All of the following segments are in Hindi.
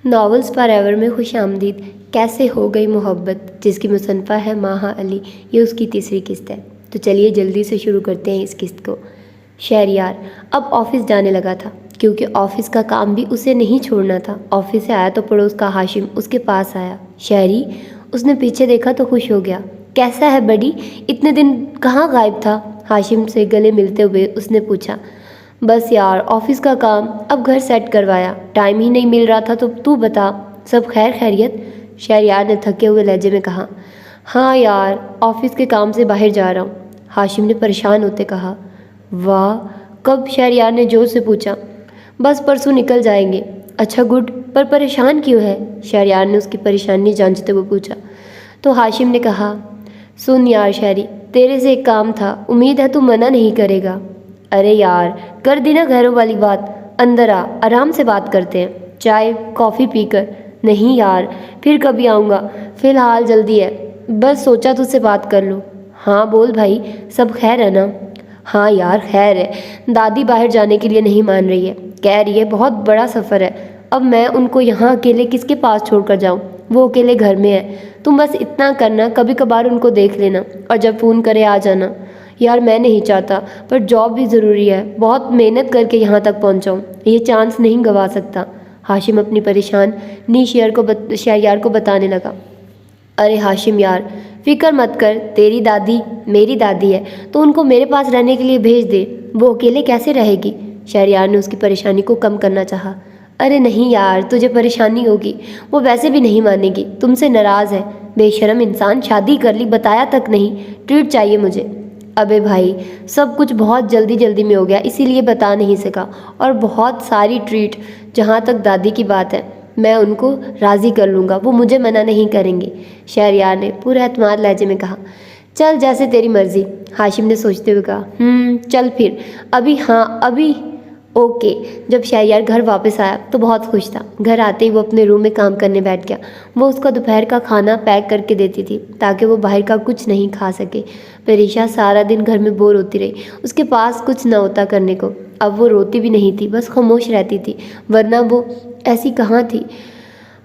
नॉवेल्स फॉरएवर में खुशामदीद। कैसे हो गई मोहब्बत, जिसकी मुसन्फ़ा है माहा अली। ये उसकी तीसरी किस्त है। तो चलिए जल्दी से शुरू करते हैं इस किस्त को। शहरयार अब ऑफिस जाने लगा था, क्योंकि ऑफिस का काम भी उसे नहीं छोड़ना था। ऑफिस से आया तो पड़ोस का हाशिम उसके पास आया। शहरी, उसने पीछे देखा तो खुश हो गया। कैसा है बड़ी, इतने दिन कहाँ गायब था? हाशिम से गले मिलते हुए उसने पूछा। बस यार, ऑफिस का काम, अब घर सेट करवाया, टाइम ही नहीं मिल रहा था। तो तू बता, सब खैर खैरियत? शहरयार ने थके हुए लहजे में कहा। हाँ यार, ऑफिस के काम से बाहर जा रहा हूँ, हाशिम ने परेशान होते कहा। वाह, कब? शहरयार ने जोर से पूछा। बस परसों निकल जाएंगे। अच्छा गुड, पर परेशान क्यों है? शहरयार ने उसकी परेशानी जांचते हुए पूछा। तो हाशिम ने कहा, सुन यार शहरी, तेरे से एक काम था, उम्मीद है तू मना नहीं करेगा। अरे यार, कर दी ना घरों वाली बात। अंदर आ, आराम से बात करते हैं, चाय कॉफ़ी पीकर। नहीं यार, फिर कभी आऊँगा, फ़िलहाल जल्दी है, बस सोचा तुझसे बात कर लूँ। हाँ बोल भाई, सब खैर है ना? हाँ यार खैर है, दादी बाहर जाने के लिए नहीं मान रही है, कह रही है बहुत बड़ा सफ़र है। अब मैं उनको यहाँ अकेले किसके पास छोड़कर जाऊँ? वो अकेले घर में है। तुम बस इतना करना, कभी कभार उनको देख लेना, और जब फ़ोन करे आ जाना। यार मैं नहीं चाहता, पर जॉब भी ज़रूरी है, बहुत मेहनत करके यहाँ तक पहुँचा हूँ, ये चांस नहीं गंवा सकता। हाशिम अपनी परेशानी शहरयार को बताने लगा। अरे हाशिम यार, फिक्र मत कर, तेरी दादी मेरी दादी है, तो उनको मेरे पास रहने के लिए भेज दे, वो अकेले कैसे रहेगी? शहरयार ने उसकी परेशानी को कम करना चाहा। अरे नहीं यार, तुझे परेशानी होगी, वो वैसे भी नहीं मानेगी, तुमसे नाराज़ है। बेशरम इंसान, शादी कर ली, बताया तक नहीं, ट्रीट चाहिए मुझे। अबे भाई, सब कुछ बहुत जल्दी जल्दी में हो गया, इसीलिए बता नहीं सका, और बहुत सारी ट्रीट। जहाँ तक दादी की बात है, मैं उनको राज़ी कर लूँगा, वो मुझे मना नहीं करेंगे। शहरयार ने पूरा एतमाद लहजे में कहा। चल जैसे तेरी मर्ज़ी, हाशिम ने सोचते हुए कहा। चल फिर, अभी? हाँ अभी। ओके। जब शहरयार घर वापस आया तो बहुत खुश था। घर आते ही वो अपने रूम में काम करने बैठ गया। वो उसका दोपहर का खाना पैक करके देती थी, ताकि वो बाहर का कुछ नहीं खा सके। परीक्षा सारा दिन घर में बोर होती रही, उसके पास कुछ न होता करने को। अब वो रोती भी नहीं थी, बस खामोश रहती थी, वरना वो ऐसी कहाँ थी।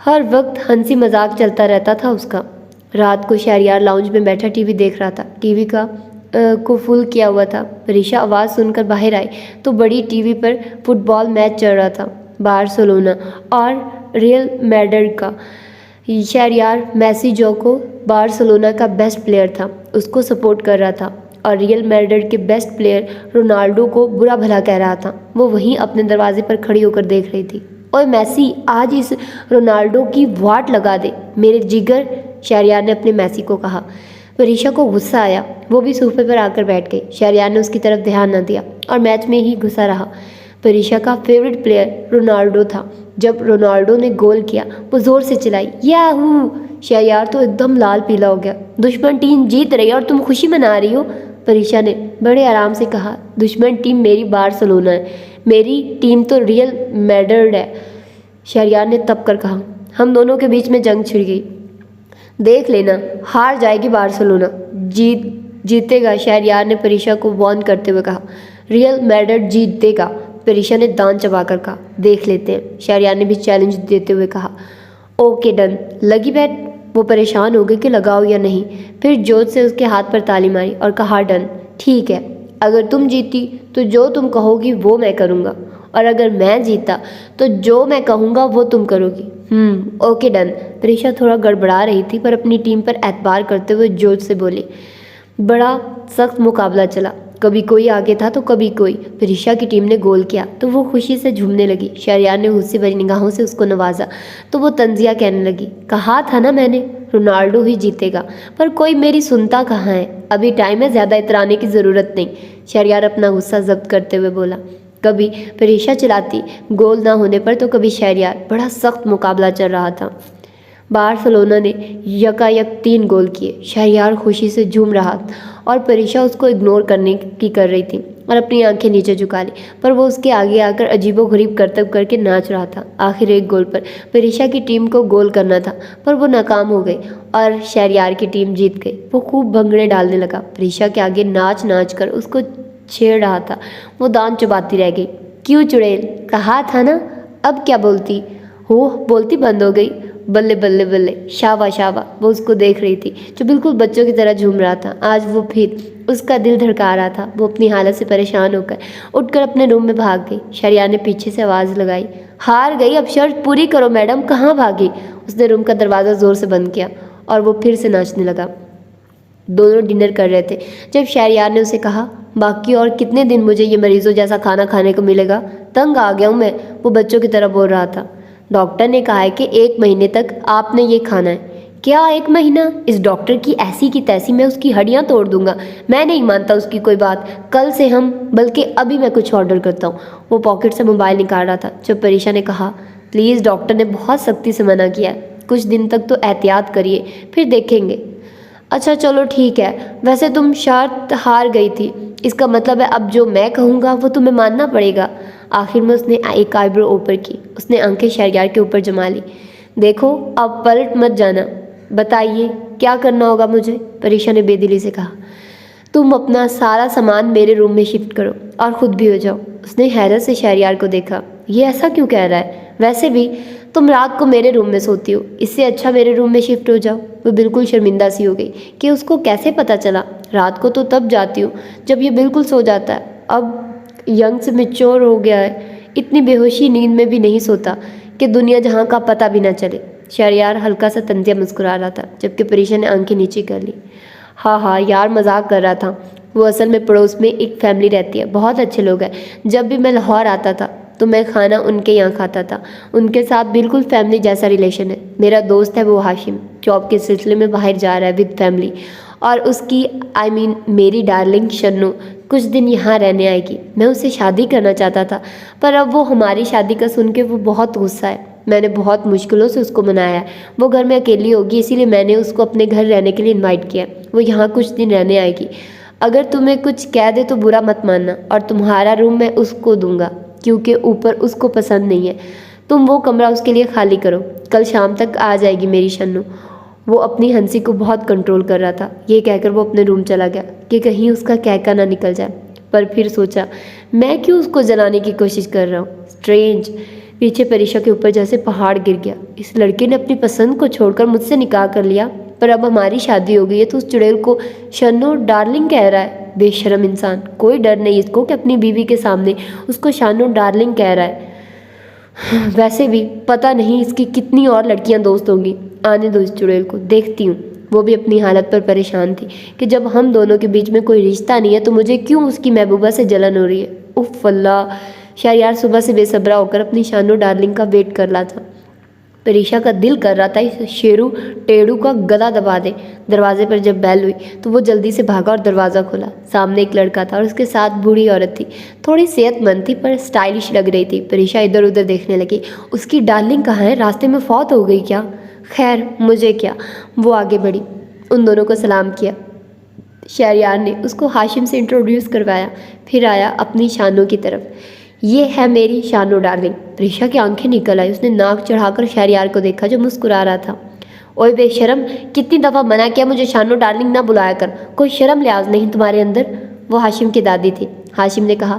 हर वक्त हंसी मजाक चलता रहता था उसका। रात को शहरयार लाउंज में बैठा टीवी देख रहा था। टीवी को फुल किया हुआ था। परीक्षा आवाज़ सुनकर बाहर आई तो बड़ी टीवी पर फुटबॉल मैच चल रहा था, बार्सिलोना और रियल मैड्रिड का। शहरयार मेसी, जो को बार्सिलोना का बेस्ट प्लेयर था, उसको सपोर्ट कर रहा था, और रियल मैड्रिड के बेस्ट प्लेयर रोनाल्डो को बुरा भला कह रहा था। वो वहीं अपने दरवाजे पर खड़ी होकर देख रही थी। ओए मेसी, आज इस रोनाल्डो की वाट लगा दे मेरे जिगर, शहरयार ने अपने मेसी को कहा। परीक्षा को गुस्सा आया, वो भी सोफे पर आकर बैठ गई। शहरयार ने उसकी तरफ ध्यान न दिया और मैच में ही घुसा रहा। परीक्षा का फेवरेट प्लेयर रोनाल्डो था। जब रोनाल्डो ने गोल किया, वो ज़ोर से चिल्लाई, याहू! शहरयार तो एकदम लाल पीला हो गया। दुश्मन टीम जीत रही है और तुम खुशी मना रही हो? परीक्षा ने बड़े आराम से कहा। दुश्मन टीम मेरी बार्सिलोना है, मेरी टीम तो रियल मैड्रिड है, शहरयार ने तप कर कहा। हम दोनों के बीच में जंग छिड़ गई, देख लेना, हार जाएगी बार्सिलोना, जीतेगा, शहरयार ने परीक्षा को वार्न करते हुए कहा। रियल मैड्रिड जीतेगा, परीक्षा ने दांत चबाकर कहा। देख लेते हैं, शहरयार ने भी चैलेंज देते हुए कहा। ओके डन, लगी बैट? वो परेशान हो गई कि लगाओ या नहीं, फिर जोर से उसके हाथ पर ताली मारी और कहा, डन। ठीक है, अगर तुम जीती तो जो तुम कहोगी वो मैं करूँगा, और अगर मैं जीता तो जो मैं कहूँगा वो तुम करोगी। Okay done. परीक्षा थोड़ा गड़बड़ा रही थी, पर अपनी टीम पर एतबार करते हुए जोश से बोली। बड़ा सख्त मुकाबला चला, कभी कोई आगे था तो कभी कोई। परीक्षा की टीम ने गोल किया तो वो खुशी से झूमने लगी। शहरयार ने गुस्से भरी निगाहों से उसको नवाजा तो वो तंजिया कहने लगी, कहा था ना मैंने, रोनाल्डो ही जीतेगा, पर कोई मेरी सुनता कहाँ है। अभी टाइम है, ज़्यादा इतराने की ज़रूरत नहीं, शहरयार अपना गुस्सा जब्त करते हुए बोला। कभी परीक्षा चिल्लाती गोल ना होने पर, तो कभी शहरयार। बड़ा सख्त मुकाबला चल रहा था। बार्सिलोना ने यकायक 3 गोल किए। शहरयार खुशी से झूम रहा और परीक्षा उसको इग्नोर करने की कर रही थी और अपनी आंखें नीचे झुका ली, पर वो उसके आगे आकर अजीबोगरीब करतब करके नाच रहा था। आखिर एक गोल पर परीक्षा की टीम को गोल करना था, पर वो नाकाम हो गई और शहरयार की टीम जीत गई। वो खूब भंगड़े डालने लगा, परीक्षा के आगे नाच नाच कर उसको छेड़ रहा था। वो दांत चबाती रह गई। क्यों चुड़ैल, कहा था ना, अब क्या बोलती? हो बोलती बंद हो गई। बल्ले बल्ले बल्ले, शाबा शाबा, वो उसको देख रही थी जो बिल्कुल बच्चों की तरह झूम रहा था। आज वो फिर उसका दिल धड़का रहा था। वो अपनी हालत से परेशान होकर उठकर अपने रूम में भाग गई। शरियार ने पीछे से आवाज़ लगाई, हार गई, अब शर्त पूरी करो मैडम, कहाँ भागी। उसने रूम का दरवाज़ा ज़ोर से बंद किया और वो फिर से नाचने लगा। दोनों डिनर कर रहे थे जब शहरयार ने उसे कहा, बाकी और कितने दिन मुझे ये मरीजों जैसा खाना खाने को मिलेगा? तंग आ गया हूँ मैं, वो बच्चों की तरह बोल रहा था। डॉक्टर ने कहा है कि 1 महीने तक आपने ये खाना है। क्या 1 महीना? इस डॉक्टर की ऐसी की तैसी, मैं उसकी हड्डियाँ तोड़ दूंगा। मैं नहीं मानता उसकी कोई बात। कल से हम, बल्कि अभी मैं कुछ ऑर्डर करता हूँ। वो पॉकेट से मोबाइल निकाल रहा था जब परीक्षा ने कहा, प्लीज़, डॉक्टर ने बहुत सख्ती से मना किया है, कुछ दिन तक तो एहतियात करिए, फिर देखेंगे। अच्छा चलो ठीक है, वैसे तुम शर्त हार गई थी, इसका मतलब है अब जो मैं कहूँगा वो तुम्हें मानना पड़ेगा। आखिर में उसने एक आईब्रो ऊपर की। उसने आंखें शहरयार के ऊपर जमा ली। देखो अब पलट मत जाना, बताइए क्या करना होगा मुझे? परीक्षा ने बेदिली से कहा। तुम अपना सारा सामान मेरे रूम में शिफ्ट करो और ख़ुद भी हो जाओ। उसने हैरत से शहरयार को देखा। ये ऐसा क्यों कह रहा है? वैसे भी तुम रात को मेरे रूम में सोती हो, इससे अच्छा मेरे रूम में शिफ्ट हो जाओ। वो बिल्कुल शर्मिंदा सी हो गई कि उसको कैसे पता चला। रात को तो तब जाती हूँ जब ये बिल्कुल सो जाता है। अब यंग से मैच्योर हो गया है, इतनी बेहोशी नींद में भी नहीं सोता कि दुनिया जहाँ का पता भी ना चले। शहरयार हल्का सा तंतिया मुस्कुरा रहा था जबकि परीक्षा ने आंखें नीचे कर ली। हाँ यार, मजाक कर रहा था। वो असल में पड़ोस में एक फैमिली रहती है, बहुत अच्छे लोग हैं। जब भी मैं लाहौर आता था तो मैं खाना उनके यहाँ खाता था। उनके साथ बिल्कुल फैमिली जैसा रिलेशन है। मेरा दोस्त है वो हाशिम, जॉब के सिलसिले में बाहर जा रहा है विद फैमिली, और उसकी मेरी डार्लिंग शन्नू कुछ दिन यहाँ रहने आएगी। मैं उससे शादी करना चाहता था, पर अब वो हमारी शादी का सुन के वो बहुत गुस्सा है। मैंने बहुत मुश्किलों से उसको मनाया है। वो घर में अकेली होगी, इसीलिए मैंने उसको अपने घर रहने के लिए इनवाइट किया। वो यहाँ कुछ दिन रहने आएगी। अगर तुम्हें कुछ कह दे तो बुरा मत मानना, और तुम्हारा रूम मैं उसको दूंगा क्योंकि ऊपर उसको पसंद नहीं है। तुम वो कमरा उसके लिए खाली करो, कल शाम तक आ जाएगी मेरी शन्नू। वो अपनी हंसी को बहुत कंट्रोल कर रहा था। ये कहकर वो अपने रूम चला गया कि कहीं उसका कहका ना निकल जाए, पर फिर सोचा, मैं क्यों उसको जलाने की कोशिश कर रहा हूँ? स्ट्रेंज। पीछे परीक्षा के ऊपर जैसे पहाड़ गिर गया। इस लड़के ने अपनी पसंद को छोड़कर मुझसे निकाह कर लिया, पर अब हमारी शादी हो गई है तो उस चुड़ैल को शन्नू डार्लिंग कह रहा है। बेशरम इंसान, कोई डर नहीं इसको कि अपनी बीवी के सामने उसको शानू डार्लिंग कह रहा है। वैसे भी पता नहीं इसकी कितनी और लड़कियां दोस्त होंगी। आने दो इस चुड़ैल को, देखती हूँ। वो भी अपनी हालत पर परेशान थी कि जब हम दोनों के बीच में कोई रिश्ता नहीं है तो मुझे क्यों उसकी महबूबा से जलन हो रही है। उफ अल्लाह। शहरयार सुबह से बेसब्रा होकर अपनी शानू डार्लिंग का वेट कर रहा था। परीक्षा का दिल कर रहा था इस शेरू टेढ़ू का गला दबा दे। दरवाजे पर जब बेल हुई तो वो जल्दी से भागा और दरवाज़ा खोला। सामने एक लड़का था और उसके साथ बूढ़ी औरत थी। थोड़ी सेहतमंद थी पर स्टाइलिश लग रही थी। परीक्षा इधर उधर देखने लगी। उसकी डार्लिंग कहाँ है? रास्ते में फौत हो गई क्या? खैर मुझे क्या। वो आगे बढ़ी, उन दोनों को सलाम किया। शहरयार ने उसको हाशिम से इंट्रोड्यूस करवाया, फिर आया अपनी शानू की तरफ। ये है मेरी शानू डार्लिंग। प्रीशा की आंखें निकल आई। उसने नाक चढ़ाकर शहरयार को देखा जो मुस्कुरा रहा था। ओए बेशरम, कितनी दफ़ा मना किया मुझे शानू डार्लिंग ना बुलाया कर। कोई शर्म लिहाज नहीं तुम्हारे अंदर? वो हाशिम की दादी थी। हाशिम ने कहा,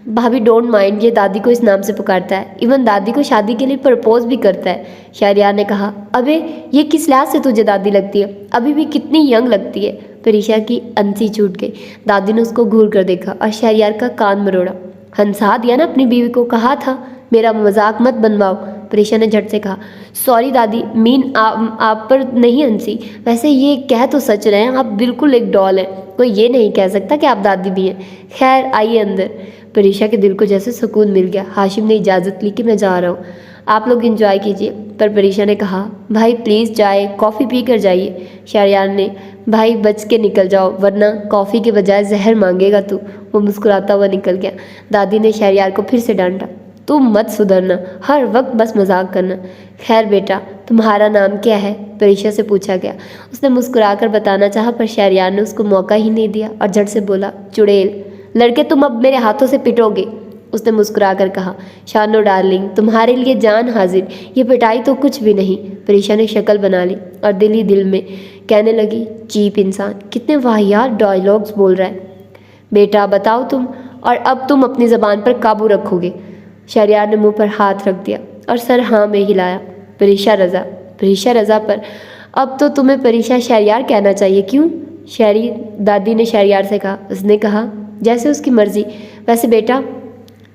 भाभी डोंट माइंड, ये दादी को इस नाम से पुकारता है। इवन दादी को शादी के लिए प्रपोज भी करता है। शहरयार ने कहा, अबे ये किस लिहाज से तुझे दादी लगती है? अभी भी कितनी यंग लगती है। परीक्षा की अंसी छूट गई। दादी ने उसको घूर कर देखा और शहरयार का कान मरोड़ा। हंसा दिया ना अपनी बीवी को, कहा था मेरा मजाक मत बनवाओ। परीक्षा ने झट से कहा, सॉरी दादी, मीन आप पर नहीं हंसी। वैसे ये कह तो सच रहे हैं, आप बिल्कुल एक डॉल हैं। कोई ये नहीं कह सकता कि आप दादी भी हैं। खैर आइए अंदर। परीक्षा के दिल को जैसे सुकून मिल गया। हाशिम ने इजाज़त ली कि मैं जा रहा हूँ, आप लोग इंजॉय कीजिए। पर परीक्षा ने कहा, भाई प्लीज़ चाय कॉफ़ी पी कर जाइए। शहरयार ने, भाई बच के निकल जाओ वरना कॉफ़ी के बजाय जहर मांगेगा तू। वो मुस्कुराता हुआ निकल गया। दादी ने शहरयार को फिर से डांटा, तुम मत सुधरना, हर वक्त बस मजाक करना। खैर बेटा, तुम्हारा नाम क्या है? परीक्षा से पूछा गया। उसने मुस्कुराकर बताना चाहा पर शहरयार ने उसको मौका ही नहीं दिया और झट से बोला, चुड़ैल। लड़के तुम अब मेरे हाथों से पिटोगे। उसने मुस्कुराकर कहा, शानो डार्लिंग, तुम्हारे लिए जान हाजिर, ये पिटाई तो कुछ भी नहीं। परीक्षा ने शक्ल बना ली और दिल ही दिल में कहने लगी, चीप इंसान, कितने वाहियात डायलॉग्स बोल रहा है। बेटा बताओ तुम, और अब तुम अपनी ज़बान पर काबू रखोगे। शहरयार ने मुंह पर हाथ रख दिया और सर हाँ में हिलाया। परीक्षा रज़ा पर अब तो तुम्हें परीक्षा शहरयार कहना चाहिए, क्यों? शहरी दादी ने शहरयार से कहा। उसने कहा जैसे उसकी मर्जी। वैसे बेटा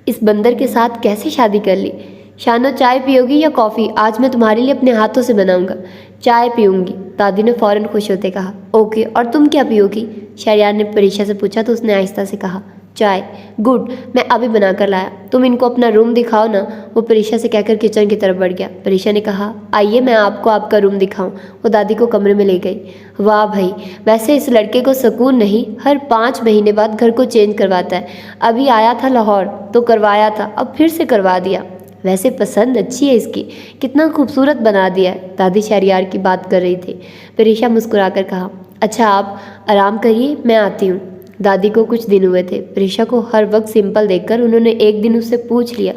इस बंदर के साथ कैसे शादी कर ली? शानो चाय पियोगी या कॉफ़ी? आज मैं तुम्हारे लिए अपने हाथों से बनाऊंगा। चाय पीऊंगी, दादी ने फ़ौरन खुश होते कहा। ओके, और तुम क्या पियोगी? शहरयार ने परीक्षा से पूछा तो उसने आहिस्ता से कहा चाय। गुड, मैं अभी बना कर लाया, तुम इनको अपना रूम दिखाओ ना। वो परीक्षा से कहकर किचन की तरफ बढ़ गया। परीक्षा ने कहा आइए मैं आपको आपका रूम दिखाऊं। वो दादी को कमरे में ले गई। वाह भाई, वैसे इस लड़के को सुकून नहीं, हर 5 महीने बाद घर को चेंज करवाता है। अभी आया था लाहौर तो करवाया था, अब फिर से करवा दिया। वैसे पसंद अच्छी है इसकी, कितना खूबसूरत बना दिया है। दादी शहरयार की बात कर रही थी। परीक्षा मुस्कुराकर कहा अच्छा आप आराम करिए, मैं आती हूँ। दादी को कुछ दिन हुए थे परीक्षा को हर वक्त सिंपल देखकर उन्होंने एक दिन उससे पूछ लिया।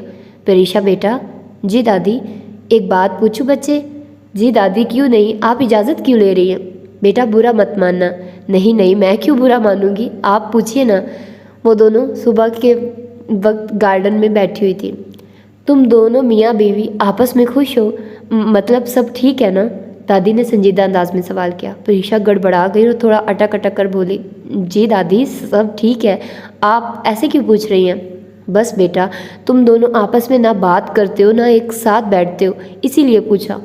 परीक्षा बेटा। जी दादी। एक बात पूछूं बच्चे? जी दादी क्यों नहीं, आप इजाज़त क्यों ले रही हैं? बेटा बुरा मत मानना। नहीं नहीं, मैं क्यों बुरा मानूंगी, आप पूछिए ना। वो दोनों सुबह के वक्त गार्डन में बैठी हुई थी। तुम दोनों मियाँ बीवी आपस में खुश हो, मतलब सब ठीक है ना? दादी ने संजीदा अंदाज में सवाल किया। परीक्षा गड़बड़ा गई और थोड़ा अटक अटक कर बोली जी दादी सब ठीक है, आप ऐसे क्यों पूछ रही हैं? बस बेटा तुम दोनों आपस में ना बात करते हो ना एक साथ बैठते हो, इसीलिए पूछा।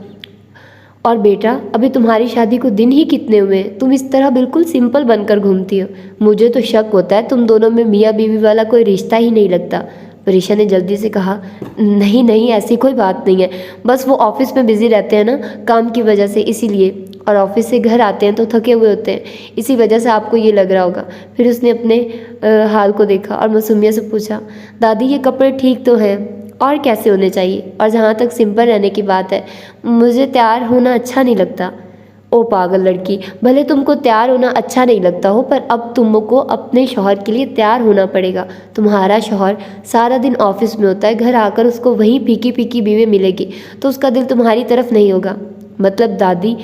और बेटा अभी तुम्हारी शादी को दिन ही कितने हुए हैं, तुम इस तरह बिल्कुल सिंपल बनकर घूमती हो। मुझे तो शक होता है तुम दोनों में मियाँ बीवी वाला कोई रिश्ता ही नहीं लगता। परीक्षा ने जल्दी से कहा नहीं नहीं, ऐसी कोई बात नहीं है, बस वो ऑफिस में बिजी रहते हैं ना काम की वजह से, इसीलिए। और ऑफिस से घर आते हैं तो थके हुए होते हैं, इसी वजह से आपको ये लग रहा होगा। फिर उसने अपने हाल को देखा और मासूमियत से पूछा दादी ये कपड़े ठीक तो हैं, और कैसे होने चाहिए? और जहाँ तक सिंपल रहने की बात है, मुझे तैयार होना अच्छा नहीं लगता। ओ पागल लड़की, भले तुमको तैयार होना अच्छा नहीं लगता हो, पर अब तुमको अपने शौहर के लिए तैयार होना पड़ेगा। तुम्हारा शौहर सारा दिन ऑफिस में होता है, घर आकर उसको वही फीकी फीकी बीवी मिलेगी तो उसका दिल तुम्हारी तरफ नहीं होगा। मतलब दादी?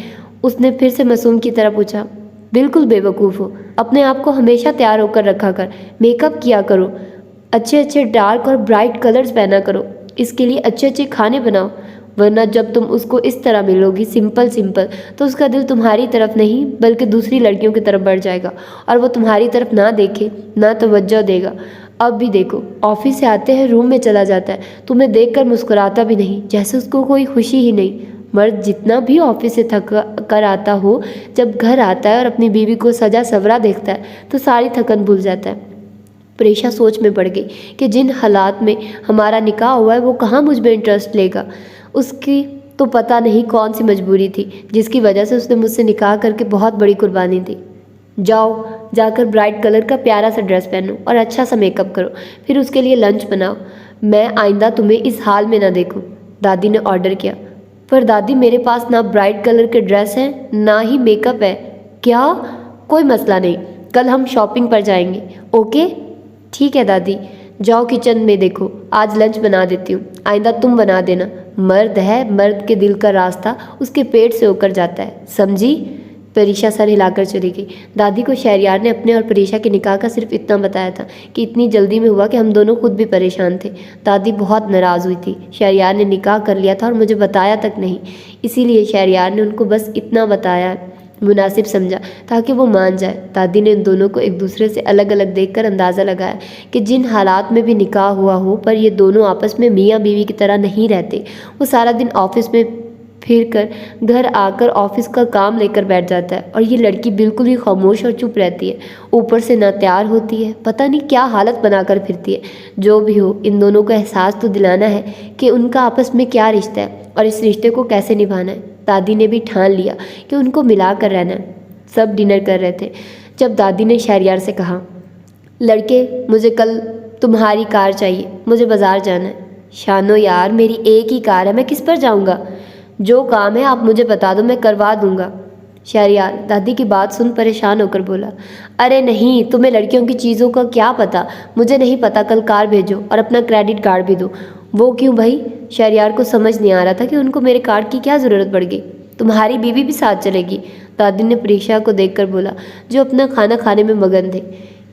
उसने फिर से मासूम की तरह पूछा। बिल्कुल बेवकूफ़ हो, अपने आप को हमेशा तैयार होकर रखा कर, मेकअप किया करो, अच्छे अच्छे डार्क और ब्राइट कलर्स पहना करो, इसके लिए अच्छे अच्छे खाने बनाओ, वरना जब तुम उसको इस तरह मिलोगी सिंपल सिंपल तो उसका दिल तुम्हारी तरफ नहीं बल्कि दूसरी लड़कियों की तरफ बढ़ जाएगा और वो तुम्हारी तरफ ना देखे ना तवज्जो देगा। अब भी देखो, ऑफिस से आते हैं रूम में चला जाता है, तुम्हें देखकर मुस्कुराता भी नहीं, जैसे उसको कोई खुशी ही नहीं। मर्द जितना भी ऑफिस से थक कर आता हो, जब घर आता है और अपनी बीवी को सजा सवरा देखता है तो सारी थकन भूल जाता है। परीक्षा सोच में पड़ गई कि जिन हालात में हमारा निकाह हुआ है वो कहाँ मुझ में इंटरेस्ट लेगा। उसकी तो पता नहीं कौन सी मजबूरी थी जिसकी वजह से उसने मुझसे निकाह करके बहुत बड़ी कुर्बानी दी। जाओ, जाकर ब्राइट कलर का प्यारा सा ड्रेस पहनो और अच्छा सा मेकअप करो, फिर उसके लिए लंच बनाओ। मैं आइंदा तुम्हें इस हाल में ना देखूं, दादी ने ऑर्डर किया। पर दादी मेरे पास ना ब्राइट कलर के ड्रेस है ना ही मेकअप है। क्या? कोई मसला नहीं, कल हम शॉपिंग पर जाएंगे। ओके ठीक है दादी, जाओ किचन में देखो, आज लंच बना देती हूँ, आइंदा तुम बना देना। मर्द है, मर्द के दिल का रास्ता उसके पेट से होकर जाता है, समझी? परीक्षा सर हिलाकर चली गई। दादी को शहरयार ने अपने और परीक्षा के निकाह का सिर्फ इतना बताया था कि इतनी जल्दी में हुआ कि हम दोनों खुद भी परेशान थे। दादी बहुत नाराज़ हुई थी, शहरयार ने निकाह कर लिया था और मुझे बताया तक नहीं, इसीलिए शहरयार ने उनको बस इतना बताया मुनासिब समझा ताकि वो मान जाए। दादी ने इन दोनों को एक दूसरे से अलग अलग देखकर अंदाज़ा लगाया कि जिन हालात में भी निकाह हुआ हो पर ये दोनों आपस में मियाँ बीवी की तरह नहीं रहते। वो सारा दिन ऑफिस में फिर कर घर आकर ऑफिस का काम लेकर बैठ जाता है और ये लड़की बिल्कुल ही खामोश और चुप रहती है, ऊपर से ना तैयार होती है, पता नहीं क्या हालत बनाकर फिरती है। जो भी हो, इन दोनों को एहसास तो दिलाना है कि उनका आपस में क्या रिश्ता है और इस रिश्ते को कैसे निभाना है। दादी ने भी ठान लिया कि उनको मिला कर रहना है। सब डिनर कर रहे थे जब दादी ने शहरयार से कहा, लड़के मुझे कल तुम्हारी कार चाहिए, मुझे बाज़ार जाना है। शानो यार, मेरी एक ही कार है, मैं किस पर जाऊँगा? जो काम है आप मुझे बता दो, मैं करवा दूँगा। शहरयार दादी की बात सुन परेशान होकर बोला, अरे नहीं, तुम्हें लड़कियों की चीज़ों का क्या पता, मुझे नहीं पता, कल कार भेजो और अपना क्रेडिट कार्ड भी दो। वो क्यों भाई? शहरयार को समझ नहीं आ रहा था कि उनको मेरे कार्ड की क्या ज़रूरत पड़ गई। तुम्हारी बीवी भी साथ चलेगी? दादी ने परीक्षा को देखकर बोला, जो अपना खाना खाने में मगन थे।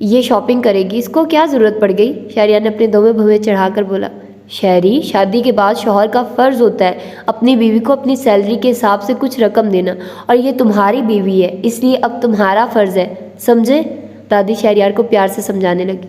ये शॉपिंग करेगी, इसको क्या ज़रूरत पड़ गई? शहरयार ने अपने दोनों भवें चढ़ाकर बोला। शहरी, शादी के बाद शौहर का फ़र्ज़ होता है अपनी बीवी को अपनी सैलरी के हिसाब से कुछ रकम देना, और ये तुम्हारी बीवी है इसलिए अब तुम्हारा फ़र्ज़ है, समझे? दादी शहरयार को प्यार से समझाने लगी।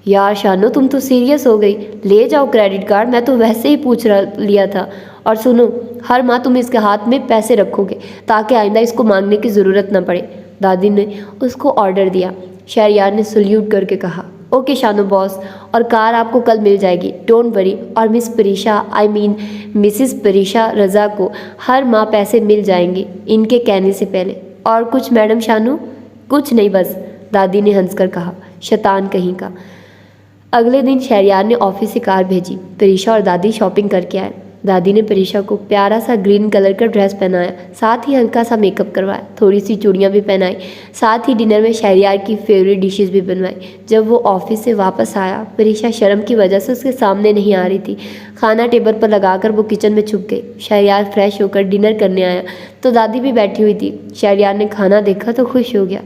यार शानो, तुम तो सीरियस हो गई। ले जाओ क्रेडिट कार्ड, मैं तो वैसे ही पूछ लिया था। और सुनो, हर माह तुम इसके हाथ में पैसे रखोगे ताकि आइंदा इसको मांगने की ज़रूरत ना पड़े। दादी ने उसको ऑर्डर दिया। शहरयार ने सल्यूट करके कहा, ओके शानो बॉस, और कार आपको कल मिल जाएगी, डोंट वरी। और miss Parisha, I mean Mrs Parisha Raza को हर माह पैसे मिल जाएंगे इनके कहने से पहले। और कुछ मैडम शानू? कुछ नहीं बस, दादी ने हंसकर कहा, शैतान कहीं का। अगले दिन शहरयार ने ऑफिस से कार भेजी। परीशा और दादी शॉपिंग करके आए। दादी ने परीशा को प्यारा सा ग्रीन कलर का ड्रेस पहनाया, साथ ही हल्का सा मेकअप करवाया, थोड़ी सी चूड़ियाँ भी पहनाई, साथ ही डिनर में शहरयार की फेवरेट डिशेस भी बनवाई। जब वो ऑफिस से वापस आया, परीशा शर्म की वजह से उसके सामने नहीं आ रही थी। खाना टेबल पर लगाकर वो किचन में छुप गई। शहरयार फ्रेश होकर डिनर करने आया तो दादी भी बैठी हुई थी। शहरयार ने खाना देखा तो खुश हो गया।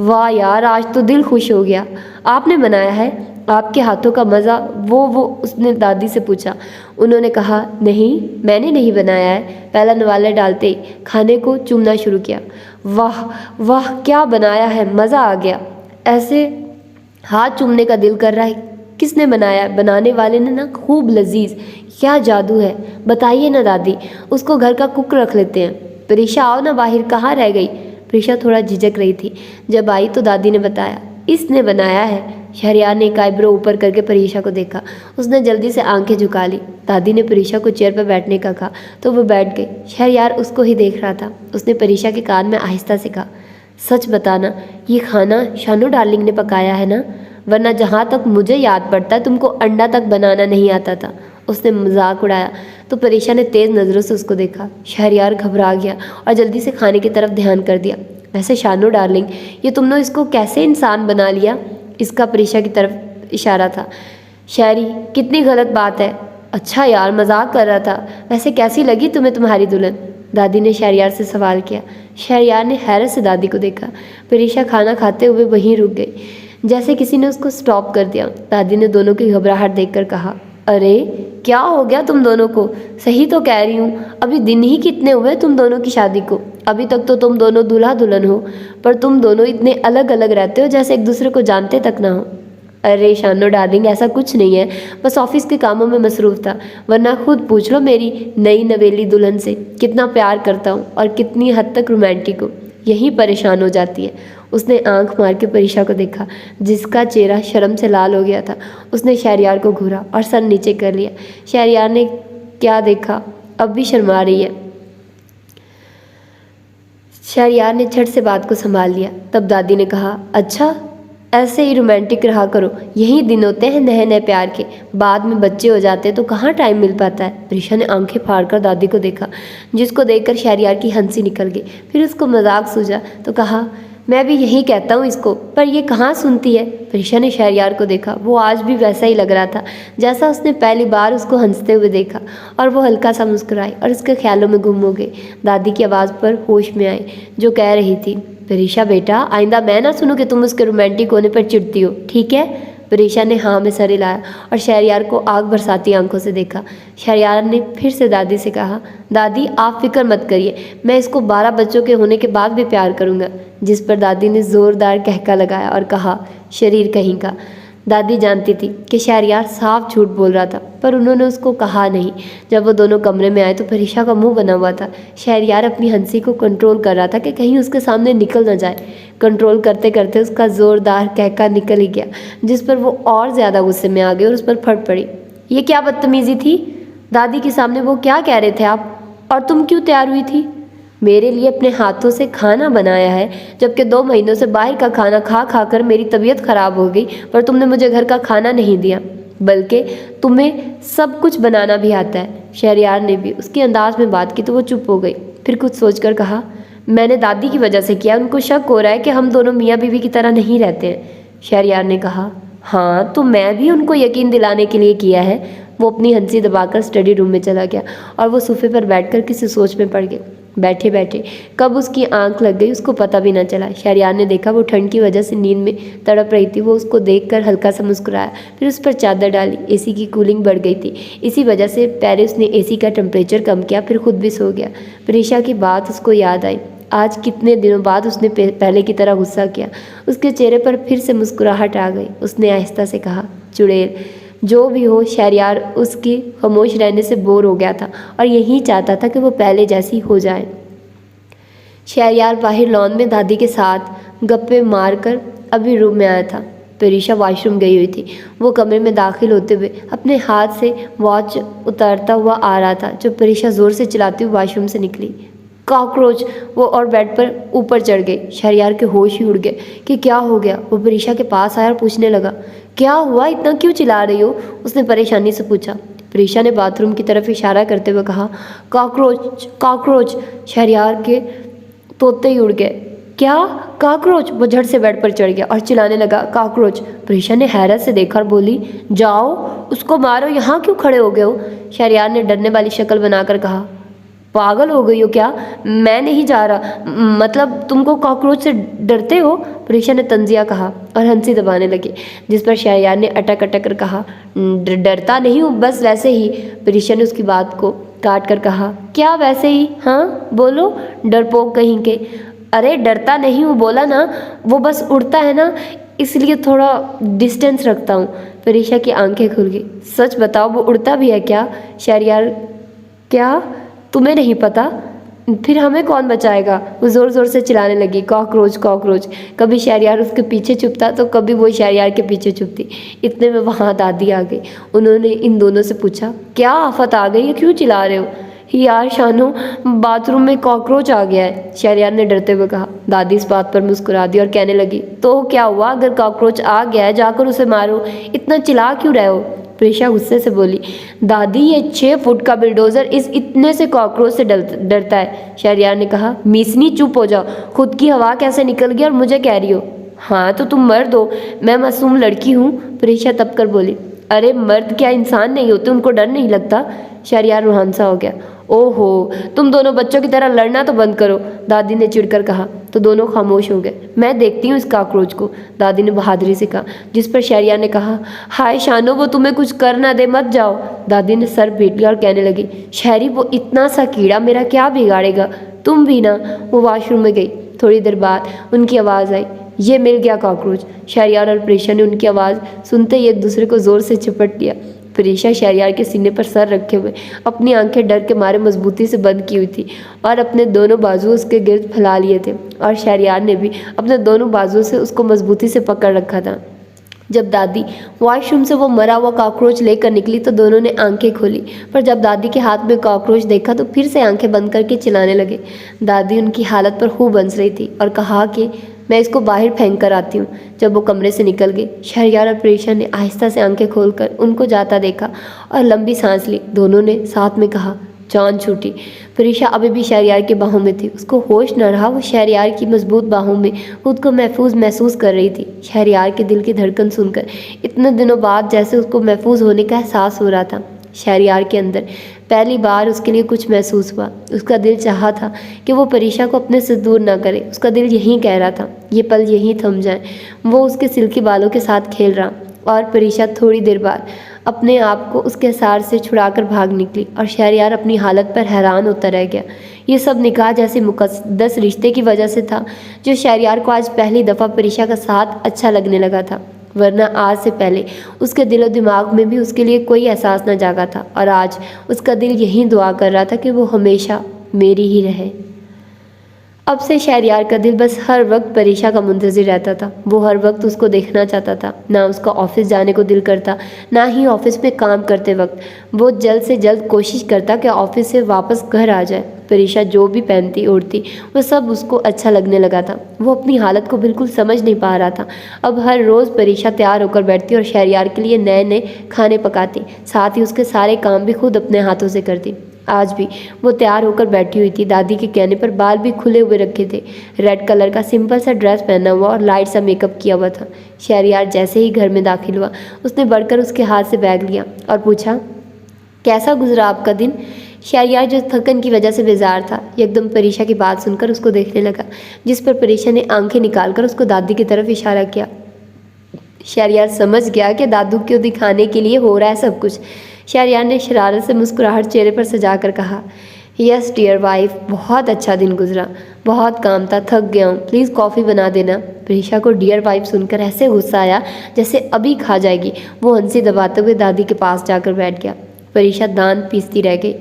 वाह यार, आज तो दिल खुश हो गया। आपने बनाया है? आपके हाथों का मज़ा वो उसने दादी से पूछा। उन्होंने कहा, नहीं मैंने नहीं बनाया है। पहला नवाला डालते ही खाने को चूमना शुरू किया। वाह वाह, क्या बनाया है, मज़ा आ गया। ऐसे हाथ चूमने का दिल कर रहा है। किसने बनाया है? बनाने वाले ने ना, खूब लजीज। क्या जादू है, बताइए ना दादी, उसको घर का कुक रख लेते हैं। परीशा आओ ना बाहर, कहाँ रह गई? परीशा थोड़ा झिझक रही थी। जब आई तो दादी ने बताया, इसने बनाया है। शहरयार ने एक आईब्रो ऊपर करके परीशा को देखा। उसने जल्दी से आंखें झुका ली। दादी ने परीशा को चेयर पर बैठने का कहा तो वो बैठ गई। शहरयार उसको ही देख रहा था। उसने परीशा के कान में आहिस्ता से कहा, सच बताना, ये खाना शानू डार्लिंग ने पकाया है ना? वरना जहाँ तक मुझे याद पड़ता है तुमको अंडा तक बनाना नहीं आता था। उसने मजाक उड़ाया तो परीशा ने तेज़ नज़रों से उसको देखा। शहरयार घबरा गया और जल्दी से खाने की तरफ ध्यान कर दिया। वैसे शानू डार्लिंग, ये तुमने इसको कैसे इंसान बना लिया? इसका परीशा की तरफ इशारा था। शहरी, कितनी गलत बात है। अच्छा यार, मजाक कर रहा था। वैसे कैसी लगी तुम्हें तुम्हारी दुल्हन? दादी ने शहरयार से सवाल किया। शहरयार ने हैरत से दादी को देखा। परीशा खाना खाते हुए वहीं रुक गई, जैसे किसी ने उसको स्टॉप कर दिया। दादी ने दोनों की घबराहट देखकर कहा, अरे क्या हो गया तुम दोनों को? सही तो कह रही हूँ, अभी दिन ही कितने हुए तुम दोनों की शादी को? अभी तक तो तुम दोनों दूल्हा दुल्हन हो, पर तुम दोनों इतने अलग अलग रहते हो जैसे एक दूसरे को जानते तक ना हो। अरे शानो डार्लिंग, ऐसा कुछ नहीं है, बस ऑफिस के कामों में मसरूफ़ था। वरना खुद पूछ लो मेरी नई नवेली दुल्हन से, कितना प्यार करता हूँ और कितनी हद तक रोमांटिक हूँ। यही परेशान हो जाती है। उसने आंख मार के परीशा को देखा, जिसका चेहरा शर्म से लाल हो गया था। उसने शहरयार को घूरा और सर नीचे कर लिया। शहरयार ने क्या देखा, अब भी शर्मा रही है। शहरयार ने झट से बात को संभाल लिया। तब दादी ने कहा, अच्छा ऐसे ही रोमांटिक रहा करो, यही दिन होते हैं नए नए प्यार के, बाद में बच्चे हो जाते हैं तो कहाँ टाइम मिल पाता है। परीशा ने आंखें फाड़कर दादी को देखा, जिसको देखकर शहरयार की हंसी निकल गई। फिर उसको मजाक सूझा तो कहा, मैं भी यही कहता हूँ इसको, पर ये कहाँ सुनती है। परीशा ने शहरयार को देखा। वो आज भी वैसा ही लग रहा था जैसा उसने पहली बार उसको हंसते हुए देखा, और वो हल्का सा मुस्कुराई और उसके ख्यालों में गुम हो गई। दादी की आवाज़ पर होश में आई, जो कह रही थी, परीशा बेटा, आइंदा मैं ना सुनूं कि तुम उसके रोमांटिक होने पर चिढ़ती हो, ठीक है? परीशा ने हाँ में सर हिलाया और शहरयार को आग बरसाती आंखों से देखा। शहरयार ने फिर से दादी से कहा, दादी आप फिक्र मत करिए, मैं इसको 12 बच्चों के होने के बाद भी प्यार करूँगा। जिस पर दादी ने ज़ोरदार कहका लगाया और कहा, शरीर कहीं का। दादी जानती थी कि शहरयार साफ झूठ बोल रहा था, पर उन्होंने उसको कहा नहीं। जब वो दोनों कमरे में आए तो परीशा का मुंह बना हुआ था। शहरयार अपनी हंसी को कंट्रोल कर रहा था कि कहीं उसके सामने निकल न जाए। कंट्रोल करते करते उसका ज़ोरदार कहका निकल ही गया, जिस पर वो और ज़्यादा गुस्से में आ गई और उस पर फट पड़ी। ये क्या बदतमीज़ी थी? दादी के सामने वो क्या कह रहे थे आप? और तुम क्यों तैयार हुई थी? मेरे लिए अपने हाथों से खाना बनाया है, जबकि 2 महीनों से बाहर का खाना खा खा कर मेरी तबीयत ख़राब हो गई, पर तुमने मुझे घर का खाना नहीं दिया, बल्कि तुम्हें सब कुछ बनाना भी आता है। शहरयार ने भी उसके अंदाज में बात की तो वो चुप हो गई। फिर कुछ सोचकर कहा, मैंने दादी की वजह से किया, उनको शक हो रहा है कि हम दोनों मियाँ बीवी की तरह नहीं रहते हैं। शहरयार ने कहा, हाँ तो मैं भी उनको यकीन दिलाने के लिए किया है। वो अपनी हंसी दबाकर स्टडी रूम में चला गया और वो सोफे पर बैठकर किसी सोच में पड़ गई। बैठे बैठे कब उसकी आंख लग गई उसको पता भी ना चला। शहरयार ने देखा वो ठंड की वजह से नींद में तड़प रही थी। वो उसको देखकर हल्का सा मुस्कुराया, फिर उस पर चादर डाली। एसी की कूलिंग बढ़ गई थी, इसी वजह से पहले उसने एसी का टेम्परेचर कम किया, फिर खुद भी सो गया। प्रीशा की बात उसको याद आई। आज कितने दिनों बाद उसने पहले की तरह गुस्सा किया। उसके चेहरे पर फिर से मुस्कुराहट आ गई। उसने आहिस्ता से कहा, चुड़ैल, जो भी हो, शहरयार उसकी खामोश रहने से बोर हो गया था और यही चाहता था कि वो पहले जैसी हो जाए। शहरयार बाहर लॉन में दादी के साथ गप्पे मारकर अभी रूम में आया था। प्रीशा वॉशरूम गई हुई थी। वो कमरे में दाखिल होते हुए अपने हाथ से वॉच उतारता हुआ आ रहा था जब प्रीशा ज़ोर से चिल्लाती हुई वॉशरूम से निकली। कॉकरोच! वो और बेड पर ऊपर चढ़ गई। शहरयार के होश ही उड़ गए कि क्या हो गया। वो प्रीशा के पास आया और पूछने लगा, क्या हुआ, इतना क्यों चिल्ला रही हो? उसने परेशानी से पूछा। प्रीशा ने बाथरूम की तरफ इशारा करते हुए कहा, कॉकरोच कॉकरोच! शहरयार के तोते ही उड़ गए। क्या? कॉकरोच! वो झट से बेड पर चढ़ गया और चिल्लाने लगा, कॉकरोच! प्रीशा ने हैरत से देखा और बोली, जाओ उसको मारो, यहाँ क्यों खड़े हो गए हो? शहरयार ने डरने वाली शक्ल बनाकर कहा, पागल हो गई हो क्या? मैं नहीं जा रहा, मतलब तुमको कॉकरोच से डरते हो? प्रीशा ने तंजिया कहा और हंसी दबाने लगी, जिस पर शहरयार ने अटक अटक कर कहा, डरता नहीं हूँ, बस वैसे ही। प्रीशा ने उसकी बात को काट कर कहा, क्या वैसे ही? हाँ बोलो, डरपोक कहीं के। अरे डरता नहीं हूँ बोला ना, वो बस उड़ता है ना, इसलिए थोड़ा डिस्टेंस रखता हूँ। प्रीशा की आंखें खुल गई। सच बताओ, वो उड़ता भी है क्या? शहरयार, क्या तुम्हें नहीं पता? फिर हमें कौन बचाएगा? वो ज़ोर ज़ोर से चिल्लाने लगी, कॉकरोच कॉकरोच। कभी शहरयार उसके पीछे छुपता तो कभी वो शहरयार के पीछे छुपती। इतने में वहाँ दादी आ गई। उन्होंने इन दोनों से पूछा, क्या आफत आ गई है, क्यों चिल्ला रहे हो? यार शानू, बाथरूम में कॉकरोच आ गया है, शहरयार ने डरते हुए कहा। दादी इस बात पर मुस्कुरा दी और कहने लगी, तो क्या हुआ, अगर कॉकरोच आ गया है जाकर उसे मारो, इतना चिल्ला क्यों रहे हो? प्रीशा गुस्से से बोली, दादी ये 6 फुट का बिल्डोजर इस इतने से कॉकरोच से डरता है। शहरयार ने कहा, मीसनी चुप हो जाओ, खुद की हवा कैसे निकल गई और मुझे कह रही हो? हाँ तो तुम मर्द हो, मैं मासूम लड़की हूँ। प्रीशा तब कर बोली, अरे मर्द क्या इंसान नहीं होते, उनको डर नहीं लगता? शहरयार रुहानसा हो गया। ओहो, तुम दोनों बच्चों की तरह लड़ना तो बंद करो, दादी ने चिढ़कर कहा। तो दोनों खामोश हो गए। मैं देखती हूँ इस कॉकरोच को, दादी ने बहादुरी से कहा, जिस पर शहरयार ने कहा, हाय शानो, वो तुम्हें कुछ कर ना दे, मत जाओ। दादी ने सर पीट लिया और कहने लगी, शहरी, वो इतना सा कीड़ा मेरा क्या बिगाड़ेगा, तुम भी ना। वो वॉशरूम में गई। थोड़ी देर बाद उनकी आवाज़ आई, ये मिल गया कॉकरोच। शहरयार और प्रीशा ने उनकी आवाज़ सुनते ही एक दूसरे को ज़ोर से चिपट लिया। प्रीशा शहरयार के सीने पर सर रखे हुए अपनी आंखें डर के मारे मजबूती से बंद की हुई थी और अपने दोनों बाजू उसके गिर्द फैला लिए थे, और शहरयार ने भी अपने दोनों बाजुओं से उसको मजबूती से पकड़ रखा था। जब दादी वॉशरूम से वो मरा हुआ कॉकरोच लेकर निकली तो दोनों ने आंखें खोली, पर जब दादी के हाथ में कॉकरोच देखा तो फिर से आंखें बंद करके चिल्लाने लगे। दादी उनकी हालत पर खूब हंस रही थी और कहा कि मैं इसको बाहर फेंक कर आती हूँ। जब वो कमरे से निकल गई, शहरयार और प्रीशा ने आहिस्ता से आंखें खोलकर उनको जाता देखा और लंबी सांस ली। दोनों ने साथ में कहा, जान छूटी। प्रीशा अभी भी शहरयार की बाहों में थी। उसको होश न रहा। वो शहरयार की मजबूत बाहों में खुद को महफूज महसूस कर रही थी। शहरयार के दिल की धड़कन सुनकर इतने दिनों बाद जैसे उसको महफूज होने का एहसास हो रहा था। शहरयार के अंदर पहली बार उसके लिए कुछ महसूस हुआ। उसका दिल चाहा था कि वो प्रीशा को अपने से दूर ना करे। उसका दिल यहीं कह रहा था, ये पल यहीं थम जाए। वो उसके सिल्की बालों के साथ खेल रहा और प्रीशा थोड़ी देर बाद अपने आप को उसके सार से छुड़ाकर भाग निकली और शहरयार अपनी हालत पर हैरान होता रह गया। ये सब निकाह जैसे मुकद्दस रिश्ते की वजह से था जो शहरयार को आज पहली दफ़ा प्रीशा का साथ अच्छा लगने लगा था, वरना आज से पहले उसके दिल और दिमाग में भी उसके लिए कोई एहसास न जागा था। और आज उसका दिल यही दुआ कर रहा था कि वो हमेशा मेरी ही रहे। अब से शहरयार का दिल बस हर वक्त प्रीशा का मुंतज़िर रहता था। वो हर वक्त उसको देखना चाहता था। ना उसका ऑफिस जाने को दिल करता, ना ही ऑफिस में काम करते वक्त वो जल्द से जल्द कोशिश करता कि ऑफिस से वापस घर आ जाए। प्रीशा जो भी पहनती ओढ़ती वो सब उसको अच्छा लगने लगा था। वो अपनी हालत को बिल्कुल समझ नहीं पा रहा था। अब हर रोज़ प्रीशा तैयार होकर बैठती और शहरयार के लिए नए नए खाने पकाती, साथ ही उसके सारे काम भी खुद अपने हाथों से करती। आज भी वो तैयार होकर बैठी हुई थी। दादी के कहने पर बाल भी खुले हुए रखे थे। रेड कलर का सिंपल सा ड्रेस पहना हुआ और लाइट सा मेकअप किया हुआ था। शहरयार जैसे ही घर में दाखिल हुआ उसने बढ़कर उसके हाथ से बैग लिया और पूछा, कैसा गुजरा आपका दिन? शहरयार जो थकन की वजह से बेजार था एकदम परीशा की बात सुनकर उसको देखने लगा, जिस पर परीशा ने आंखें निकालकर उसको दादी की तरफ इशारा किया। शहरयार समझ गया कि दादू को दिखाने के लिए हो रहा है सब कुछ। शहरयार ने शरारत से मुस्कुराहट चेहरे पर सजाकर कहा, यस डियर वाइफ, बहुत अच्छा दिन गुजरा, बहुत काम था, थक गया हूँ, प्लीज़ कॉफ़ी बना देना। परीशा को डियर वाइफ सुनकर ऐसे गुस्सा आया जैसे अभी खा जाएगी। वो हंसी दबाते हुए दादी के पास जाकर बैठ गया। परीशा दांत पीसती रह गई।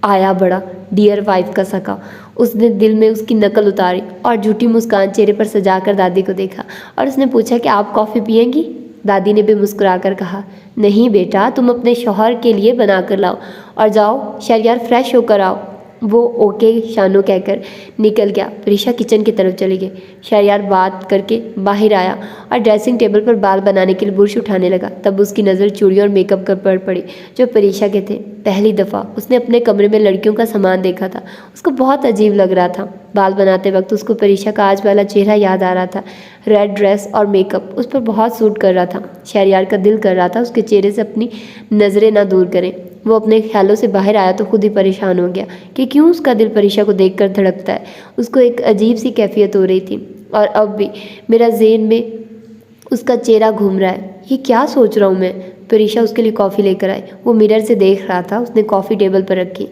आया बड़ा डियर वाइफ का सका। उसने दिल में उसकी नकल उतारी और झूठी मुस्कान चेहरे पर सजाकर दादी को देखा और उसने पूछा कि आप कॉफ़ी पियेंगी? दादी ने भी मुस्कुराकर कहा, नहीं बेटा, तुम अपने शौहर के लिए बना कर लाओ और जाओ शहरयार फ्रेश होकर आओ। वो ओके शानो कहकर निकल गया। परीशा किचन की तरफ चली गई। शहरयार बात करके बाहर आया और ड्रेसिंग टेबल पर बाल बनाने के लिए बुर्श उठाने लगा। तब उसकी नज़र चूड़ी और मेकअप पर पड़ी जो परीशा के थे। पहली दफ़ा उसने अपने कमरे में लड़कियों का सामान देखा था। उसको बहुत अजीब लग रहा था। बाल बनाते वक्त उसको परीशा का आज वाला चेहरा याद आ रहा था। रेड ड्रेस और मेकअप उस पर बहुत सूट कर रहा था। शहरयार का दिल कर रहा था उसके चेहरे से अपनी नज़रें ना दूर करें। वो अपने ख्यालों से बाहर आया तो खुद ही परेशान हो गया कि क्यों उसका दिल परीशा को देखकर धड़कता है। उसको एक अजीब सी कैफियत हो रही थी और अब भी मेरा ज़हन में उसका चेहरा घूम रहा है। ये क्या सोच रहा हूँ मैं? परीशा उसके लिए कॉफ़ी लेकर आई। वो मिरर से देख रहा था। उसने कॉफ़ी टेबल पर रखी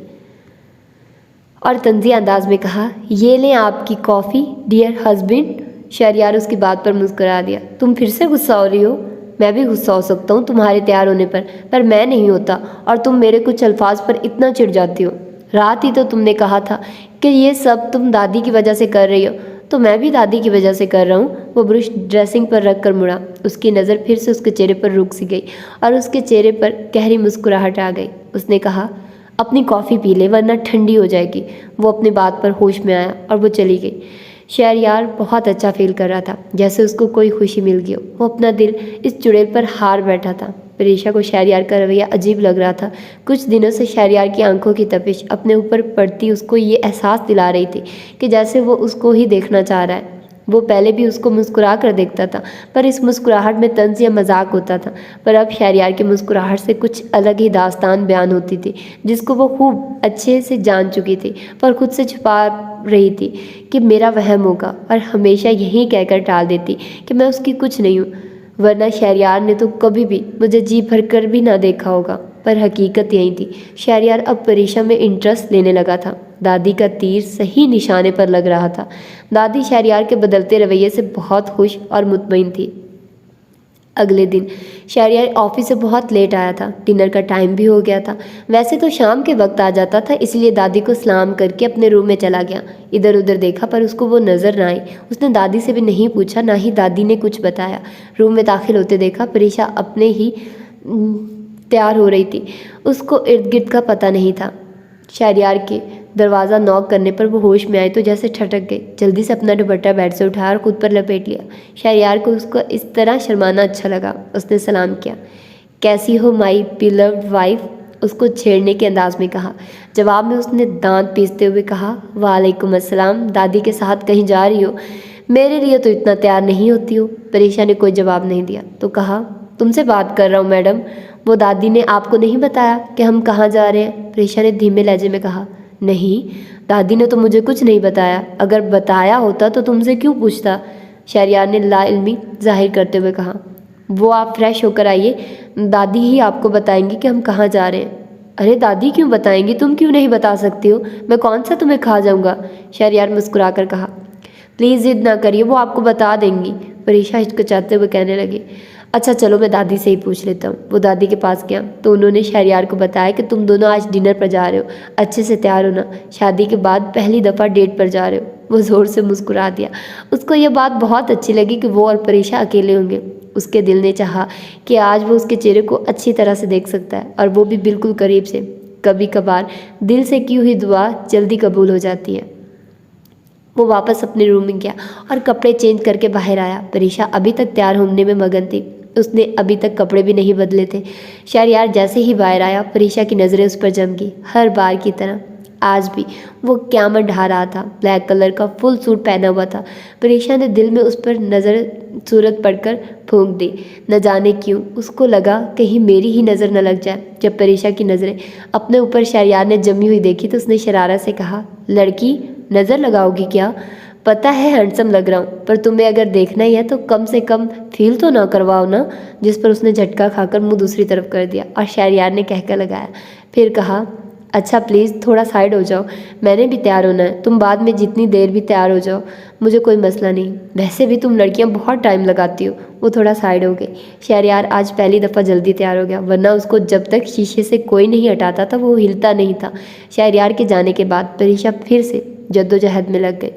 और तंज़ी अंदाज में कहा, ये लें आपकी कॉफ़ी डियर हस्बैंड। शहरयार उसकी बात पर मुस्कुरा दिया। तुम फिर से गुस्सा हो रही हो? मैं भी गुस्सा हो सकता हूँ तुम्हारे तैयार होने पर मैं नहीं होता और तुम मेरे कुछ अल्फाज पर इतना चिढ़ जाती हो। रात ही तो तुमने कहा था कि ये सब तुम दादी की वजह से कर रही हो, तो मैं भी दादी की वजह से कर रहा हूँ। वो ब्रश ड्रेसिंग पर रख कर मुड़ा। उसकी नज़र फिर से उसके चेहरे पर रुक सी गई और उसके चेहरे पर गहरी मुस्कुराहट आ गई। उसने कहा, अपनी कॉफ़ी पी ले वरना ठंडी हो जाएगी। वो अपनी बात पर होश में आया और वो चली गई। शहरयार बहुत अच्छा फील कर रहा था, जैसे उसको कोई खुशी मिल गई हो। वो अपना दिल इस चुड़ैल पर हार बैठा था। परीशा को शहरयार का रवैया अजीब लग रहा था। कुछ दिनों से शहरयार की आंखों की तपिश अपने ऊपर पड़ती उसको ये एहसास दिला रही थी कि जैसे वो उसको ही देखना चाह रहा है। वो पहले भी उसको मुस्कुरा कर देखता था पर इस मुस्कुराहट में तंज या मजाक होता था, पर अब शहरयार की मुस्कुराहट से कुछ अलग ही दास्तान बयान होती थी जिसको वो खूब अच्छे से जान चुकी थी पर खुद से छुपा रही थी कि मेरा वहम होगा और हमेशा यही कहकर टाल देती कि मैं उसकी कुछ नहीं हूँ। वरना शहरयार ने तो कभी भी मुझे जी भर कर भी ना देखा होगा, पर हकीकत यही थी। शहरयार अब परीशा में इंटरेस्ट लेने लगा था। दादी का तीर सही निशाने पर लग रहा था। दादी शहरयार के बदलते रवैये से बहुत खुश और मुतमईन थी। अगले दिन शहरयार ऑफिस से बहुत लेट आया था। डिनर का टाइम भी हो गया था। वैसे तो शाम के वक्त आ जाता था, इसलिए दादी को सलाम करके अपने रूम में चला गया। इधर उधर देखा पर उसको वो नज़र ना आई। उसने दादी से भी नहीं पूछा, ना ही दादी ने कुछ बताया। रूम में दाखिल होते देखा परीशा अपने ही तैयार हो रही थी। उसको इर्द गिर्द का पता नहीं था। शहरयार के दरवाज़ा नॉक करने पर वो होश में आई तो जैसे ठटक गई। जल्दी से अपना दुपट्टा बेड से उठाया और खुद पर लपेट लिया। शहरयार को उसको इस तरह शर्माना अच्छा लगा। उसने सलाम किया। कैसी हो माई बिलव्ड वाइफ? उसको छेड़ने के अंदाज में कहा। जवाब में उसने दांत पीसते हुए कहा, वालेकुम अस्सलाम। दादी के साथ कहीं जा रही हो? मेरे लिए तो इतना तैयार नहीं होती हो। परीशा ने कोई जवाब नहीं दिया तो कहा, तुमसे बात कर रहा हूँ मैडम। वो दादी ने आपको नहीं बताया कि हम कहाँ जा रहे हैं? परीशा ने धीमे लहजे में कहा। नहीं, दादी ने तो मुझे कुछ नहीं बताया। अगर बताया होता तो तुमसे क्यों पूछता? शहरयार ने लाइल्मी जाहिर करते हुए कहा। वो आप फ्रेश होकर आइए, दादी ही आपको बताएंगी कि हम कहाँ जा रहे हैं। अरे दादी क्यों बताएंगी? तुम क्यों नहीं बता सकती हो? मैं कौन सा तुम्हें खा जाऊँगा? शहरयार मुस्कुरा कर कहा। प्लीज़ जिद ना करिए, वो आपको बता देंगी। परीशा हिचकिचाते हुए कहने लगी। अच्छा चलो मैं दादी से ही पूछ लेता हूँ। वो दादी के पास गया तो उन्होंने शहरयार को बताया कि तुम दोनों आज डिनर पर जा रहे हो, अच्छे से तैयार होना, शादी के बाद पहली दफ़ा डेट पर जा रहे हो। वो ज़ोर से मुस्कुरा दिया। उसको ये बात बहुत अच्छी लगी कि वो और परीशा अकेले होंगे। उसके दिल ने चाहा कि आज वो उसके चेहरे को अच्छी तरह से देख सकता है और वो भी बिल्कुल करीब से। कभी कभार दिल से की हुई दुआ जल्दी कबूल हो जाती है। वो वापस अपने रूम में गया और कपड़े चेंज करके बाहर आया। परीशा अभी तक तैयार होने में मगन थी। उसने अभी तक कपड़े भी नहीं बदले थे। शहरयार जैसे ही बाहर आया परीशा की नज़रें उस पर जम गई, हर बार की तरह। आज भी वो क़यामत ढा रहा था। ब्लैक कलर का फुल सूट पहना हुआ था। परीशा ने दिल में उस पर नज़र सूरत पड़कर फूंक दी। न जाने क्यों उसको लगा कहीं मेरी ही नज़र न लग जाए। जब परीशा की नज़रें अपने ऊपर शहरयार ने जमी हुई देखी तो उसने शरारत से कहा, लड़की नज़र लगाओगी क्या? पता है हैंडसम लग रहा हूँ, पर तुम्हें अगर देखना ही है तो कम से कम फील तो ना करवाओ ना। जिस पर उसने झटका खाकर मुंह दूसरी तरफ कर दिया और शहरयार ने कहकर लगाया। फिर कहा, अच्छा प्लीज़ थोड़ा साइड हो जाओ, मैंने भी तैयार होना है। तुम बाद में जितनी देर भी तैयार हो जाओ, मुझे कोई मसला नहीं। वैसे भी तुम लड़कियां बहुत टाइम लगाती हो। वो थोड़ा साइड हो गई। शहरयार आज पहली दफ़ा जल्दी तैयार हो गया, वरना उसको जब तक शीशे से कोई नहीं हटाता था वो हिलता नहीं था। शहरयार के जाने के बाद परीशा फिर से जद्दोजहद में लग गई।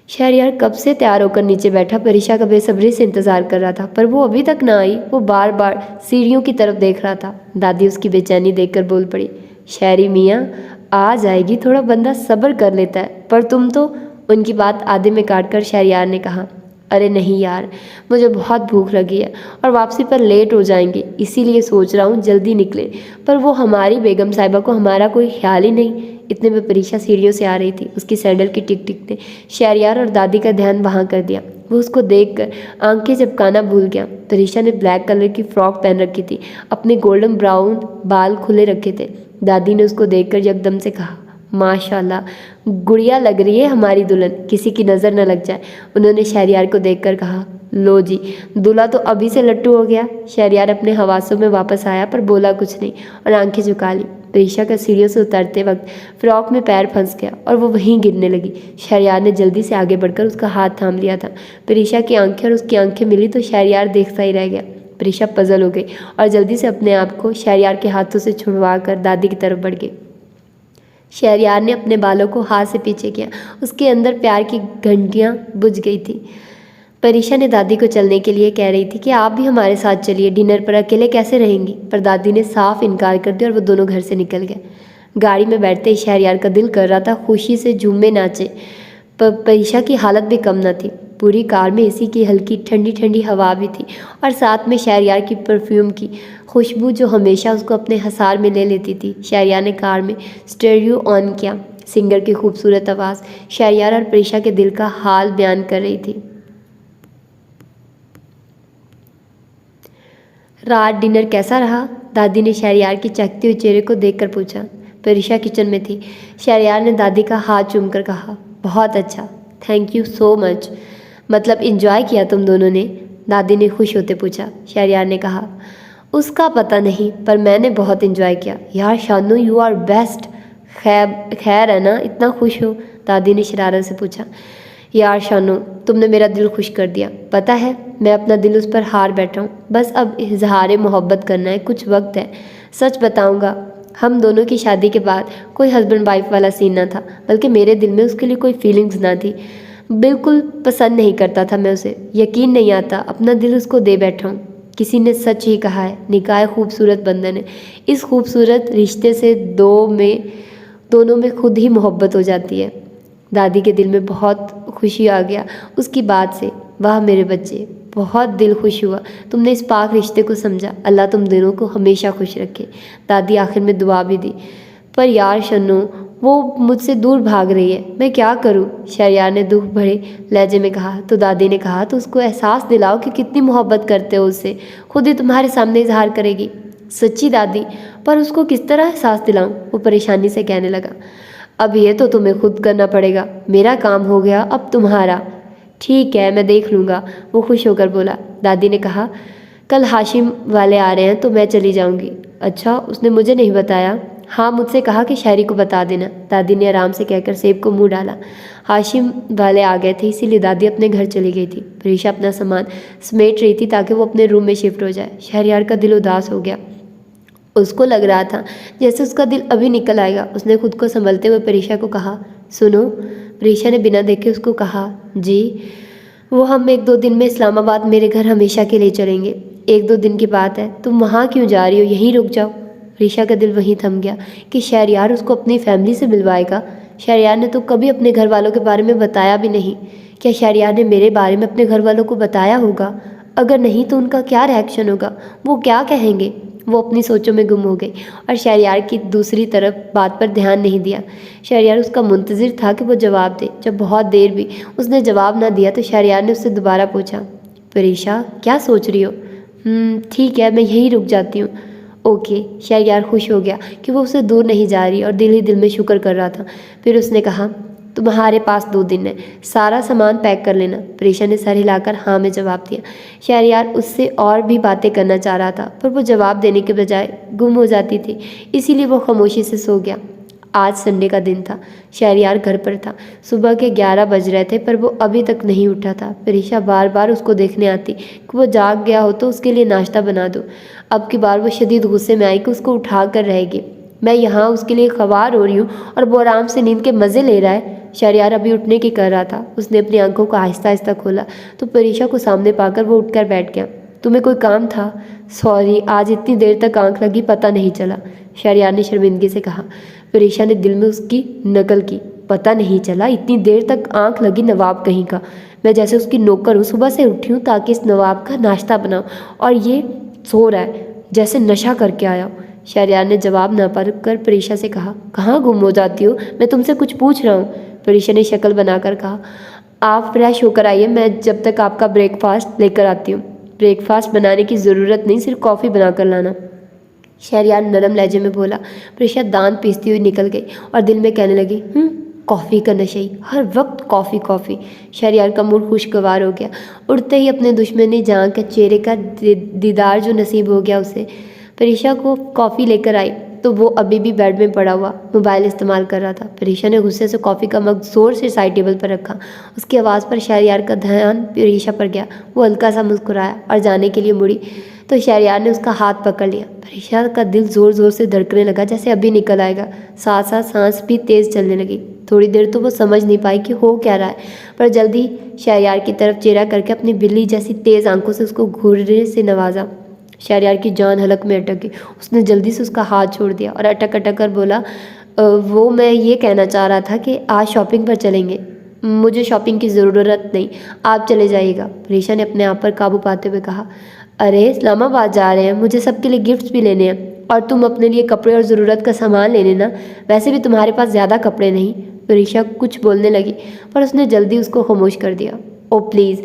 शहरयार कब से तैयार होकर नीचे बैठा परीशा का बेसब्री से इंतज़ार कर रहा था, पर वो अभी तक ना आई। वो बार बार सीढ़ियों की तरफ देख रहा था। दादी उसकी बेचैनी देखकर बोल पड़ी, शहरी मियाँ आ जाएगी, थोड़ा बंदा सब्र कर लेता है, पर तुम तो। उनकी बात आधे में काटकर शहरयार ने कहा, अरे नहीं यार, मुझे बहुत भूख लगी है और वापसी पर लेट हो जाएंगे, इसीलिए सोच रहा हूँ जल्दी निकले। पर वो हमारी बेगम साहिबा को हमारा कोई ख्याल ही नहीं। इतने में परीशा सीढ़ियों से आ रही थी। उसकी सैंडल की टिक टिक ने शहरयार और दादी का ध्यान वहाँ कर दिया। वो उसको देखकर आंखें झपकाना भूल गया। परीशा ने ब्लैक कलर की फ्रॉक पहन रखी थी, अपने गोल्डन ब्राउन बाल खुले रखे थे। दादी ने उसको देखकर एकदम से कहा, माशाल्लाह, गुड़िया लग रही है हमारी दुल्हन, किसी की नज़र न लग जाए। उन्होंने शहरयार को देखकर कहा, लो जी, दूल्हा तो अभी से लट्टू हो गया। शहरयार अपने हवासों में वापस आया पर बोला कुछ नहीं और आंखें झुका ली। परीशा का सीढ़ियों से उतरते वक्त फ्रॉक में पैर फंस गया और वो वहीं गिरने लगी। शहरयार ने जल्दी से आगे बढ़कर उसका हाथ थाम लिया था। परीशा की आंखें और उसकी आंखें मिली तो शहरयार देखता ही रह गया। परीशा पजल हो गई और जल्दी से अपने आप को शहरयार के हाथों से छुड़वा कर दादी की तरफ बढ़ गई। शहरयार ने अपने बालों को हाथ से पीछे किया। उसके अंदर प्यार की घंटियाँ बुझ गई थी। परीशा ने दादी को चलने के लिए कह रही थी कि आप भी हमारे साथ चलिए, डिनर पर अकेले कैसे रहेंगी? पर दादी ने साफ इनकार कर दिया और वो दोनों घर से निकल गए। गाड़ी में बैठते ही शहरयार का दिल कर रहा था खुशी से झूमे नाचे, पर परीशा की हालत भी कम न थी। पूरी कार में एसी की हल्की ठंडी ठंडी हवा भी थी और साथ में शहरयार की परफ्यूम की खुशबू जो हमेशा उसको अपने हसार में ले लेती थी। शहरयार ने कार में स्टेरियो ऑन किया। सिंगर की खूबसूरत आवाज़ शहरयार और परीशा के दिल का हाल बयान कर रही थी। रात डिनर कैसा रहा? दादी ने शहरयार की चहकते हुए चेहरे को देखकर पूछा। परीशा किचन में थी। शहरयार ने दादी का हाथ चूमकर कहा, बहुत अच्छा, थैंक यू सो मच। मतलब एंजॉय किया तुम दोनों ने? दादी ने खुश होते पूछा। शहरयार ने कहा, उसका पता नहीं, पर मैंने बहुत एंजॉय किया। यार शानू, यू आर बेस्ट। खैर है ना, इतना खुश हो? दादी ने शरारत से पूछा। यार शानू, तुमने मेरा दिल खुश कर दिया। पता है, मैं अपना दिल उस पर हार बैठा हूँ। बस अब इजहार मोहब्बत करना है, कुछ वक्त है। सच बताऊँगा, हम दोनों की शादी के बाद कोई हस्बैंड वाइफ वाला सीन ना था, बल्कि मेरे दिल में उसके लिए कोई फीलिंग्स ना थी। बिल्कुल पसंद नहीं करता था मैं उसे। यकीन नहीं आता, अपना दिल उसको दे बैठा हूँ। किसी ने सच ही कहा है, निकाह खूबसूरत बंधन है। इस खूबसूरत रिश्ते से दोनों में खुद ही मोहब्बत हो जाती है। दादी के दिल में बहुत खुशी आ गया उसकी बात से। वाह मेरे बच्चे, बहुत दिल खुश हुआ तुमने इस पाक रिश्ते को समझा। अल्लाह तुम दोनों को हमेशा खुश रखे। दादी आखिर में दुआ भी दी। पर यार शन्नू, वो मुझसे दूर भाग रही है, मैं क्या करूं? शहरयार ने दुख भरे लहजे में कहा। तो दादी ने कहा, तो उसको एहसास दिलाओ कि कितनी मोहब्बत करते हो उससे, खुद ही तुम्हारे सामने इजहार करेगी। सच्ची दादी, पर उसको किस तरह एहसास दिलाऊं? वो परेशानी से कहने लगा। अब ये तो तुम्हें खुद करना पड़ेगा, मेरा काम हो गया, अब तुम्हारा। ठीक है, मैं देख लूँगा, वो खुश होकर बोला। दादी ने कहा, कल हाशिम वाले आ रहे हैं तो मैं चली जाऊँगी। अच्छा, उसने मुझे नहीं बताया। हाँ, मुझसे कहा कि शहरी को बता देना। दादी ने आराम से कहकर सेब को मुंह डाला। हाशिम वाले आ गए थे, इसीलिए दादी अपने घर चली गई थी। परीशा अपना सामान समेट रही थी ताकि वो अपने रूम में शिफ्ट हो जाए। शहरयार का दिल उदास हो गया। उसको लग रहा था जैसे उसका दिल अभी निकल आएगा। उसने खुद को संभलते हुए परीशा को कहा, सुनो। परीशा ने बिना देखे उसको कहा, जी। वो हम 1-2 दिन में इस्लामाबाद मेरे घर हमेशा के लिए चलेंगे। 1-2 दिन की बात है, तुम वहाँ क्यों जा रही हो, यहीं रुक जाओ। परीशा का दिल वहीं थम गया कि शहरयार उसको अपनी फैमिली से मिलवाएगा। शहरयार ने तो कभी अपने घर वालों के बारे में बताया भी नहीं। क्या शहरयार ने मेरे बारे में अपने घर वालों को बताया होगा? अगर नहीं तो उनका क्या रिएक्शन होगा, वो क्या कहेंगे? वो अपनी सोचों में गुम हो गई और शहरयार की दूसरी तरफ बात पर ध्यान नहीं दिया। शहरयार उसका मुंतज़िर था कि वो जवाब दे। जब बहुत देर भी उसने जवाब ना दिया तो शहरयार ने उससे दोबारा पूछा, परीशा क्या सोच रही हो? ठीक है, मैं यहीं रुक जाती हूँ। ओके। शहरयार खुश हो गया कि वो उससे दूर नहीं जा रही और दिल ही दिल में शुक्र कर रहा था। फिर उसने कहा, तुम्हारे पास 2 दिन है, सारा सामान पैक कर लेना। परीशा ने सर हिलाकर हाँ में जवाब दिया। शहरयार उससे और भी बातें करना चाह रहा था पर वो जवाब देने के बजाय गुम हो जाती थी, इसीलिए वो खामोशी से सो गया। आज संडे का दिन था। शहरयार घर पर था। सुबह के 11 बज रहे थे पर वो अभी तक नहीं उठा था। परीशा बार बार उसको देखने आती कि वो जाग गया हो तो उसके लिए नाश्ता बना दो। अब की बार वो शदीद गुस्से में आई कि उसको उठा कर रहेगी। मैं यहाँ उसके लिए ख्वार हो रही हूँ और वो आराम से नींद के मज़े ले रहा है। शहरयार अभी उठने की कर रहा था। उसने अपनी आंखों को आहिस्ता आहिस्ता खोला तो परीशा को सामने पाकर वो उठकर बैठ गया। तुम्हें कोई काम था? सॉरी, आज इतनी देर तक आंख लगी पता नहीं चला, शहरयार ने शर्मिंदगी से कहा। परीशा ने दिल में उसकी नकल की। पता नहीं चला? इतनी देर तक आंख लगी नवाब कहीं का। मैं जैसे उसकी नौकर हूँ, सुबह से उठी हूँ ताकि इस नवाब का नाश्ता बनाऊँ और ये सो रहा है जैसे नशा करके आया हो। शहरयार ने जवाब ना पाकर परीशा से कहा, कहाँ गुम हो जाती हो? मैं तुमसे कुछ पूछ रहा हूँ। परीशा ने शक्ल बनाकर कहा, आप फ्रेश होकर आइए, मैं जब तक आपका ब्रेकफास्ट लेकर आती हूँ। ब्रेकफास्ट बनाने की ज़रूरत नहीं, सिर्फ कॉफ़ी बनाकर लाना, शहरयार नरम लहजे में बोला। परीशा दांत पीसती हुई निकल गई और दिल में कहने लगी, कॉफ़ी का नशई, हर वक्त कॉफ़ी कॉफ़ी। शहरयार का मूड खुशगवार हो गया। उठते ही अपने दुश्मनी जान के चेहरे का दीदार जो नसीब हो गया उसे। परीशा को कॉफ़ी लेकर आई तो वो अभी भी बेड में पड़ा हुआ मोबाइल इस्तेमाल कर रहा था। परीशा ने गुस्से से कॉफ़ी का मग जोर से साइड टेबल पर रखा। उसकी आवाज़ पर शहरयार का ध्यान परीशा पर गया। वो हल्का सा मुस्कुराया और जाने के लिए मुड़ी तो शहरयार ने उसका हाथ पकड़ लिया। परीशा का दिल ज़ोर ज़ोर से धड़कने लगा जैसे अभी निकल आएगा। साथ साथ सांस भी तेज़ चलने लगी। थोड़ी देर तो वो समझ नहीं पाई कि हो क्या रहा है, पर जल्दी शहरयार की तरफ चेहरा करके अपनी बिल्ली जैसी तेज़ आंखों से उसको घूरने से नवाजा। शहरयार की जान हलक में अटक गई। उसने जल्दी से उसका हाथ छोड़ दिया और अटक अटक कर बोला, वो मैं ये कहना चाह रहा था कि आज शॉपिंग पर चलेंगे। मुझे शॉपिंग की ज़रूरत नहीं, आप चले जाइएगा। परीशा ने अपने आप पर काबू पाते हुए कहा, अरे इस्लामाबाद जा रहे हैं, मुझे सबके लिए गिफ्ट्स भी लेने हैं और तुम अपने लिए कपड़े और ज़रूरत का सामान ले लेना। वैसे भी तुम्हारे पास ज़्यादा कपड़े नहीं। परीशा कुछ बोलने लगी पर उसने जल्दी उसको खामोश कर दिया। ओ प्लीज़,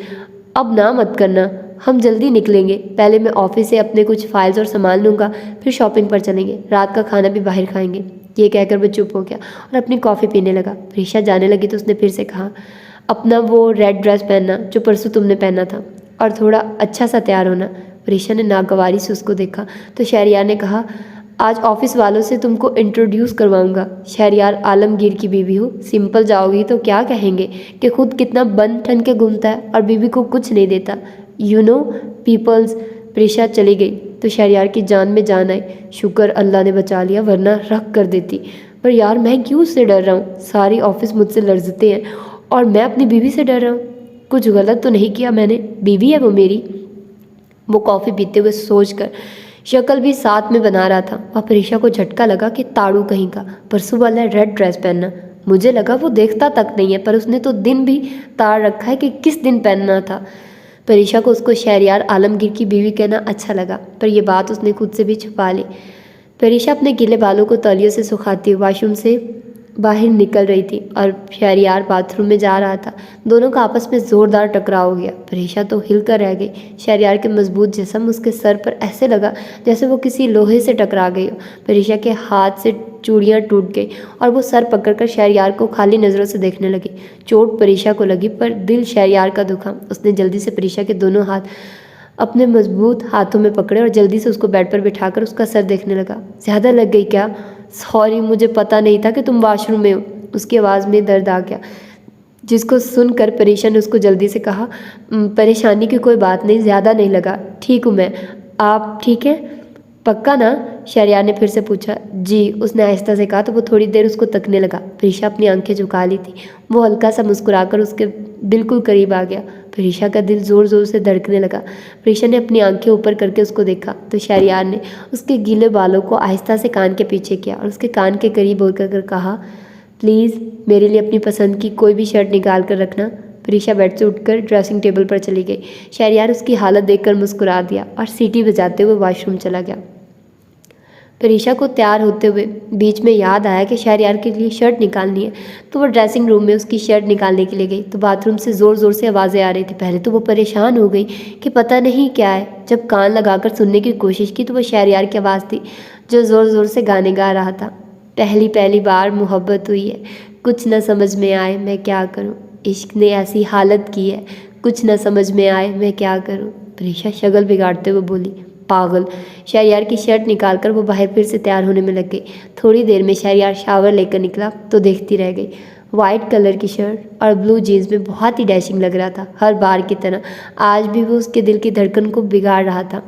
अब ना मत करना, हम जल्दी निकलेंगे। पहले मैं ऑफिस से अपने कुछ फाइल्स और सामान लूँगा, फिर शॉपिंग पर चलेंगे, रात का खाना भी बाहर खाएंगे। ये कहकर वो चुप हो गया और अपनी कॉफ़ी पीने लगा। परीशा जाने लगी तो उसने फिर से कहा, अपना वो रेड ड्रेस पहनना जो परसों तुमने पहना था और थोड़ा अच्छा सा तैयार होना। परीशा ने नागवारी से उसको देखा तो शहरयार ने कहा, आज ऑफिस वालों से तुमको इंट्रोड्यूस करवाऊंगा। शहरयार आलमगीर की बीवी हो, सिंपल जाओगी तो क्या कहेंगे कि खुद कितना बन ठन के घूमता है और बीवी को कुछ नहीं देता। You know peoples. परीशा चली गई तो शहरयार की जान में जान आई। शुक्र अल्लाह ने बचा लिया, वरना रख कर देती। पर यार मैं क्यों उससे डर रहा हूँ? सारी ऑफिस मुझसे लर्जते हैं और मैं अपनी बीवी से डर रहा हूँ। कुछ गलत तो नहीं किया मैंने? बीवी है वो मेरी। वो कॉफ़ी पीते हुए सोच कर शक्ल भी साथ में बना रहा था। वह परीशा को झटका लगा कि ताड़ू कहीं का, परसों वाला रेड ड्रेस पहनना। मुझे लगा वो देखता तक नहीं है, पर उसने तो दिन भी ताड़ रखा है कि किस दिन पहनना था। परीशा को उसको शहरयार आलमगीर की बीवी कहना अच्छा लगा, पर यह बात उसने खुद से भी छुपा ली। परीशा अपने गीले बालों को तौलियों से सुखाती वॉशरूम से बाहर निकल रही थी और शहरयार बाथरूम में जा रहा था। दोनों का आपस में ज़ोरदार टकराव हो गया। परीशा तो हिल कर रह गई। शहरयार के मजबूत जिस्म उसके सर पर ऐसे लगा जैसे वो किसी लोहे से टकरा गई हो। परीशा के हाथ से चूड़ियाँ टूट गई और वो सर पकड़कर शहरयार को खाली नज़रों से देखने लगी। चोट परीशा को लगी पर दिल शहरयार का दुखा। उसने जल्दी से परीशा के दोनों हाथ अपने मजबूत हाथों में पकड़े और जल्दी से उसको बेड पर बिठाकर उसका सर देखने लगा। ज़्यादा लग गई क्या? सॉरी, मुझे पता नहीं था कि तुम वॉशरूम में हो। उसकी आवाज़ में दर्द आ गया, जिसको सुनकर परीशा ने उसको जल्दी से कहा, परेशानी की कोई बात नहीं, ज़्यादा नहीं लगा, ठीक हूँ मैं। आप ठीक है? पक्का ना? शहरयार ने फिर से पूछा। जी, उसने आहिस्ता से कहा तो वो थोड़ी देर उसको तकने लगा। परीशा अपनी आंखें झुका ली थी। वो हल्का सा मुस्कुराकर उसके बिल्कुल करीब आ गया। परीशा का दिल ज़ोर ज़ोर से धड़कने लगा। परीशा ने अपनी आंखें ऊपर करके उसको देखा तो शहरयार ने उसके गीले बालों को आहिस्ता से कान के पीछे किया और उसके कान के करीब होकर कहा, प्लीज़ मेरे लिए अपनी पसंद की कोई भी शर्ट निकाल कर रखना। परीशा बेड से उठकर ड्रेसिंग टेबल पर चली गई। शहरयार उसकी हालत देखकर मुस्कुरा दिया और सीटी बजाते हुए वॉशरूम चला गया। परीक्षा को तैयार होते हुए बीच में याद आया कि शहरयार के लिए शर्ट निकालनी है, तो वो ड्रेसिंग रूम में उसकी शर्ट निकालने के लिए गई तो बाथरूम से ज़ोर ज़ोर से आवाज़ें आ रही थी। पहले तो वो परेशान हो गई कि पता नहीं क्या है। जब कान लगाकर सुनने की कोशिश की तो वो शहरयार की आवाज़ थी जो ज़ोर ज़ोर से गाने गा रहा था। पहली पहली बार मोहब्बत हुई है, कुछ न समझ में आए मैं क्या करूँ, इश्क ने ऐसी हालत की है, कुछ न समझ में आए मैं क्या करूँ। परीक्षा शक्ल बिगाड़ते हुए बोली, पागल। शहरयार की शर्ट निकालकर वो बाहर फिर से तैयार होने में लग गई। थोड़ी देर में शहरयार शावर लेकर निकला तो देखती रह गई। वाइट कलर की शर्ट और ब्लू जीन्स में बहुत ही डैशिंग लग रहा था। हर बार की तरह आज भी वो उसके दिल की धड़कन को बिगाड़ रहा था।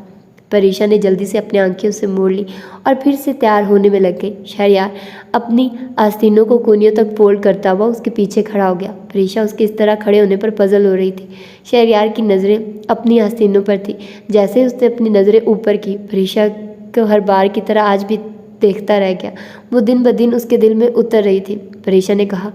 परीक्षा ने जल्दी से अपनी आंखें उससे मोड़ ली और फिर से तैयार होने में लग गई। शहरयार अपनी आस्तीनों को कोनियों तक फोल्ड करता हुआ उसके पीछे खड़ा हो गया। परीक्षा उसके इस तरह खड़े होने पर पजल हो रही थी। शहरयार की नज़रें अपनी आस्तीनों पर थी। जैसे ही उसने अपनी नज़रें ऊपर की, परीक्षा को हर बार की तरह आज भी देखता रह गया। वो दिन ब दिन उसके दिल में उतर रही थी। परीक्षा ने कहा,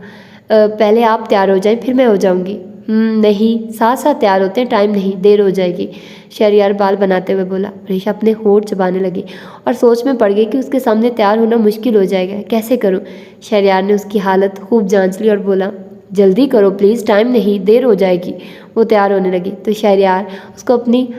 पहले आप तैयार हो जाएं, फिर मैं हो जाऊंगी। नहीं, साथ साथ तैयार होते हैं, टाइम नहीं, देर हो जाएगी, शहरयार बाल बनाते हुए बोला। परीक्षा अपने होंठ चबाने लगी और सोच में पड़ गई कि उसके सामने तैयार होना मुश्किल हो जाएगा, कैसे करूं। शहरयार ने उसकी हालत खूब जांच ली और बोला, जल्दी करो प्लीज़, टाइम नहीं, देर हो जाएगी। वो तैयार होने लगी तो शहरयार उसको अपनी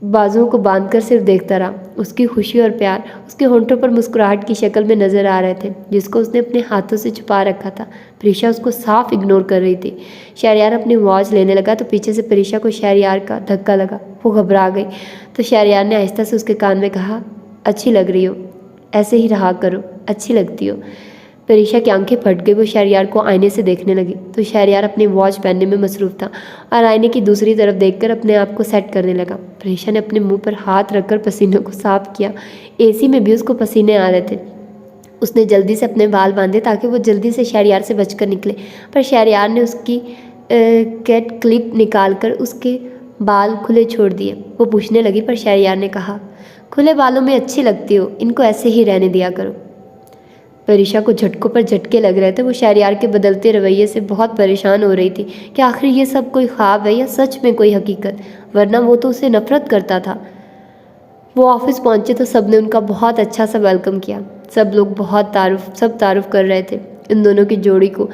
बाजुओं को बांधकर सिर्फ देखता रहा। उसकी खुशी और प्यार उसके होंठों पर मुस्कुराहट की शक्ल में नजर आ रहे थे, जिसको उसने अपने हाथों से छुपा रखा था। परीक्षा उसको साफ इग्नोर कर रही थी। शहरयार अपनी वॉच लेने लगा तो पीछे से परीक्षा को शहरयार का धक्का लगा। वो घबरा गई तो शहरयार ने आहिस्ता से उसके कान में कहा, अच्छी लग रही हो, ऐसे ही रहा करो, अच्छी लगती हो। परीक्षा की आंखें फट गई। वो शहरयार को आईने से देखने लगी तो शहरयार अपनी वॉच पहनने में मसरूफ़ था और आईने की दूसरी तरफ देखकर अपने आप को सेट करने लगा। परीक्षा ने अपने मुंह पर हाथ रखकर पसीनों को साफ किया। एसी में भी उसको पसीने आ रहे थे। उसने जल्दी से अपने बाल बांधे ताकि वो जल्दी से शहरयार से बचकर निकले, पर शहरयार ने उसकी कैट क्लिप निकालकर उसके बाल खुले छोड़ दिए। वो पूछने लगी पर शहरयार ने कहा, खुले बालों में अच्छी लगती हो, इनको ऐसे ही रहने दिया करो। परीक्षा को झटकों पर झटके लग रहे थे। वो शहरयार के बदलते रवैये से बहुत परेशान हो रही थी कि आखिर ये सब कोई ख्वाब है या सच में कोई हकीकत, वरना वो तो उसे नफरत करता था। वो ऑफिस पहुंचे तो सब ने उनका बहुत अच्छा सा वेलकम किया। सब लोग सब तारुफ कर रहे थे इन दोनों की जोड़ी को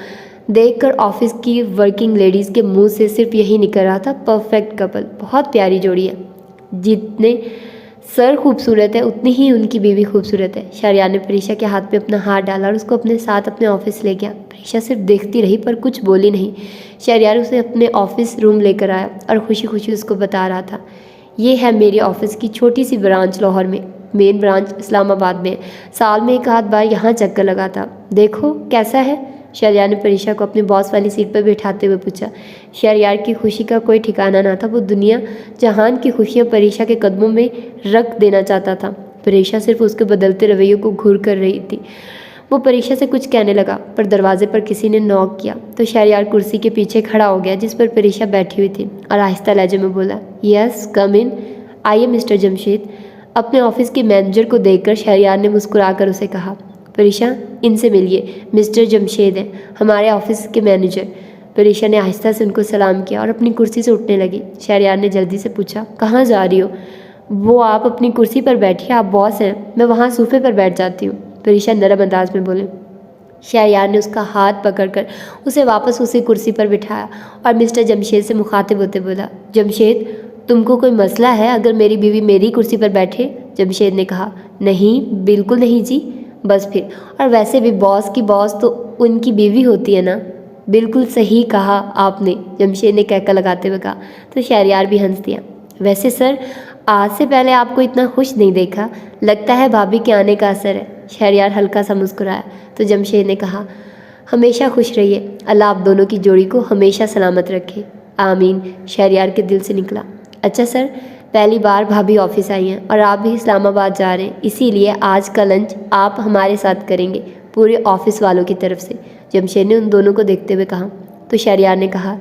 देखकर। ऑफिस की वर्किंग लेडीज़ के मुंह से सिर्फ यही निकल रहा था, परफेक्ट कपल, बहुत प्यारी जोड़ी है। जितने सर खूबसूरत है उतनी ही उनकी बीवी खूबसूरत है। शहरयार ने परीक्षा के हाथ में अपना हाथ डाला और उसको अपने साथ अपने ऑफिस ले गया। परीक्षा सिर्फ देखती रही पर कुछ बोली नहीं। शहरयार उसे अपने ऑफिस रूम लेकर आया और खुशी खुशी उसको बता रहा था, ये है मेरे ऑफिस की छोटी सी ब्रांच लाहौर में, मेन ब्रांच इस्लामाबाद में, साल में एक आध बार यहाँ चक्कर लगाता, देखो कैसा है। शहरयार ने परीक्षा को अपने बॉस वाली सीट पर बैठाते हुए पूछा। शहरयार की खुशी का कोई ठिकाना ना था। वो दुनिया जहान की खुशियाँ परीक्षा के कदमों में रख देना चाहता था। परीक्षा सिर्फ उसके बदलते रवैयों को घूर कर रही थी। वो परीक्षा से कुछ कहने लगा पर दरवाजे पर किसी ने नॉक किया तो शहरयार कुर्सी के पीछे खड़ा हो गया जिस पर परीक्षा बैठी हुई थी और आहिस्ता लहजे में बोला, यस कम इन, आइए मिस्टर जमशेद। अपने ऑफिस के मैनेजर को देखकर शहरयार ने मुस्कुराकर उसे कहा, परीक्षा इनसे मिलिए, मिस्टर जमशेद हैं हमारे ऑफिस के मैनेजर। परीक्षा ने आहिस्ता से उनको सलाम किया और अपनी कुर्सी से उठने लगी। शहरयार ने जल्दी से पूछा, कहाँ जा रही हो? वो आप अपनी कुर्सी पर बैठिए, आप बॉस हैं, मैं वहाँ सोफे पर बैठ जाती हूँ, परीक्षा नरम अंदाज में बोले। शहरयार ने उसका हाथ पकड़कर उसे वापस उसी कुर्सी पर बिठाया और मिस्टर जमशेद से मुखातिब होते बोला, जमशेद तुमको कोई मसला है अगर मेरी बीवी मेरी कुर्सी पर बैठे? जमशेद ने कहा, नहीं बिल्कुल नहीं जी, बस फिर, और वैसे भी बॉस की बॉस तो उनकी बीवी होती है ना। बिल्कुल सही कहा आपने, जमशेद ने कहकर लगाते हुए कहा तो शहरयार भी हंस दिया। वैसे सर आज से पहले आपको इतना खुश नहीं देखा, लगता है भाभी के आने का असर है। शहरयार हल्का सा मुस्कुराया तो जमशेद ने कहा, हमेशा खुश रहिए, अल्लाह आप दोनों की जोड़ी को हमेशा सलामत रखे, आमीन। शहरयार के दिल से निकला। अच्छा सर, पहली बार भाभी ऑफिस आई हैं और आप भी इस्लामाबाद जा रहे हैं, इसीलिए आज का लंच आप हमारे साथ करेंगे, पूरे ऑफिस वालों की तरफ से, जमशेद ने उन दोनों को देखते हुए कहा। तो शहरयार ने कहा,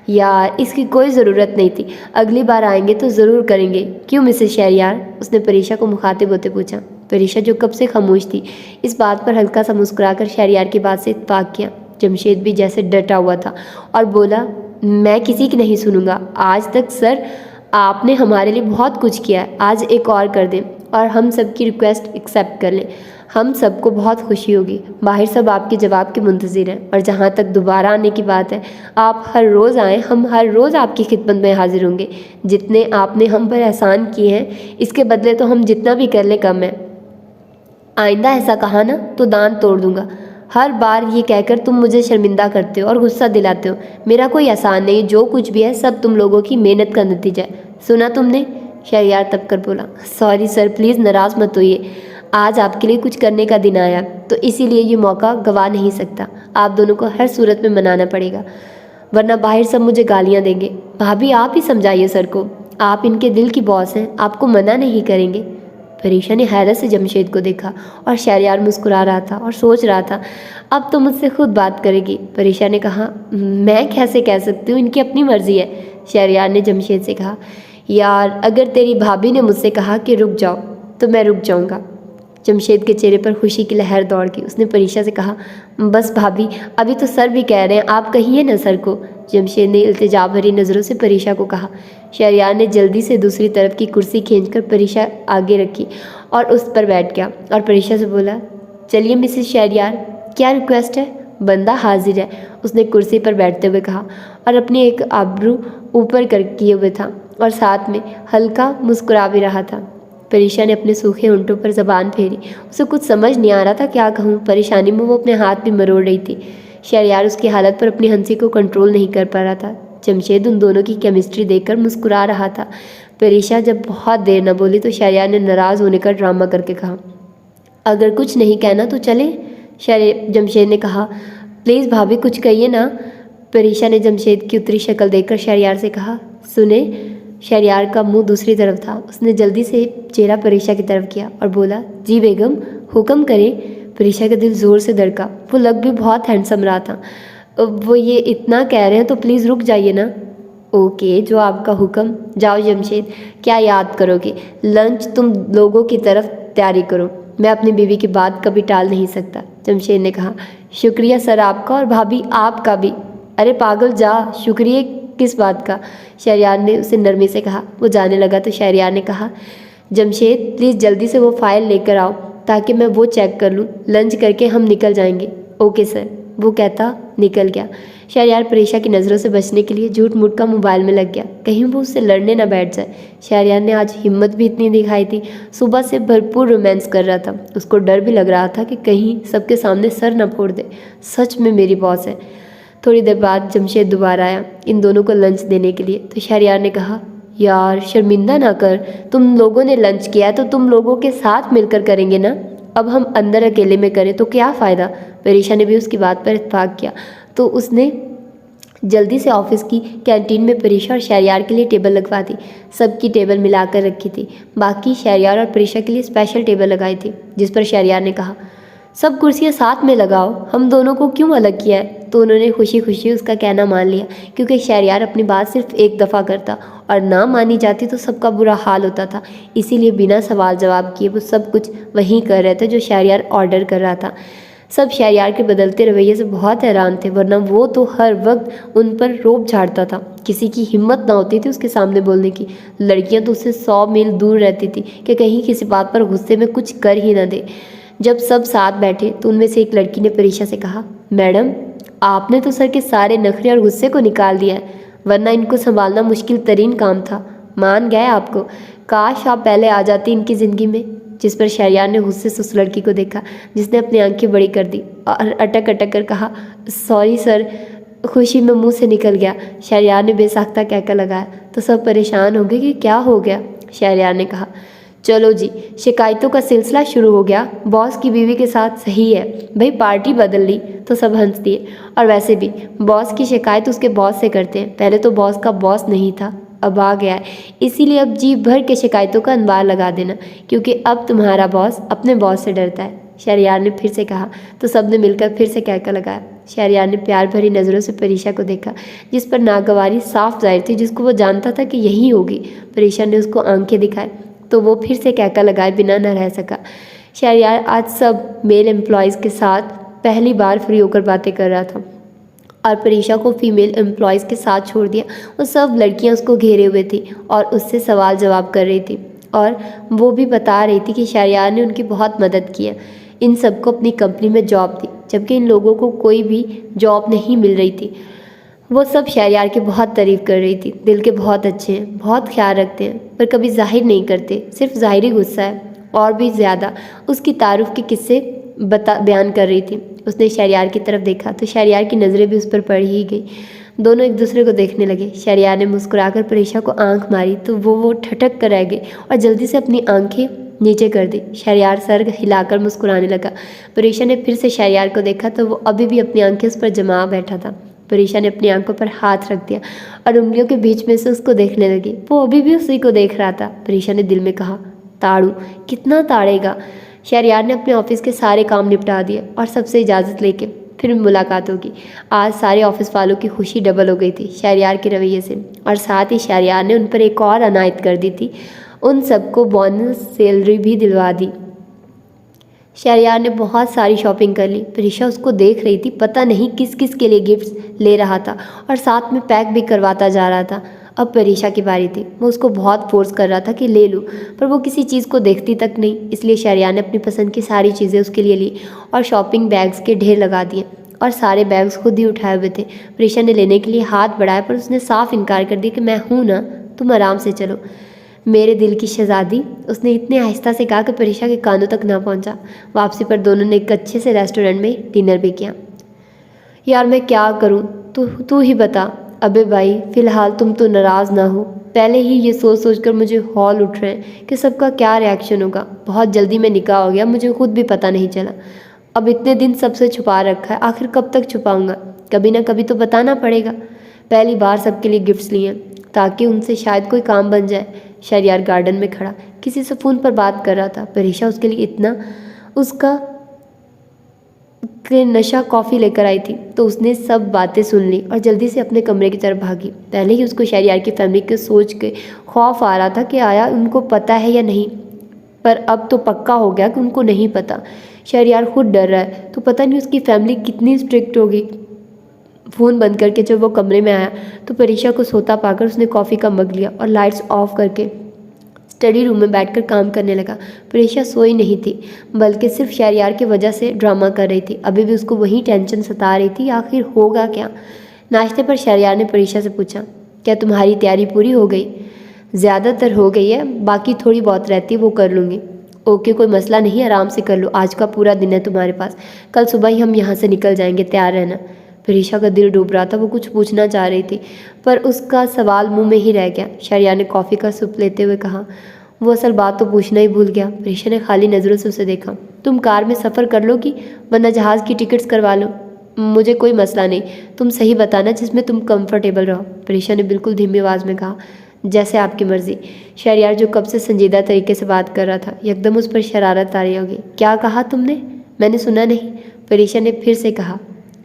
यार इसकी कोई ज़रूरत नहीं थी, अगली बार आएंगे तो ज़रूर करेंगे, क्यों मिसेस शहरयार? उसने परीक्षा को मुखातिब होते पूछा। परीक्षा जो कब से खामोश थी इस बात पर हल्का सा मुस्कुराकर शहरयार की बात से इत्तेफाक किया। जमशेद भी जैसे डटा हुआ था और बोला, मैं किसी की नहीं सुनूंगा, आज तक सर आपने हमारे लिए बहुत कुछ किया है, आज एक और कर दें। और हम सबकी रिक्वेस्ट एक्सेप्ट कर लें, हम सबको बहुत खुशी होगी। बाहर सब आपके जवाब के मुंतज़िर हैं। और जहाँ तक दोबारा आने की बात है, आप हर रोज़ आएँ, हम हर रोज़ आपकी खिदमत में हाजिर होंगे। जितने आपने हम पर एहसान किए हैं, इसके बदले तो हम जितना भी कर लें कम है। आइंदा ऐसा कहा ना तो दांत तोड़ दूंगा। हर बार ये कहकर तुम मुझे शर्मिंदा करते हो और गुस्सा दिलाते हो। मेरा कोई एहसान नहीं, जो कुछ भी है सब तुम लोगों की मेहनत का नतीजा है। सुना तुमने? शहरयार तब कर बोला, सॉरी सर, प्लीज़ नाराज़ मत होइए। आज आपके लिए कुछ करने का दिन आया, तो इसीलिए ये मौका गवा नहीं सकता। आप दोनों को हर सूरत में मनाना पड़ेगा, वरना बाहर सब मुझे गालियाँ देंगे। भाभी आप ही समझाइए सर को, आप इनके दिल की बॉस हैं, आपको मना नहीं करेंगे। परीशा ने हैरत से जमशेद को देखा और शहरयार मुस्कुरा रहा था और सोच रहा था, अब तो मुझसे खुद बात करेगी। परीशा ने कहा, मैं कैसे कह सकती हूँ, इनकी अपनी मर्जी है। शहरयार ने जमशेद से कहा, यार अगर तेरी भाभी ने मुझसे कहा कि रुक जाओ तो मैं रुक जाऊँगा। जमशेद के चेहरे पर खुशी की लहर दौड़ गई। उसने परीशा से कहा, बस भाभी, अभी तो सर भी कह रहे हैं, आप कहिए ना सर को। जमशेद ने इल्तिजा भरी नज़रों से परीशा को कहा। शहरयार ने जल्दी से दूसरी तरफ की कुर्सी खींचकर परीशा आगे रखी और उस पर बैठ गया और परीशा से बोला, चलिए मिसेस शहरयार, क्या रिक्वेस्ट है? बंदा हाजिर है, उसने कुर्सी पर बैठते हुए कहा और अपनी एक आबरू ऊपर कर किए हुए था और साथ में हल्का मुस्कुरा भी रहा था। परीशा ने अपने सूखे होंठों पर ज़बान फेरी। उसे कुछ समझ नहीं आ रहा था क्या कहूँ। परेशानी में वो अपने हाथ भी मरोड़ रही थी। शहरयार उसकी हालत पर अपनी हंसी को कंट्रोल नहीं कर पा रहा था। जमशेद उन दोनों की केमिस्ट्री देखकर मुस्कुरा रहा था। परीशा जब बहुत देर न बोली तो शहरयार ने नाराज़ होने का ड्रामा करके कहा, अगर कुछ नहीं कहना तो चले। जमशेद ने कहा, प्लीज़ भाभी कुछ कहिए ना। परीशा ने जमशेद की उतरी शक्ल देखकर शहरयार से कहा, सुने। शहरयार का मुंह दूसरी तरफ था। उसने जल्दी से चेहरा परीशा की तरफ किया और बोला, जी बेगम, हुक्म करें। परीशा का दिल ज़ोर से धड़का। वो लग भी बहुत हैंडसम रहा था। वो ये इतना कह रहे हैं तो प्लीज़ रुक जाइए ना। ओके, जो आपका हुक्म। जाओ जमशेद, क्या याद करोगे? लंच तुम लोगों की तरफ तैयारी करो, मैं अपनी बीवी की बात कभी टाल नहीं सकता। जमशेद ने कहा, शुक्रिया सर आपका और भाभी आपका भी। अरे पागल जा, शुक्रिया किस बात का? शहरयार ने उसे नरमी से कहा। वो जाने लगा तो शहरयार ने कहा, जमशेद प्लीज़ जल्दी से वो फाइल लेकर आओ ताकि मैं वो चेक कर लूँ। लंच करके हम निकल जाएंगे। ओके सर, वो कहता निकल गया। शहरयार परीशा की नज़रों से बचने के लिए झूठ मूठ का मोबाइल में लग गया, कहीं वो उससे लड़ने ना बैठ जाए। शहरयार ने आज हिम्मत भी इतनी दिखाई थी, सुबह से भरपूर रोमांस कर रहा था। उसको डर भी लग रहा था कि कहीं सबके सामने सर न फोड़ दे। सच में मेरी बॉस है। थोड़ी देर बाद जमशेद दोबारा आया इन दोनों को लंच देने के लिए। तो शहरयार ने कहा, यार शर्मिंदा ना कर, तुम लोगों ने लंच किया है तो तुम लोगों के साथ मिलकर करेंगे ना। अब हम अंदर अकेले में करें तो क्या फ़ायदा? परीशा ने भी उसकी बात पर इत्तेफाक किया तो उसने जल्दी से ऑफिस की कैंटीन में परीशा और शहरयार के लिए टेबल लगवा दी। सबकी टेबल मिलाकर रखी थी। बाकी शहरयार और परीशा के लिए स्पेशल टेबल लगाई थी, जिस पर शहरयार ने कहा, सब कुर्सियां साथ में लगाओ, हम दोनों को क्यों अलग किया है? तो उन्होंने खुशी खुशी उसका कहना मान लिया, क्योंकि शहरयार अपनी बात सिर्फ एक दफ़ा करता और ना मानी जाती तो सबका बुरा हाल होता था। इसीलिए बिना सवाल जवाब किए वो सब कुछ वहीं कर रहे थे जो शहरयार ऑर्डर कर रहा था। सब शहरयार के बदलते रवैये से बहुत हैरान थे, वरना वो तो हर वक्त उन पर रोब झाड़ता था। किसी की हिम्मत ना होती थी उसके सामने बोलने की। लड़कियां तो उससे 100 मील दूर रहती थी कि कहीं किसी बात पर गुस्से में कुछ कर ही ना दे। जब सब साथ बैठे तो उनमें से एक लड़की ने परीशा से कहा, मैडम आपने तो सर के सारे नखरे और गुस्से को निकाल दिया है, वरना इनको संभालना मुश्किल तरीन काम था। मान गए आपको, काश आप पहले आ जाती इनकी ज़िंदगी में। जिस पर शहरयार ने गुस्से से उस लड़की को देखा, जिसने अपनी आंखें बड़ी कर दी और अटक अटक कर कहा, सॉरी सर, खुशी में मुंह से निकल गया। शहरयार ने बेसाख्ता कहकर लगाया तो सब परेशान हो गए कि क्या हो गया। शहरयार ने कहा, चलो जी, शिकायतों का सिलसिला शुरू हो गया। बॉस की बीवी के साथ सही है भाई, पार्टी बदल ली तो सब हंस दिए। और वैसे भी बॉस की शिकायत उसके बॉस से करते हैं, पहले तो बॉस का बॉस नहीं था, अब आ गया है, इसीलिए अब जी भर के शिकायतों का अंबार लगा देना, क्योंकि अब तुम्हारा बॉस अपने बॉस से डरता है। शहरयार ने फिर से कहा तो सब ने मिलकर फिर से कहकर लगाया। शहरयार ने प्यार भरी नज़रों से परीशा को देखा, जिस पर नागवारी साफ जाहिर थी, जिसको वो जानता था कि यही होगी। परीशा ने उसको आंखें दिखाई तो वो फिर से कहकर लगाए बिना न रह सका। शहरयार आज सब मेल एम्प्लॉयज़ के साथ पहली बार फ्री होकर बातें कर रहा था और परीशा को फीमेल एम्प्लॉयज़ के साथ छोड़ दिया। वो सब लड़कियां उसको घेरे हुए थी और उससे सवाल जवाब कर रही थी। और वो भी बता रही थी कि शहरयार ने उनकी बहुत मदद की है, इन सबको अपनी कंपनी में जॉब दी, जबकि इन लोगों को कोई भी जॉब नहीं मिल रही थी। वो सब शहरयार की बहुत तारीफ़ कर रही थी, दिल के बहुत अच्छे हैं, बहुत ख्याल रखते हैं, पर कभी जाहिर नहीं करते, सिर्फ ज़ाहिरी गुस्सा है। और भी ज़्यादा उसकी तारुफ के किस्से बयान कर रही थी। उसने शहरयार की तरफ देखा तो शहरयार की नज़रें भी उस पर पड़ ही गई। दोनों एक दूसरे को देखने लगे। शहरयार ने मुस्कुराकर परीक्षा को आंख मारी तो वो ठटक कर रह गई और जल्दी से अपनी आंखें नीचे कर दी। शहरयार सर हिलाकर मुस्कुराने लगा। परीक्षा ने फिर से शहरयार को देखा तो वो अभी भी अपनी आंखें उस पर जमा बैठा था। परीक्षा ने अपनी आंखों पर हाथ रख दिया और उंगलियों के बीच में से उसको देखने लगी। वो अभी भी उसी को देख रहा था। परीक्षा ने दिल में कहा, ताड़ू, कितना ताड़ेगा। शहरयार ने अपने ऑफिस के सारे काम निपटा दिए और सबसे इजाज़त लेके फिर मुलाकात होगी। आज सारे ऑफिस वालों की खुशी डबल हो गई थी शहरयार के रवैये से, और साथ ही शहरयार ने उन पर एक और अनायत कर दी थी, उन सबको बोनस सैलरी भी दिलवा दी। शहरयार ने बहुत सारी शॉपिंग कर ली। परीक्षा उसको देख रही थी, पता नहीं किस किस के लिए गिफ्ट्स ले रहा था और साथ में पैक भी करवाता जा रहा था। अब परीक्षा की बारी थी। वो उसको बहुत फोर्स कर रहा था कि ले लूँ, पर वो किसी चीज़ को देखती तक नहीं। इसलिए शहरयार ने अपनी पसंद की सारी चीज़ें उसके लिए ली और शॉपिंग बैग्स के ढेर लगा दिए और सारे बैग्स खुद ही उठाए हुए थे। परीक्षा ने लेने के लिए हाथ बढ़ाया पर उसने साफ इनकार कर दिया कि मैं हूँ ना, तुम आराम से चलो मेरे दिल की शहज़ादी। उसने इतने आहिस्ता से कहा कि परीक्षा के कानों तक ना पहुंचा। वापसी पर दोनों ने एक अच्छे से रेस्टोरेंट में डिनर भी किया। यार मैं क्या करूं, तू ही बता। अबे भाई, फ़िलहाल तुम तो नाराज़ ना हो। पहले ही ये सोच सोच कर मुझे हौल उठ रहे हैं कि सबका क्या रिएक्शन होगा। बहुत जल्दी में निकाह हो गया, मुझे खुद भी पता नहीं चला। अब इतने दिन सबसे छुपा रखा है, आखिर कब तक छुपाऊंगा? कभी ना कभी तो बताना पड़ेगा। पहली बार सबके लिए गिफ्ट्स लिए ताकि उनसे शायद कोई काम बन जाए। शहरयार गार्डन में खड़ा किसी से फ़ोन पर बात कर रहा था। परीक्षा उसके लिए इतना उसका के नशा कॉफ़ी लेकर आई थी तो उसने सब बातें सुन ली और जल्दी से अपने कमरे की तरफ भागी। पहले ही उसको शहरयार की फैमिली के सोच के खौफ आ रहा था कि आया उनको पता है या नहीं, पर अब तो पक्का हो गया कि उनको नहीं पता। शहरयार खुद डर रहा है तो पता नहीं उसकी फैमिली कितनी स्ट्रिक्ट होगी। फ़ोन बंद करके जब वो कमरे में आया तो परीक्षा को सोता पाकर उसने कॉफ़ी का मग लिया और लाइट्स ऑफ करके स्टडी रूम में बैठकर काम करने लगा। परीक्षा सोई नहीं थी, बल्कि सिर्फ शहरयार की वजह से ड्रामा कर रही थी। अभी भी उसको वही टेंशन सता रही थी, आखिर होगा क्या। नाश्ते पर शहरयार ने परीक्षा से पूछा, क्या तुम्हारी तैयारी पूरी हो गई? ज़्यादातर हो गई है, बाकी थोड़ी बहुत रहती वो कर लूँगी। ओके, कोई मसला नहीं, आराम से कर लो, आज का पूरा दिन है तुम्हारे पास, कल सुबह ही हम यहाँ से निकल जाएंगे, तैयार रहना। परीक्षा का दिल डूब रहा था, वो कुछ पूछना चाह रही थी पर उसका सवाल मुंह में ही रह गया। शहरयार ने कॉफ़ी का सुप लेते हुए कहा, वो असल बात तो पूछना ही भूल गया। परीक्षा ने खाली नज़रों से उसे देखा। तुम कार में सफ़र कर लोगी, वरना जहाज़ की टिकट्स करवा लो। मुझे कोई मसला नहीं, तुम सही बताना जिसमें तुम कंफर्टेबल रहो। परीक्षा ने बिल्कुल धीमी आवाज़ में कहा, जैसे आपकी मर्ज़ी। शहरयार जो कब से संजीदा तरीके से बात कर रहा था, एकदम उस पर शरारत आ रही होगी। क्या कहा तुमने? मैंने सुना नहीं। परीक्षा ने फिर से कहा,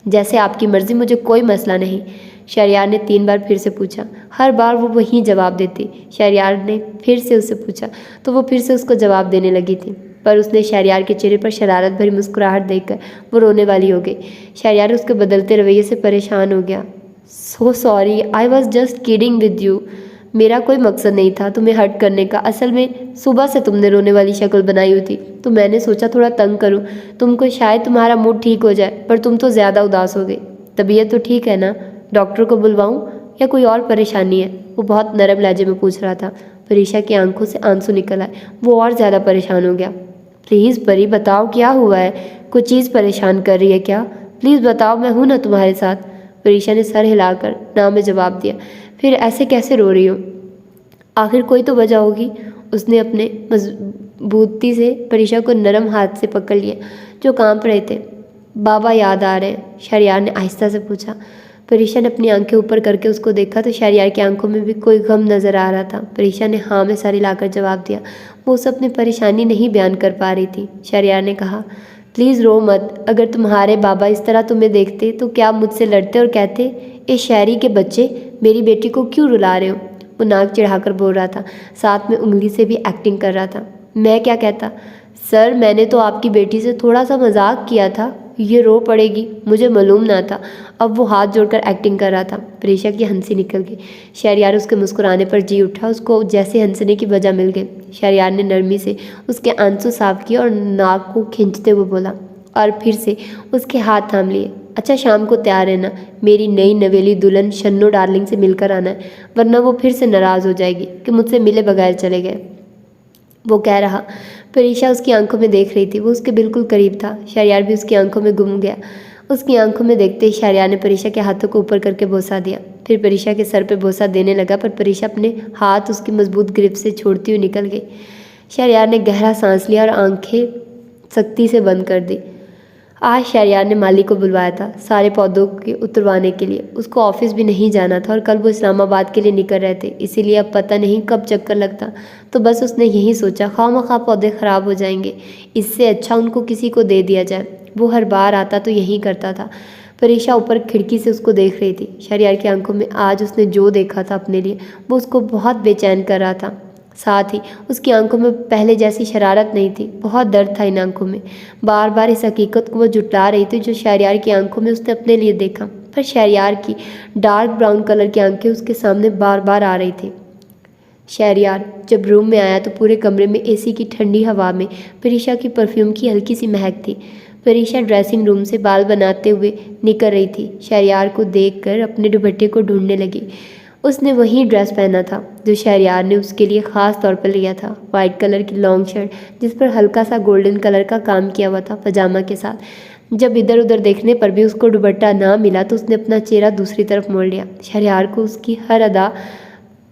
जैसे आपकी मर्ज़ी, मुझे कोई मसला नहीं। शहरयार ने 3 बार फिर से पूछा। हर बार वो वही जवाब देती। शहरयार ने फिर से उससे पूछा तो वो फिर से उसको जवाब देने लगी थी, पर उसने शहरयार के चेहरे पर शरारत भरी मुस्कुराहट देखकर वो रोने वाली हो गई। शहरयार उसके बदलते रवैये से परेशान हो गया। So sorry, I was just kidding with you. मेरा कोई मकसद नहीं था तुम्हें हर्ट करने का। असल में सुबह से तुमने रोने वाली शक्ल बनाई हुई थी तो मैंने सोचा थोड़ा तंग करूं तुमको, शायद तुम्हारा मूड ठीक हो जाए, पर तुम तो ज़्यादा उदास हो गई। तबीयत तो ठीक है ना? डॉक्टर को बुलवाऊं या कोई और परेशानी है? वो बहुत नरम लहजे में पूछ रहा था। परीक्षा की आंखों से आंसू निकल आए। वो और ज़्यादा परेशान हो गया। प्लीज़ परी, बताओ क्या हुआ है? कोई चीज़ परेशान कर रही है क्या? प्लीज़ बताओ, मैं हूँ ना तुम्हारे साथ। परीक्षा ने सर हिलाकर ना में जवाब दिया। फिर ऐसे कैसे रो रही हो? आखिर कोई तो वजह होगी। उसने अपने मजबूती से परीक्षा को नरम हाथ से पकड़ लिया जो कांप रहे थे। बाबा याद आ रहे हैं? शहरयार ने आहिस्ता से पूछा। परीक्षा ने अपनी आंखें ऊपर करके उसको देखा तो शहरयार की आंखों में भी कोई गम नज़र आ रहा था। परीक्षा ने हाँ में सर हिलाकर जवाब दिया। वो उस अपनी परेशानी नहीं बयान कर पा रही थी। शहरयार ने कहा, प्लीज़ रो मत। अगर तुम्हारे बाबा इस तरह तुम्हें देखते तो क्या मुझसे लड़ते और कहते, ए शहरी के बच्चे, मेरी बेटी को क्यों रुला रहे हो? वो नाक चिढ़ाकर बोल रहा था, साथ में उंगली से भी एक्टिंग कर रहा था। मैं क्या कहता? सर, मैंने तो आपकी बेटी से थोड़ा सा मजाक किया था, ये रो पड़ेगी, मुझे मालूम ना था। अब वो हाथ जोड़कर एक्टिंग कर रहा था। परीक्षा की हंसी निकल गई। शहरयार उसके मुस्कुराने पर जी उठा, उसको जैसे हंसने की वजह मिल गई। शहरयार ने नरमी से उसके आंसू साफ किए और नाक को खींचते हुए बोला और फिर से उसके हाथ थाम लिए। अच्छा, शाम को तैयार रहना, मेरी नई नवेली दुल्हन शन्नो डार्लिंग से मिलकर आना है, वरना वो फिर से नाराज़ हो जाएगी कि मुझसे मिले बगैर चले गए। वो कह रहा। परीक्षा उसकी आंखों में देख रही थी। वो उसके बिल्कुल करीब था। शहरयार भी उसकी आंखों में गुम गया। उसकी आंखों में देखते ही शहरयार ने परीक्षा के हाथों को ऊपर करके बोसा दिया। फिर परीक्षा के सर पे बोसा देने लगा, पर परीक्षा अपने हाथ उसकी मजबूत ग्रिप से छोड़ती हुई निकल गई। शहरयार ने गहरा सांस लिया और आंखें सख्ती से बंद कर दी। आज शहरयार ने माली को बुलवाया था सारे पौधों के उतरवाने के लिए। उसको ऑफिस भी नहीं जाना था और कल वो इस्लामाबाद के लिए निकल रहे थे, इसीलिए अब पता नहीं कब चक्कर लगता। तो बस उसने यही सोचा, खामखा पौधे ख़राब हो जाएंगे, इससे अच्छा उनको किसी को दे दिया जाए। वो हर बार आता तो यही करता था। परीक्षा ऊपर खिड़की से उसको देख रही थी। शहरयार की आंखों में आज उसने जो देखा था अपने लिए, वो उसको बहुत बेचैन कर रहा था। साथ ही उसकी आंखों में पहले जैसी शरारत नहीं थी, बहुत दर्द था इन आंखों में। बार बार इस हकीकत को वो जुटला रही थी जो शहरयार की आंखों में उसने अपने लिए देखा। पर शहरयार की डार्क ब्राउन कलर की आंखें उसके सामने बार बार आ रही थी। शहरयार जब रूम में आया तो पूरे कमरे में एसी की ठंडी हवा में परीक्षा की परफ्यूम की हल्की सी महक थी। परीक्षा ड्रेसिंग रूम से बाल बनाते हुए निकल रही थी। शहरयार को देखकर अपने दुपट्टे को ढूंढने लगी। उसने वही ड्रेस पहना था जो शहरयार ने उसके लिए ख़ास तौर पर लिया था, वाइट कलर की लॉन्ग शर्ट जिस पर हल्का सा गोल्डन कलर का काम किया हुआ था पजामा के साथ। जब इधर उधर देखने पर भी उसको दुपट्टा ना मिला तो उसने अपना चेहरा दूसरी तरफ मोड़ लिया। शहरयार को उसकी हर अदा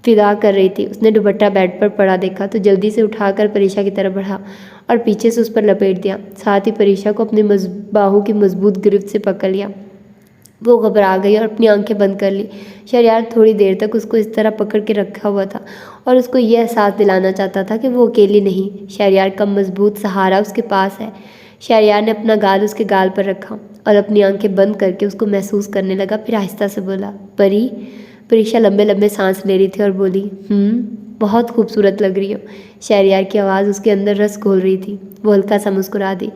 फिदा कर रही थी। उसने दुपट्टा बेड पर पड़ा देखा तो जल्दी से उठाकर परीक्षा की तरफ बढ़ा और पीछे से उस पर लपेट दिया। साथ ही परीक्षा को अपनी बाहों की मजबूत गिरफ्त से पकड़ लिया। वो घबरा गई और अपनी आंखें बंद कर ली। शहरयार थोड़ी देर तक उसको इस तरह पकड़ के रखा हुआ था और उसको यह एहसास दिलाना चाहता था कि वो अकेली नहीं, शहरयार का मजबूत सहारा उसके पास है। शहरयार ने अपना गाल उसके गाल पर रखा और अपनी आंखें बंद करके उसको महसूस करने लगा। फिर आहिस्ता से बोला, परी। परीक्षा लंबे लंबे सांस ले रही थी और बोली, बहुत खूबसूरत लग रही हो। शहरयार की आवाज़ उसके अंदर रस घोल रही थी। वो हल्का सा मुस्कुरा दी।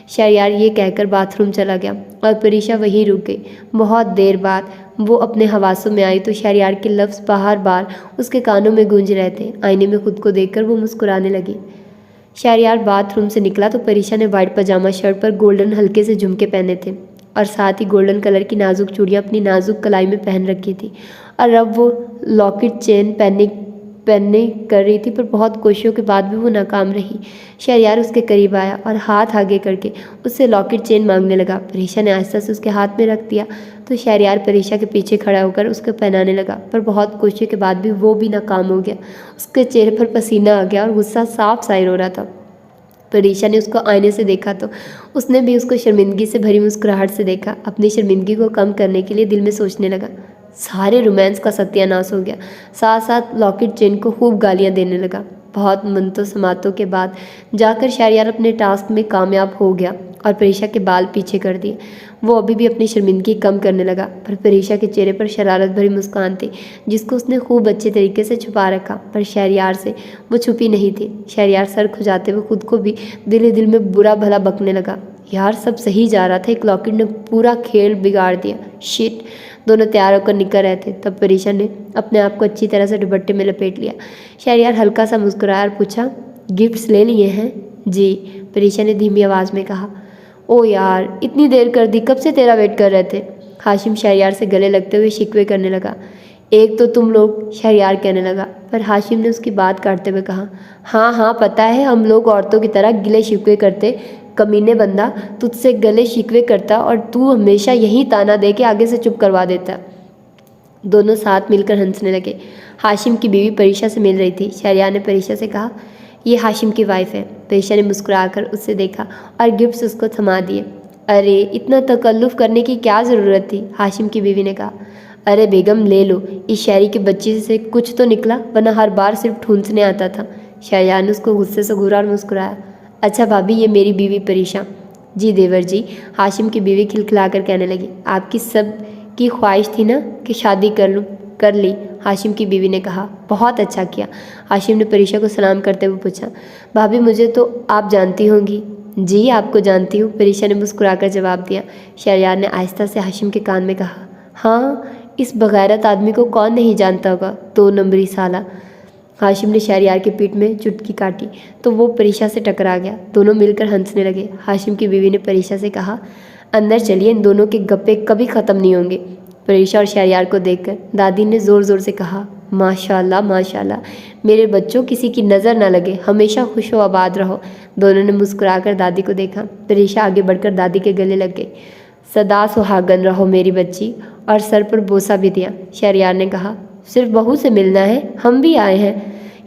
शहरयार ये कहकर बाथरूम चला गया और परीक्षा वहीं रुक गई। बहुत देर बाद वो अपने हवासों में आई तो शहरयार के लफ्ज़ बार बार उसके कानों में गूंज रहे थे। आईने में खुद को देखकर वो मुस्कुराने लगी। शहरयार बाथरूम से निकला तो परीक्षा ने वाइट पजामा शर्ट पर गोल्डन हल्के से झुमके पहने थे और साथ ही गोल्डन कलर की नाजुक चूड़ियाँ अपनी नाजुक कलाई में पहन रखी थी। और अब वो लॉकेट चेन पहनने कर रही थी, पर बहुत कोशिशों के बाद भी वो नाकाम रही। शहरयार उसके करीब आया और हाथ आगे करके उससे लॉकेट चेन मांगने लगा। परीक्षा ने आहिस्ता से उसके हाथ में रख दिया तो शहरयार परीक्षा के पीछे खड़ा होकर उसको पहनाने लगा, पर बहुत कोशिशों के बाद भी वो भी नाकाम हो गया। उसके चेहरे पर पसीना आ गया और गुस्सा साफ साहिर हो रहा था। परीक्षा ने उसको आईने से देखा तो उसने भी उसको शर्मिंदगी से भरी मुस्कुराहट से देखा। अपनी शर्मिंदगी को कम करने के लिए दिल में सोचने लगा, सारे रोमांस का सत्यानाश हो गया। साथ साथ लॉकेट चेन को खूब गालियां देने लगा। बहुत मंतो समातों के बाद जाकर शहरयार अपने टास्क में कामयाब हो गया और परीक्षा के बाल पीछे कर दिए। वो अभी भी अपनी शर्मिंदगी कम करने लगा, पर परीक्षा के चेहरे पर शरारत भरी मुस्कान थी जिसको उसने खूब अच्छे तरीके से छुपा रखा, पर शहरयार से वो छुपी नहीं थी। शहरयार सर खुजाते हुए खुद को भी दिल ही दिल में बुरा भला बकने लगा। यार, सब सही जा रहा था, एक लॉकेट ने पूरा खेल बिगाड़ दिया। शिट। दोनों तैयार होकर निकल रहे थे तब परीक्षा ने अपने आप को अच्छी तरह से दुपट्टे में लपेट लिया। शहरयार हल्का सा मुस्कुराया और पूछा, गिफ्ट्स ले लिए हैं? जी, परीक्षा ने धीमी आवाज़ में कहा। ओ यार, इतनी देर कर दी, कब से तेरा वेट कर रहे थे। हाशिम शहरयार से गले लगते हुए शिकवे करने लगा। एक तो तुम लोग, शहरयार कहने लगा, पर हाशिम ने उसकी बात काटते हुए कहा, हाँ हाँ पता है, हम लोग औरतों की तरह गिले शिकवे करते। कमीने बंदा, तुझसे गले शिकवे करता और तू हमेशा यही ताना दे के आगे से चुप करवा देता। दोनों साथ मिलकर हंसने लगे। हाशिम की बीवी परीक्षा से मिल रही थी। शहरयार ने परीक्षा से कहा, ये हाशिम की वाइफ है। परीक्षा ने मुस्कुराकर उससे देखा और गिफ्ट्स उसको थमा दिए। अरे, इतना तकल्लुफ़ करने की क्या ज़रूरत थी? हाशिम की बीवी ने कहा। अरे बेगम, ले लो, इस शहरी के बच्चे से कुछ तो निकला, वरना हर बार सिर्फ ठूंसने आता था। शहरयार ने उसको गुस्से से घूरा और मुस्कुराया। अच्छा भाभी, ये मेरी बीवी परीक्षा। जी देवर जी, हाशिम की बीवी खिलखिलाकर कहने लगी। आपकी सब की ख्वाहिश थी ना कि शादी कर लूँ? कर ली, हाशिम की बीवी ने कहा। बहुत अच्छा किया। हाशिम ने परीक्षा को सलाम करते हुए पूछा, भाभी मुझे तो आप जानती होंगी? जी, आपको जानती हूँ, परीक्षा ने मुस्कुराकर जवाब दिया। शहरयार ने आहिस्ता से हाशिम के कान में कहा, हाँ, इस बगैरत आदमी को कौन नहीं जानता होगा, 2 नंबरी साला। हाशिम ने शहरयार की पीठ में चुटकी काटी तो वो परीक्षा से टकरा गया। दोनों मिलकर हंसने लगे। हाशिम की बीवी ने परीक्षा से कहा, अंदर चलिए, इन दोनों के गप्पे कभी ख़त्म नहीं होंगे। परीक्षा और शहरयार को देखकर दादी ने ज़ोर ज़ोर से कहा, माशाल्लाह माशाल्लाह, मेरे बच्चों किसी की नज़र ना लगे, हमेशा खुश हो आबाद रहो। दोनों ने मुस्कुराकर दादी को देखा। परीक्षा आगे बढ़कर दादी के गले लग गई। सदा सुहागन रहो मेरी बच्ची, और सर पर बोसा भी दिया। शहरयार ने कहा, सिर्फ बहू से मिलना है, हम भी आए हैं।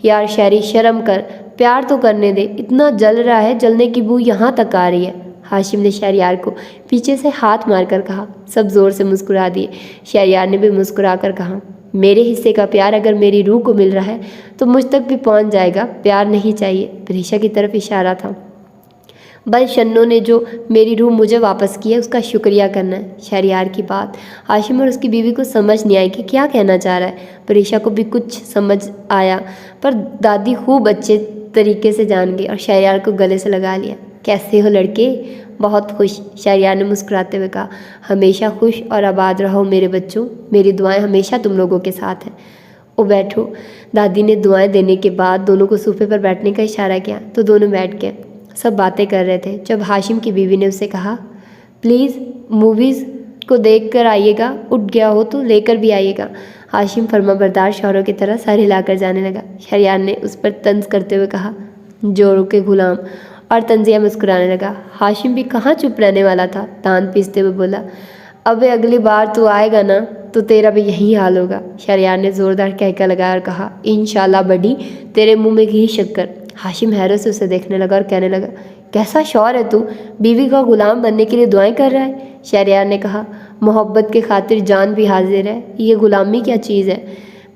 यार शहरी, शर्म कर, प्यार तो करने दे, इतना जल रहा है, जलने की बू यहाँ तक आ रही है। हाशिम ने शहरयार को पीछे से हाथ मारकर कहा। सब जोर से मुस्कुरा दिए। शहरयार ने भी मुस्कुराकर कहा, मेरे हिस्से का प्यार अगर मेरी रूह को मिल रहा है तो मुझ तक भी पहुंच जाएगा, प्यार नहीं चाहिए। परीक्षा की तरफ इशारा था। बस शन्नो ने जो मेरी रूह मुझे वापस की है उसका शुक्रिया करना है। शहरयार की बात हाशिम और उसकी बीवी को समझ नहीं आई कि क्या कहना चाह रहा है। परीक्षा को भी कुछ समझ आया, पर दादी खूब अच्छे तरीके से जान गई और शहरयार को गले से लगा लिया। कैसे हो लड़के? बहुत खुश, शहरयार ने मुस्कुराते हुए कहा। हमेशा खुश और आबाद रहो मेरे बच्चों, मेरी दुआएं हमेशा तुम लोगों के साथ हैं। ओ बैठो। दादी ने दुआएं देने के बाद दोनों को सोफे पर बैठने का इशारा किया तो दोनों बैठ गए। सब बातें कर रहे थे जब हाशिम की बीवी ने उससे कहा, प्लीज़ मूवीज़ को देख कर आइएगा, उठ गया हो तो लेकर भी आइएगा। हाशिम फर्माबरदार शौहरों की तरह सर हिलाकर जाने लगा। शहरयार ने उस पर तंज करते हुए कहा, जोरों के गुलाम, और तंजिया मुस्कुराने लगा। हाशिम भी कहाँ चुप रहने वाला था, दांत पीसते हुए बोला, अबे अगली बार तू आएगा ना तो तेरा भी यही हाल होगा। शहरयार ने ज़ोरदार कहका लगाया और कहा, इंशाल्लाह बड़ी, तेरे मुंह में घी शक्कर। हाशिम हैरत से उसे देखने लगा और कहने लगा, कैसा शौहर है तू, बीवी का गुलाम बनने के लिए दुआएं कर रहा है। शहरयार ने कहा, मोहब्बत के खातिर जान भी हाजिर है, ये गुलामी क्या चीज़ है।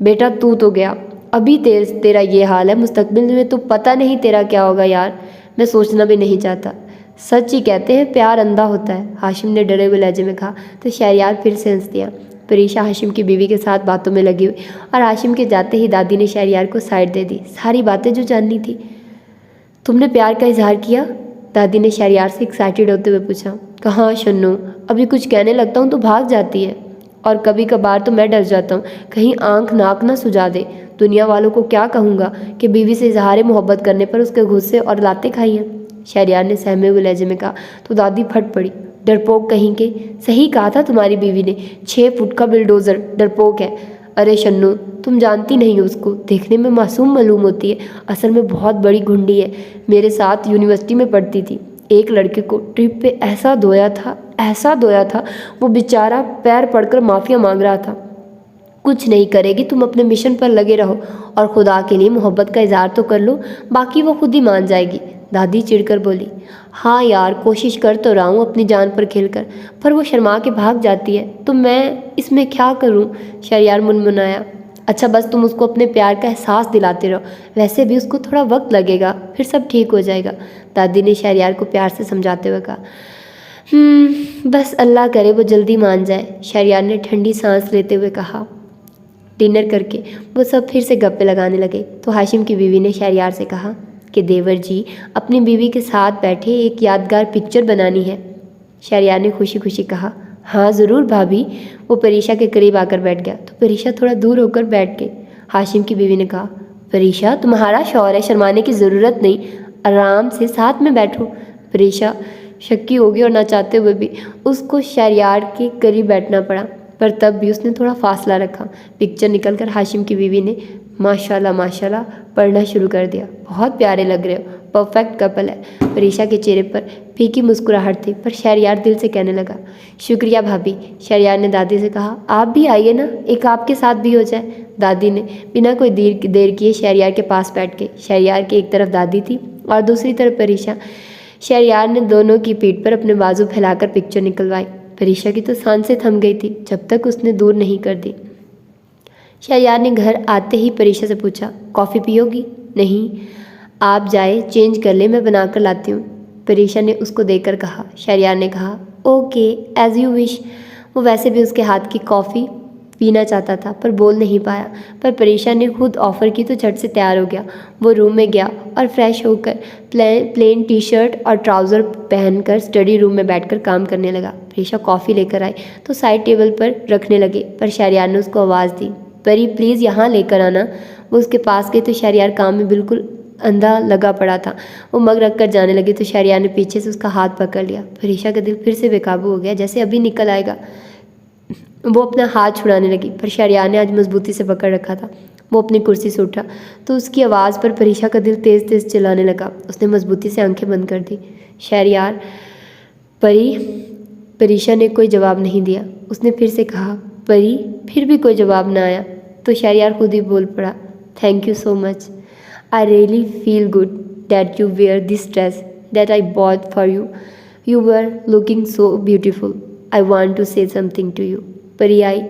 बेटा तू तो गया, अभी तेरा ये हाल है, मुस्तकबिल में तो पता नहीं तेरा क्या होगा। यार मैं सोचना भी नहीं चाहता। सच ही कहते हैं प्यार अंधा होता है, हाशिम ने डरे हुए लहजे में कहा तो शहरयार फिर से हंस दिया। परीक्षा हाशिम की बीवी के साथ बातों में लगी हुई और हाशिम के जाते ही दादी ने शहरयार को साइड दे दी। सारी बातें जो जाननी थी। तुमने प्यार का इजहार किया? दादी ने शहरयार से एक्साइटेड होते हुए पूछा। कहाँ शन्नू, अभी कुछ कहने लगता हूँ तो भाग जाती है, और कभी कभार तो मैं डर जाता हूँ कहीं आंख नाक ना सुझा दे। दुनिया वालों को क्या कहूँगा कि बीवी से इजहार मोहब्बत करने पर उसके गुस्से और लाते खाई हैं। शहरयार ने सहमे हुए लहजे में कहा तो दादी फट पड़ी। डरपोक कहीं के, सही कहा था तुम्हारी बीवी ने, 6 फुट का बिल्डोज़र डरपोक है। अरे शन्नू, तुम जानती नहीं हो उसको, देखने में मासूम मालूम होती है, असल में बहुत बड़ी घुंडी है। मेरे साथ यूनिवर्सिटी में पढ़ती थी। एक लड़के को ट्रिप पे ऐसा धोया था, वो बेचारा पैर पड़कर माफ़िया मांग रहा था। कुछ नहीं करेगी, तुम अपने मिशन पर लगे रहो और खुदा के लिए मोहब्बत का इजहार तो कर लो, बाकी वो खुद ही मान जाएगी। दादी चिढ़कर बोली। हाँ यार, कोशिश कर तो रहा हूँ अपनी जान पर खेलकर, पर वो शर्मा के भाग जाती है, तो मैं इसमें क्या करूँ? शहरयार मुनमुनाया। अच्छा बस तुम उसको अपने प्यार का एहसास दिलाते रहो, वैसे भी उसको थोड़ा वक्त लगेगा, फिर सब ठीक हो जाएगा। दादी ने शहरयार को प्यार से समझाते हुए कहा। बस अल्लाह करे वो जल्दी मान जाए, शहरयार ने ठंडी सांस लेते हुए कहा। डिनर करके वो सब फिर से गप्पे लगाने लगे तो हाशिम की बीवी ने शहरयार से कहा कि देवर जी, अपनी बीवी के साथ बैठे एक यादगार पिक्चर बनानी है। शहरयार ने खुशी खुशी कहा, हाँ ज़रूर भाभी। वो परीक्षा के करीब आकर बैठ गया तो परीक्षा थोड़ा दूर होकर बैठ गई। हाशिम की बीवी ने कहा, परीक्षा तुम्हारा शौहर है, शर्माने की ज़रूरत नहीं, आराम से साथ में बैठो। परीक्षा शक्की हो गई और ना चाहते हुए भी उसको शहरयार के करीब बैठना पड़ा, पर तब भी उसने थोड़ा फासला रखा। पिक्चर निकलकर हाशिम की बीवी ने माशाल्लाह माशाल्लाह पढ़ना शुरू कर दिया। बहुत प्यारे लग रहे हो, परफेक्ट कपल है। परीक्षा के चेहरे पर फीकी मुस्कुराहट थी, पर शहरयार दिल से कहने लगा, शुक्रिया भाभी। शहरयार ने दादी से कहा, आप भी आइए ना, एक आपके साथ भी हो जाए। दादी ने बिना कोई देर किए शहरयार के पास बैठ गई। शहरयार की एक तरफ दादी थी और दूसरी तरफ परीक्षा। शहरयार ने दोनों की पीठ पर अपने बाजू फैलाकर पिक्चर निकलवाई। परीक्षा की तो सांसें थम गई थी जब तक उसने दूर नहीं कर दी। शहरयार ने घर आते ही परीक्षा से पूछा, कॉफ़ी पियोगी? नहीं, आप जाए चेंज कर ले, मैं बना कर लाती हूँ। परीक्षा ने उसको देकर कहा। शहरयार ने कहा, ओके एज़ यू विश। वो वैसे भी उसके हाथ की कॉफ़ी पीना चाहता था पर बोल नहीं पाया, पर परीक्षा ने खुद ऑफ़र की तो झट से तैयार हो गया। वो रूम में गया और फ्रेश होकर प्लेन टी शर्ट और ट्राउज़र पहनकर स्टडी रूम में बैठकर काम करने लगा। परीक्षा कॉफ़ी लेकर आई तो साइड टेबल पर रखने लगे, पर शहरयार ने उसको आवाज़ दी, परी प्लीज़ यहाँ लेकर आना। वो उसके पास गई तो शहरयार काम में बिल्कुल अंधा लगा पड़ा था। वो मग रख कर जाने लगी तो शहरयार ने पीछे से उसका हाथ पकड़ लिया। परीक्षा का दिल फिर से बेकाबू हो गया, जैसे अभी निकल आएगा। वो अपना हाथ छुड़ाने लगी, पर शहरयार ने आज मजबूती से पकड़ रखा था। वो अपनी कुर्सी से उठा तो उसकी आवाज़ पर परीक्षा का दिल तेज़ तेज़ चिल्लाने लगा। उसने मजबूती से आंखें बंद कर दी। शहरयार, परी। परीक्षा ने कोई जवाब नहीं दिया। उसने फिर से कहा, परी। फिर भी कोई जवाब ना आया तो शहरयार खुद ही बोल पड़ा, thank you so much. I really feel good that you wear this dress that I bought for you. You were looking so beautiful. I want to say something to you. Pari आई,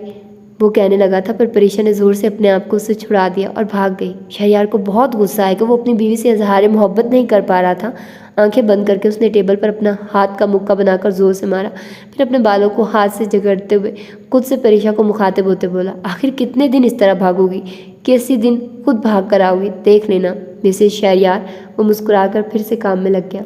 वो कहने लगा था, पर परीक्षा ने ज़ोर से अपने आप को उससे छुड़ा दिया और भाग गई। शहरयार को बहुत गुस्सा आया कि वो अपनी बीवी से इजहार मोहब्बत नहीं कर पा रहा था। आंखें बंद करके उसने टेबल पर अपना हाथ का मुक्का बनाकर ज़ोर से मारा। फिर अपने बालों को हाथ से जकड़ते हुए खुद से परीक्षा को मुखातिब होते बोला, आखिर कितने दिन इस तरह भागोगी? किसी दिन खुद भाग कर आओगी, देख लेना मिसेस शहरयार। वो मुस्कुराकर फिर से काम में लग गया।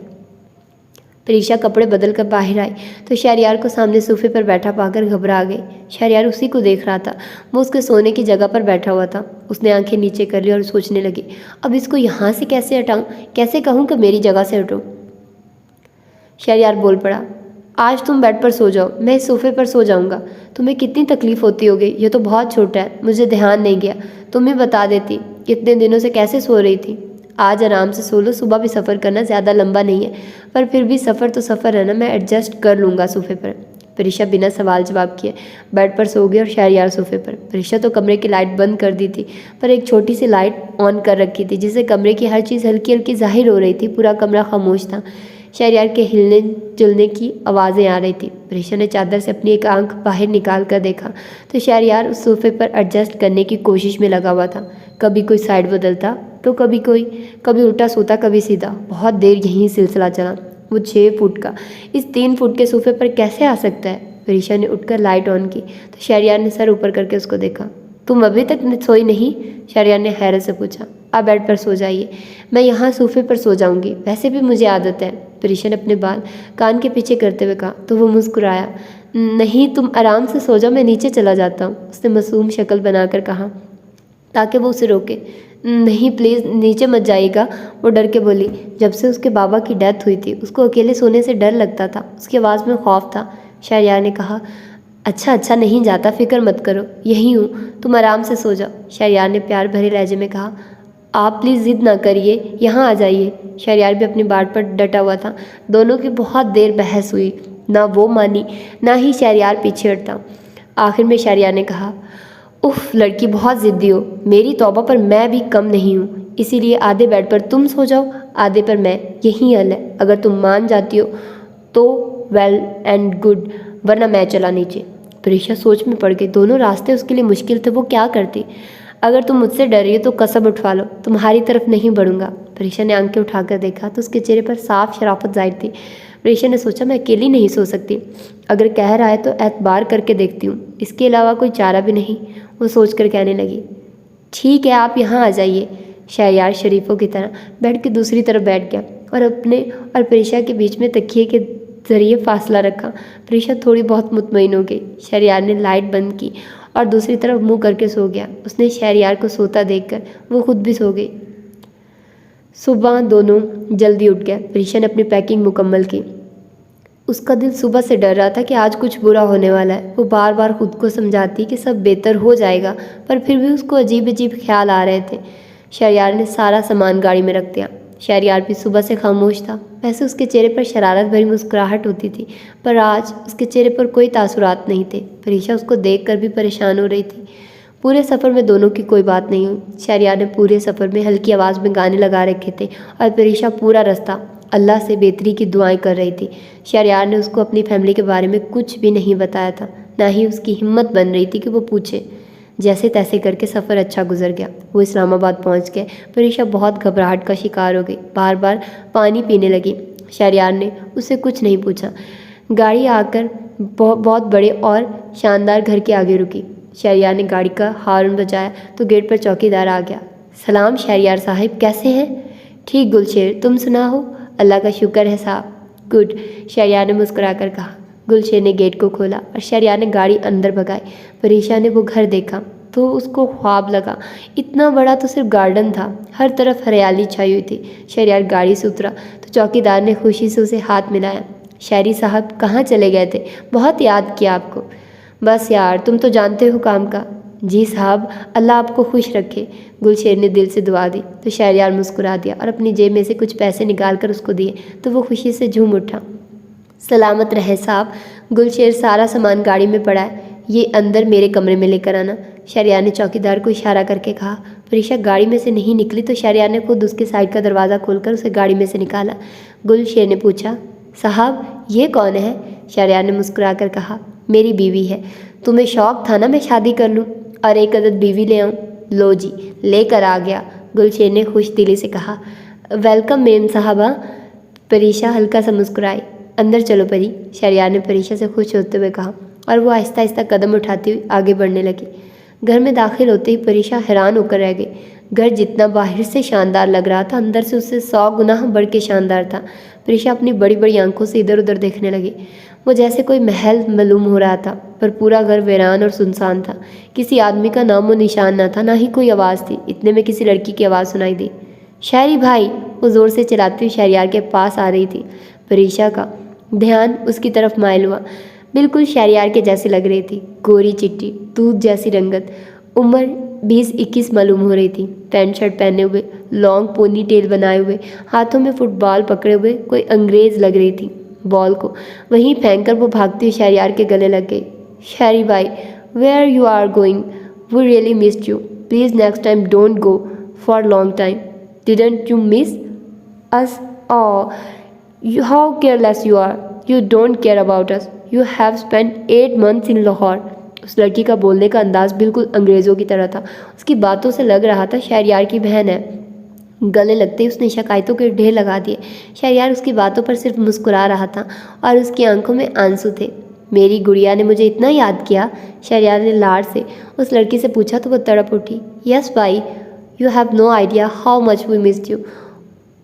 परीक्षा कपड़े बदल कर बाहर आई तो शहरयार को सामने सोफे पर बैठा पाकर घबरा गई। शहरयार उसी को देख रहा था। वो उसके सोने की जगह पर बैठा हुआ था। उसने आंखें नीचे कर ली और सोचने लगी, अब इसको यहाँ से कैसे हटाऊं? कैसे कहूँ कि मेरी जगह से हटो? शहरयार बोल पड़ा, आज तुम बेड पर सो जाओ, मैं इस सोफे पर सो जाऊँगा। तुम्हें कितनी तकलीफ होती होगी, ये तो बहुत छोटा है, मुझे ध्यान नहीं गया। तुम ही बता देती, कितने दिनों से कैसे सो रही थी। आज आराम से सो लो, सुबह भी सफ़र करना, ज़्यादा लंबा नहीं है, पर फिर भी सफ़र तो सफ़र है ना, मैं एडजस्ट कर लूँगा सोफे पर। परीक्षा बिना सवाल जवाब किए बेड पर सो गई और शहरयार सोफे पर। परीक्षा तो कमरे की लाइट बंद कर दी थी, पर एक छोटी सी लाइट ऑन कर रखी थी, जिससे कमरे की हर चीज़ हल्की हल्की जाहिर हो रही थी। पूरा कमरा खामोश था। शहरयार के हिलने जुलने की आवाज़ें आ रही थी। परीक्षा ने चादर से अपनी एक आंख बाहर निकाल कर देखा तो शहरयार उस सोफे पर एडजस्ट करने की कोशिश में लगा हुआ था। कभी कोई साइड बदलता तो कभी उल्टा सोता, कभी सीधा। बहुत देर यही सिलसिला चला। वो 6 फुट का इस 3 फुट के सोफे पर कैसे आ सकता है? परीक्षा ने उठकर लाइट ऑन की तो शहरयार ने सर ऊपर करके उसको देखा। तुम अभी तक सोई नहीं? शहरयार ने हैरत से पूछा। आप बेड पर सो जाइए, मैं यहाँ सोफे पर सो जाऊँगी, वैसे भी मुझे आदत है। परीक्षा ने अपने बाल कान के पीछे करते हुए कहा तो वो मुस्कुराया। नहीं, तुम आराम से सो जाओ, मैं नीचे चला जाता हूँ, उसने मासूम शक्ल बनाकर कहा ताकि वो उसे रोके। नहीं प्लीज़, नीचे मत जाइएगा, वो डर के बोली। जब से उसके बाबा की डेथ हुई थी उसको अकेले सोने से डर लगता था, उसकी आवाज़ में खौफ था। शहरयार ने कहा, अच्छा नहीं जाता, फिक्र मत करो, यही हूँ, तुम आराम से सो जाओ। शहरयार ने प्यार भरे लहजे में कहा, आप प्लीज़ ज़िद ना करिए, यहाँ आ जाइए। शहरयार भी अपनी बाट पर डटा हुआ था। दोनों की बहुत देर बहस हुई, ना वो मानी ना ही शहरयार पीछे हटता। आखिर में शहरयार ने कहा, उफ, लड़की बहुत ज़िद्दी हो, मेरी तौबा पर मैं भी कम नहीं हूँ, इसीलिए आधे बेड पर तुम सो जाओ, आधे पर मैं, यही हल है। अगर तुम मान जाती हो तो वेल एंड गुड, वरना मैं चला नीचे। परीक्षा सोच में पड़ गई। दोनों रास्ते उसके लिए मुश्किल थे, वो क्या करती? अगर तुम मुझसे डर रही हो तो कसम उठवा लो, तुम्हारी तरफ नहीं बढ़ूंगा। परीक्षा ने आंखें उठाकर देखा तो उसके चेहरे पर साफ शराफत जाहिर थी। परीक्षा ने सोचा, मैं अकेली नहीं सो सकती, अगर कह रहा है तो एतबार करके देखती हूँ, इसके अलावा कोई चारा भी नहीं। वो सोचकर कहने लगी, ठीक है, आप यहाँ आ जाइए। शहरयार शरीफों की तरह बेड की दूसरी तरफ बैठ गया और अपने और परीक्षा के बीच में तकिए के जरिए फासला रखा। परीक्षा थोड़ी बहुत मुतमईन हो गई। शहरयार ने लाइट बंद की और दूसरी तरफ मुंह करके सो गया। उसने शहरयार को सोता देखकर वो खुद भी सो गई। सुबह दोनों जल्दी उठ गए। परीक्षा ने अपनी पैकिंग मुकम्मल की। उसका दिल सुबह से डर रहा था कि आज कुछ बुरा होने वाला है। वो बार बार खुद को समझाती कि सब बेहतर हो जाएगा, पर फिर भी उसको अजीब अजीब ख्याल आ रहे थे। शहरयार ने सारा सामान गाड़ी में रख दिया। शहरयार भी सुबह से खामोश था। वैसे उसके चेहरे पर शरारत भरी मुस्कुराहट होती थी, पर आज उसके चेहरे पर कोई तासुरात नहीं थे। परीक्षा उसको देखकर भी परेशान हो रही थी। पूरे सफ़र में दोनों की कोई बात नहीं हुई। शहरयार ने पूरे सफ़र में हल्की आवाज़ में गाने लगा रखे थे और परीक्षा पूरा रास्ता अल्लाह से बेहतरी की दुआएं कर रही थी। शहरयार ने उसको अपनी फैमिली के बारे में कुछ भी नहीं बताया था, ना ही उसकी हिम्मत बन रही थी कि वो पूछे। जैसे तैसे करके सफ़र अच्छा गुजर गया। वो इस्लामाबाद पहुंच गए। परीक्षा बहुत घबराहट का शिकार हो गई, बार बार पानी पीने लगी। शहरयार ने उससे कुछ नहीं पूछा। गाड़ी आकर बहुत बड़े और शानदार घर के आगे रुकी। शहरयार ने गाड़ी का हॉर्न बजाया तो गेट पर चौकीदार आ गया। सलाम शहरयार साहिब, कैसे हैं? ठीक गुलशेर, तुम सुनाओ? अल्लाह का शुक्र है साहब। गुड, शहरयार ने मुस्कुराकर कहा। गुलशेर ने गेट को खोला और शहरयार ने गाड़ी अंदर भगाई। परीक्षा ने वो घर देखा तो उसको ख्वाब लगा। इतना बड़ा तो सिर्फ गार्डन था, हर तरफ हरियाली छाई हुई थी। शहरयार गाड़ी से उतरा तो चौकीदार ने खुशी से उसे हाथ मिलाया। शहरी साहब कहाँ चले गए थे? बहुत याद किया आपको। बस यार, तुम तो जानते हो काम का। जी साहब, अल्लाह आपको खुश रखे। गुलशेर ने दिल से दुआ दी तो शहरयार मुस्कुरा दिया और अपनी जेब में से कुछ पैसे निकाल कर उसको दिए तो वो खुशी से झूम उठा। सलामत रहे साहब। गुलशेर, सारा सामान गाड़ी में पड़ा है, ये अंदर मेरे कमरे में लेकर आना। शहरयार ने चौकीदार को इशारा करके कहा। परीक्षा गाड़ी में से नहीं निकली तो शहरयार ने खुद उसके साइड का दरवाज़ा खोलकर उसे गाड़ी में से निकाला। गुलशेर ने पूछा, साहब ये कौन है? शहरयार ने मुस्कुरा कर कहा, मेरी बीवी है। तुम्हें शौक था ना मैं शादी कर लूँ और एक अदद बीवी ले आऊँ? लो जी, लेकर आ गया। गुलशेर ने खुश दिली से कहा। वेलकम मेम साहबा। परीक्षा हल्का सा मुस्कुराई। अंदर चलो परी, शहरयार ने परीक्षा से खुश होते हुए कहा और वो आहिस्ता आहिस्ता कदम उठाती हुई आगे बढ़ने लगी। घर में दाखिल होते ही परीक्षा हैरान होकर रह गई। घर जितना बाहर से शानदार लग रहा था, अंदर से उससे 100 गुना बढ़ के शानदार था। परीक्षा अपनी बड़ी बड़ी आंखों से इधर उधर देखने लगी। वो जैसे कोई महल मालूम हो रहा था, पर पूरा घर वीरान और सुनसान था। किसी आदमी का नामो निशान न था, ना ही कोई आवाज़ थी। इतने में किसी लड़की की आवाज़ सुनाई दी। शहरी भाई, वो ज़ोर से चिल्लाती हुई शहरयार के पास आ रही थी। परीक्षा का ध्यान उसकी तरफ माइल हुआ। बिल्कुल शहरयार के जैसी लग रही थी, गोरी चिट्टी, दूध जैसी रंगत। उम्र 20-21 मालूम हो रही थी। पैंट शर्ट पहने हुए, लॉन्ग पोनी टेल बनाए हुए, हाथों में फुटबॉल पकड़े हुए कोई अंग्रेज़ लग रही थी। बॉल को वहीं फेंक कर वो भागती हुई शहरयार के गले लग गई। शहरी भाई, where you are going? We really missed you. Please next time don't go for long time. Didn't you miss us? How careless you are. You don't care about us. You have spent 8 months in Lahore. उस लड़की का बोलने का अंदाज बिल्कुल अंग्रेज़ों की तरह था। उसकी बातों से लग रहा था शहरयार की बहन है। गले लगते ही उसने शिकायतों के ढेर लगा दिए। शहरयार उसकी बातों पर सिर्फ मुस्कुरा रहा था और उसकी आंखों में आंसू थे। मेरी गुड़िया ने मुझे इतना याद किया, शहरयार ने लाड से उस लड़की से पूछा तो वो तड़प उठी। यस भाई, you have no idea how much we missed you.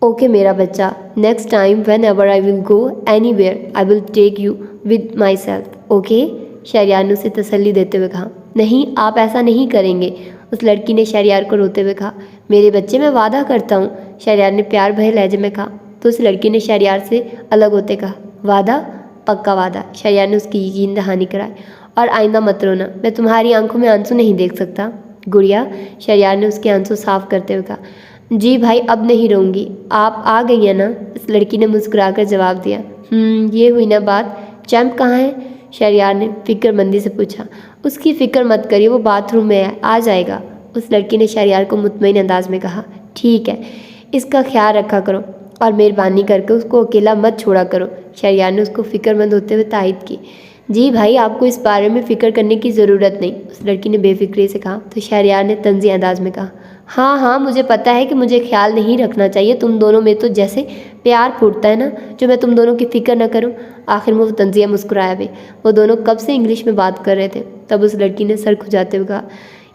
Okay मेरा बच्चा, next time whenever I will go anywhere I will take you with myself. Okay? Shehryar ने उसे तसल्ली देते हुए कहा। नहीं, आप ऐसा नहीं करेंगे, उस लड़की ने शहरयार को रोते हुए कहा। मेरे बच्चे, मैं वादा करता हूँ, शहरयार ने प्यार भरे लहजे में कहा। तो उस लड़की ने शहरयार से अलग होते कहा। वादा? पक्का वादा। शहरयार ने उसकी यकीन दहानी कराई। और आइंदा मत रोना, मैं तुम्हारी आंखों में आंसू नहीं देख सकता। गुड़िया, शहरयार ने उसके आंसू साफ करते हुए कहा। जी भाई, अब नहीं रहूँगी। आप आ गई हैं ना? इस लड़की ने मुस्कुराकर जवाब दिया। ये हुई ना बात। चैंप कहाँ है? शहरयार ने फिक्रमंदी से पूछा। उसकी फ़िक्र मत करिए, वो बाथरूम में है, आ जाएगा। उस लड़की ने शहरयार को मुतमईन अंदाज में कहा। ठीक है, इसका ख्याल रखा करो और मेहरबानी करके उसको अकेला मत छोड़ा करो। शहरयार ने उसको फिक्रमंद होते हुए तायद की। जी भाई, आपको इस बारे में फ़िक्र करने की ज़रूरत नहीं, उस लड़की ने बेफिक्री से कहा। तो शहरयार ने तंज़ी अंदाज में कहा। हाँ हाँ, मुझे पता है कि मुझे ख्याल नहीं रखना चाहिए। तुम दोनों में तो जैसे प्यार फूटता है ना, जो मैं तुम दोनों की फ़िक्र न करूं। आखिर में वो तंजिया मुस्कुराया भी। वो दोनों कब से इंग्लिश में बात कर रहे थे। तब उस लड़की ने सर खुजाते हुए कहा,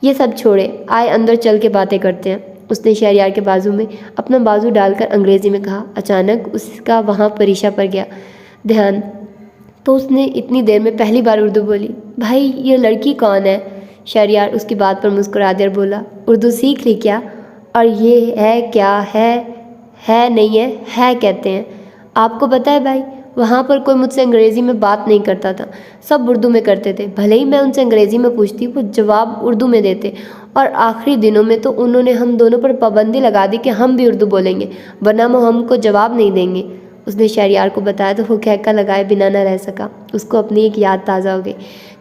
ये सब छोड़े, आए अंदर चल के बातें करते हैं। उसने शहरयार के बाजू में अपना बाजू डालकर अंग्रेज़ी में कहा। अचानक उसका वहाँ परीक्षा पर गया ध्यान, तो उसने इतनी देर में पहली बार उर्दू बोली। भाई, ये लड़की कौन है? शहरयार उसकी बात पर मुस्कुरा देर बोला। उर्दू सीख ली क्या? और ये है क्या? है नहीं है कहते हैं। आपको पता है भाई, वहाँ पर कोई मुझसे अंग्रेज़ी में बात नहीं करता था, सब उर्दू में करते थे। भले ही मैं उनसे अंग्रेज़ी में पूछती, वो जवाब उर्दू में देते। और आखिरी दिनों में तो उन्होंने हम दोनों पर पाबंदी लगा दी कि हम भी उर्दू बोलेंगे, वरना वो हमको जवाब नहीं देंगे। उसने शहरयार को बताया तो वो कहका लगाए बिना न रह सका। उसको अपनी एक याद ताज़ा हो गई।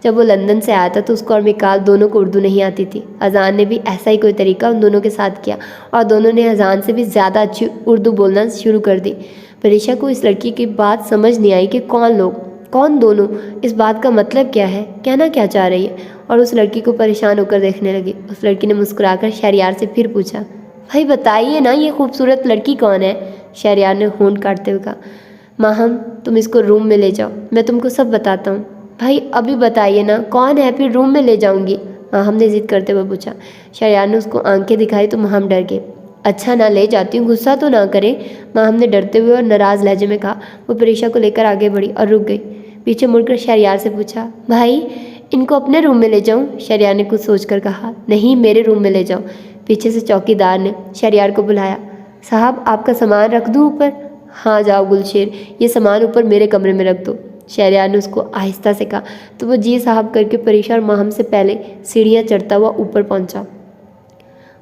जब वो लंदन से आया था तो उसको और मिकाल दोनों को उर्दू नहीं आती थी। अजान ने भी ऐसा ही कोई तरीका उन दोनों के साथ किया और दोनों ने अजान से भी ज़्यादा अच्छी उर्दू बोलना शुरू कर दी। परीक्षा को इस लड़की की बात समझ नहीं आई कि कौन लोग, कौन दोनों, इस बात का मतलब क्या है, कहना क्या चाह रही है, और उस लड़की को परेशान होकर देखने लगी। उस लड़की ने मुस्कुराकर शहरयार से फिर पूछा, भाई बताइए ना, ये खूबसूरत लड़की कौन है? शहरयार ने होंठ काटते हुए कहा, माहम, तुम इसको रूम में ले जाओ, मैं तुमको सब बताता हूँ। भाई अभी बताइए ना, कौन है? फिर रूम में ले जाऊँगी, माहम ने जिद करते हुए पूछा। शहरयार ने उसको आंखें दिखाई तो माहम डर गए। अच्छा ना, ले जाती हूँ, गुस्सा तो ना करे, माहम ने डरते हुए और नाराज़ लहजे में कहा। वो परीक्षा को लेकर आगे बढ़ी और रुक गई। पीछे मुड़कर शहरयार से पूछा, भाई इनको अपने रूम में ले जाऊं? शहरयार ने कुछ सोचकर कहा। नहीं, मेरे रूम में ले जाओ। पीछे से चौकीदार ने शहरयार को बुलाया। साहब, आपका सामान रख दूं ऊपर? हाँ जाओ गुलशेर, ये सामान ऊपर मेरे कमरे में रख दो। शहरयार ने उसको आहिस्ता से कहा तो वो जी साहब करके परेशान माहम से पहले सीढ़ियाँ चढ़ता हुआ ऊपर पहुंचा।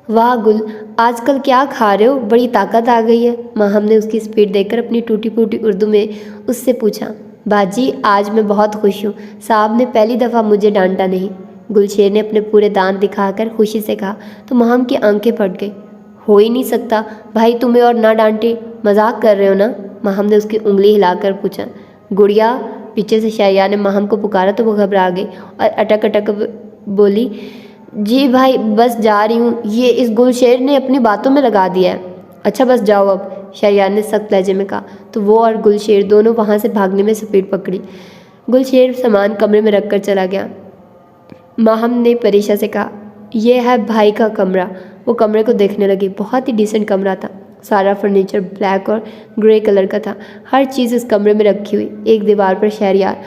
वाह गुल, आजकल क्या खा रहे हो? बड़ी ताकत आ गई है। माहम ने उसकी स्पीड देखकर अपनी टूटी फूटी उर्दू में उससे पूछा। बाजी, आज मैं बहुत खुश हूँ, साहब ने पहली दफ़ा मुझे डांटा नहीं। गुलशेर ने अपने पूरे दांत दिखाकर खुशी से कहा तो माहम की आंखें फट गई। हो ही नहीं सकता भाई, तुम्हें और ना डांटे, मजाक कर रहे हो ना? माहम ने उसकी उंगली हिलाकर पूछा। गुड़िया, पीछे से शहरयार ने माहम को पुकारा तो वो घबरा गई और अटक अटक बोली, जी भाई बस जा रही हूँ, ये इस गुलशेर ने अपनी बातों में लगा दिया है। अच्छा बस जाओ अब, शहरयार ने सख्त लहजे में कहा तो वो और गुलशेर दोनों वहाँ से भागने में स्पीड पकड़ी। गुलशेर सामान कमरे में रखकर चला गया। माहम ने परीक्षा से कहा, यह है भाई का कमरा। वो कमरे को देखने लगी। बहुत ही डिसेंट कमरा था। सारा फर्नीचर ब्लैक और ग्रे कलर का था। हर चीज़ इस कमरे में रखी हुई। एक दीवार पर शहरयार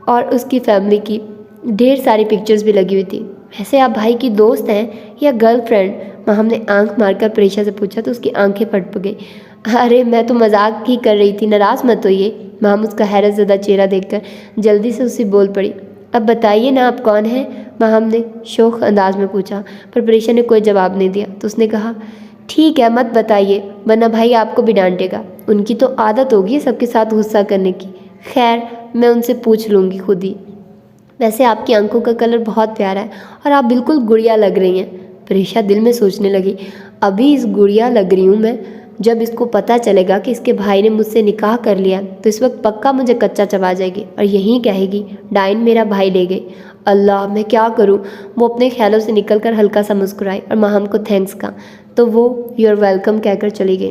और उसकी फैमिली की ढेर सारी पिक्चर्स भी लगी हुई थी। वैसे आप भाई की दोस्त हैं या गर्लफ्रेंड? माहम ने आंख मारकर परीक्षा से पूछा तो उसकी आंखें फट गई। अरे मैं तो मजाक ही कर रही थी, नाराज़ मत होइए। माहम उसका हैरत ज़दा चेहरा देखकर जल्दी से उससे बोल पड़ी। अब बताइए ना, आप कौन हैं? माहम ने शोख अंदाज में पूछा, पर परीक्षा ने कोई जवाब नहीं दिया तो उसने कहा, ठीक है मत बताइए वरना भाई आपको भी डांटेगा। उनकी तो आदत होगी सबके साथ गुस्सा करने की। खैर, मैं उनसे पूछ लूँगी खुद ही। वैसे आपकी आंखों का कलर बहुत प्यारा है और आप बिल्कुल गुड़िया लग रही हैं। परीक्षा दिल में सोचने लगी, अभी इस गुड़िया लग रही हूँ मैं, जब इसको पता चलेगा कि इसके भाई ने मुझसे निकाह कर लिया तो इस वक्त पक्का मुझे कच्चा चबा जाएगी और यही कहेगी डाइन मेरा भाई ले गई। अल्लाह, मैं क्या करूँ? वो अपने ख्यालों से निकलकर हल्का सा मुस्कुराई और माहम को थैंक्स कहा तो वो यू आर वेलकम कहकर चली गई।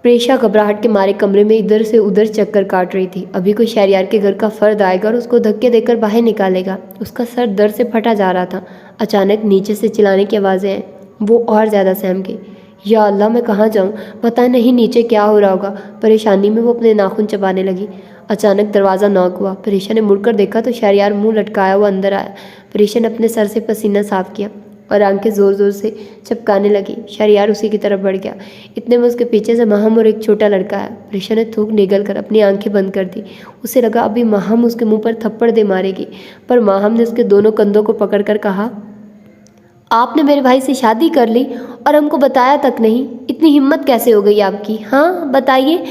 प्रेषा घबराहट के मारे कमरे में इधर से उधर चक्कर काट रही थी। अभी कोई शहरयार के घर का फर्द आएगा और उसको धक्के देकर बाहर निकालेगा। उसका सर दर्द से फटा जा रहा था। अचानक नीचे से चिल्लाने की आवाज़ें आई। वो और ज़्यादा सहम गई। या अल्लाह, मैं कहाँ जाऊँ? पता नहीं नीचे क्या हो रहा होगा। परेशानी में वो अपने नाखून चबाने लगी। अचानक दरवाज़ा नॉक हुआ। परेशा ने मुड़कर देखा तो शहरयार मुँह लटकाया हुआ अंदर आया। परेशा ने अपने सर से पसीना साफ किया और आंखें ज़ोर ज़ोर से चपकाने लगी। शहरयार उसी की तरफ बढ़ गया। इतने में उसके पीछे से माहम और एक छोटा लड़का आया। परेशा ने थूक निगल कर अपनी आंखें बंद कर दी। उसे लगा अभी माहम उसके मुंह पर थप्पड़ दे मारेगी, पर माहम ने उसके दोनों कंधों को पकड़कर कहा, आपने मेरे भाई से शादी कर ली और हमको बताया तक नहीं। इतनी हिम्मत कैसे हो गई आपकी? हाँ बताइए,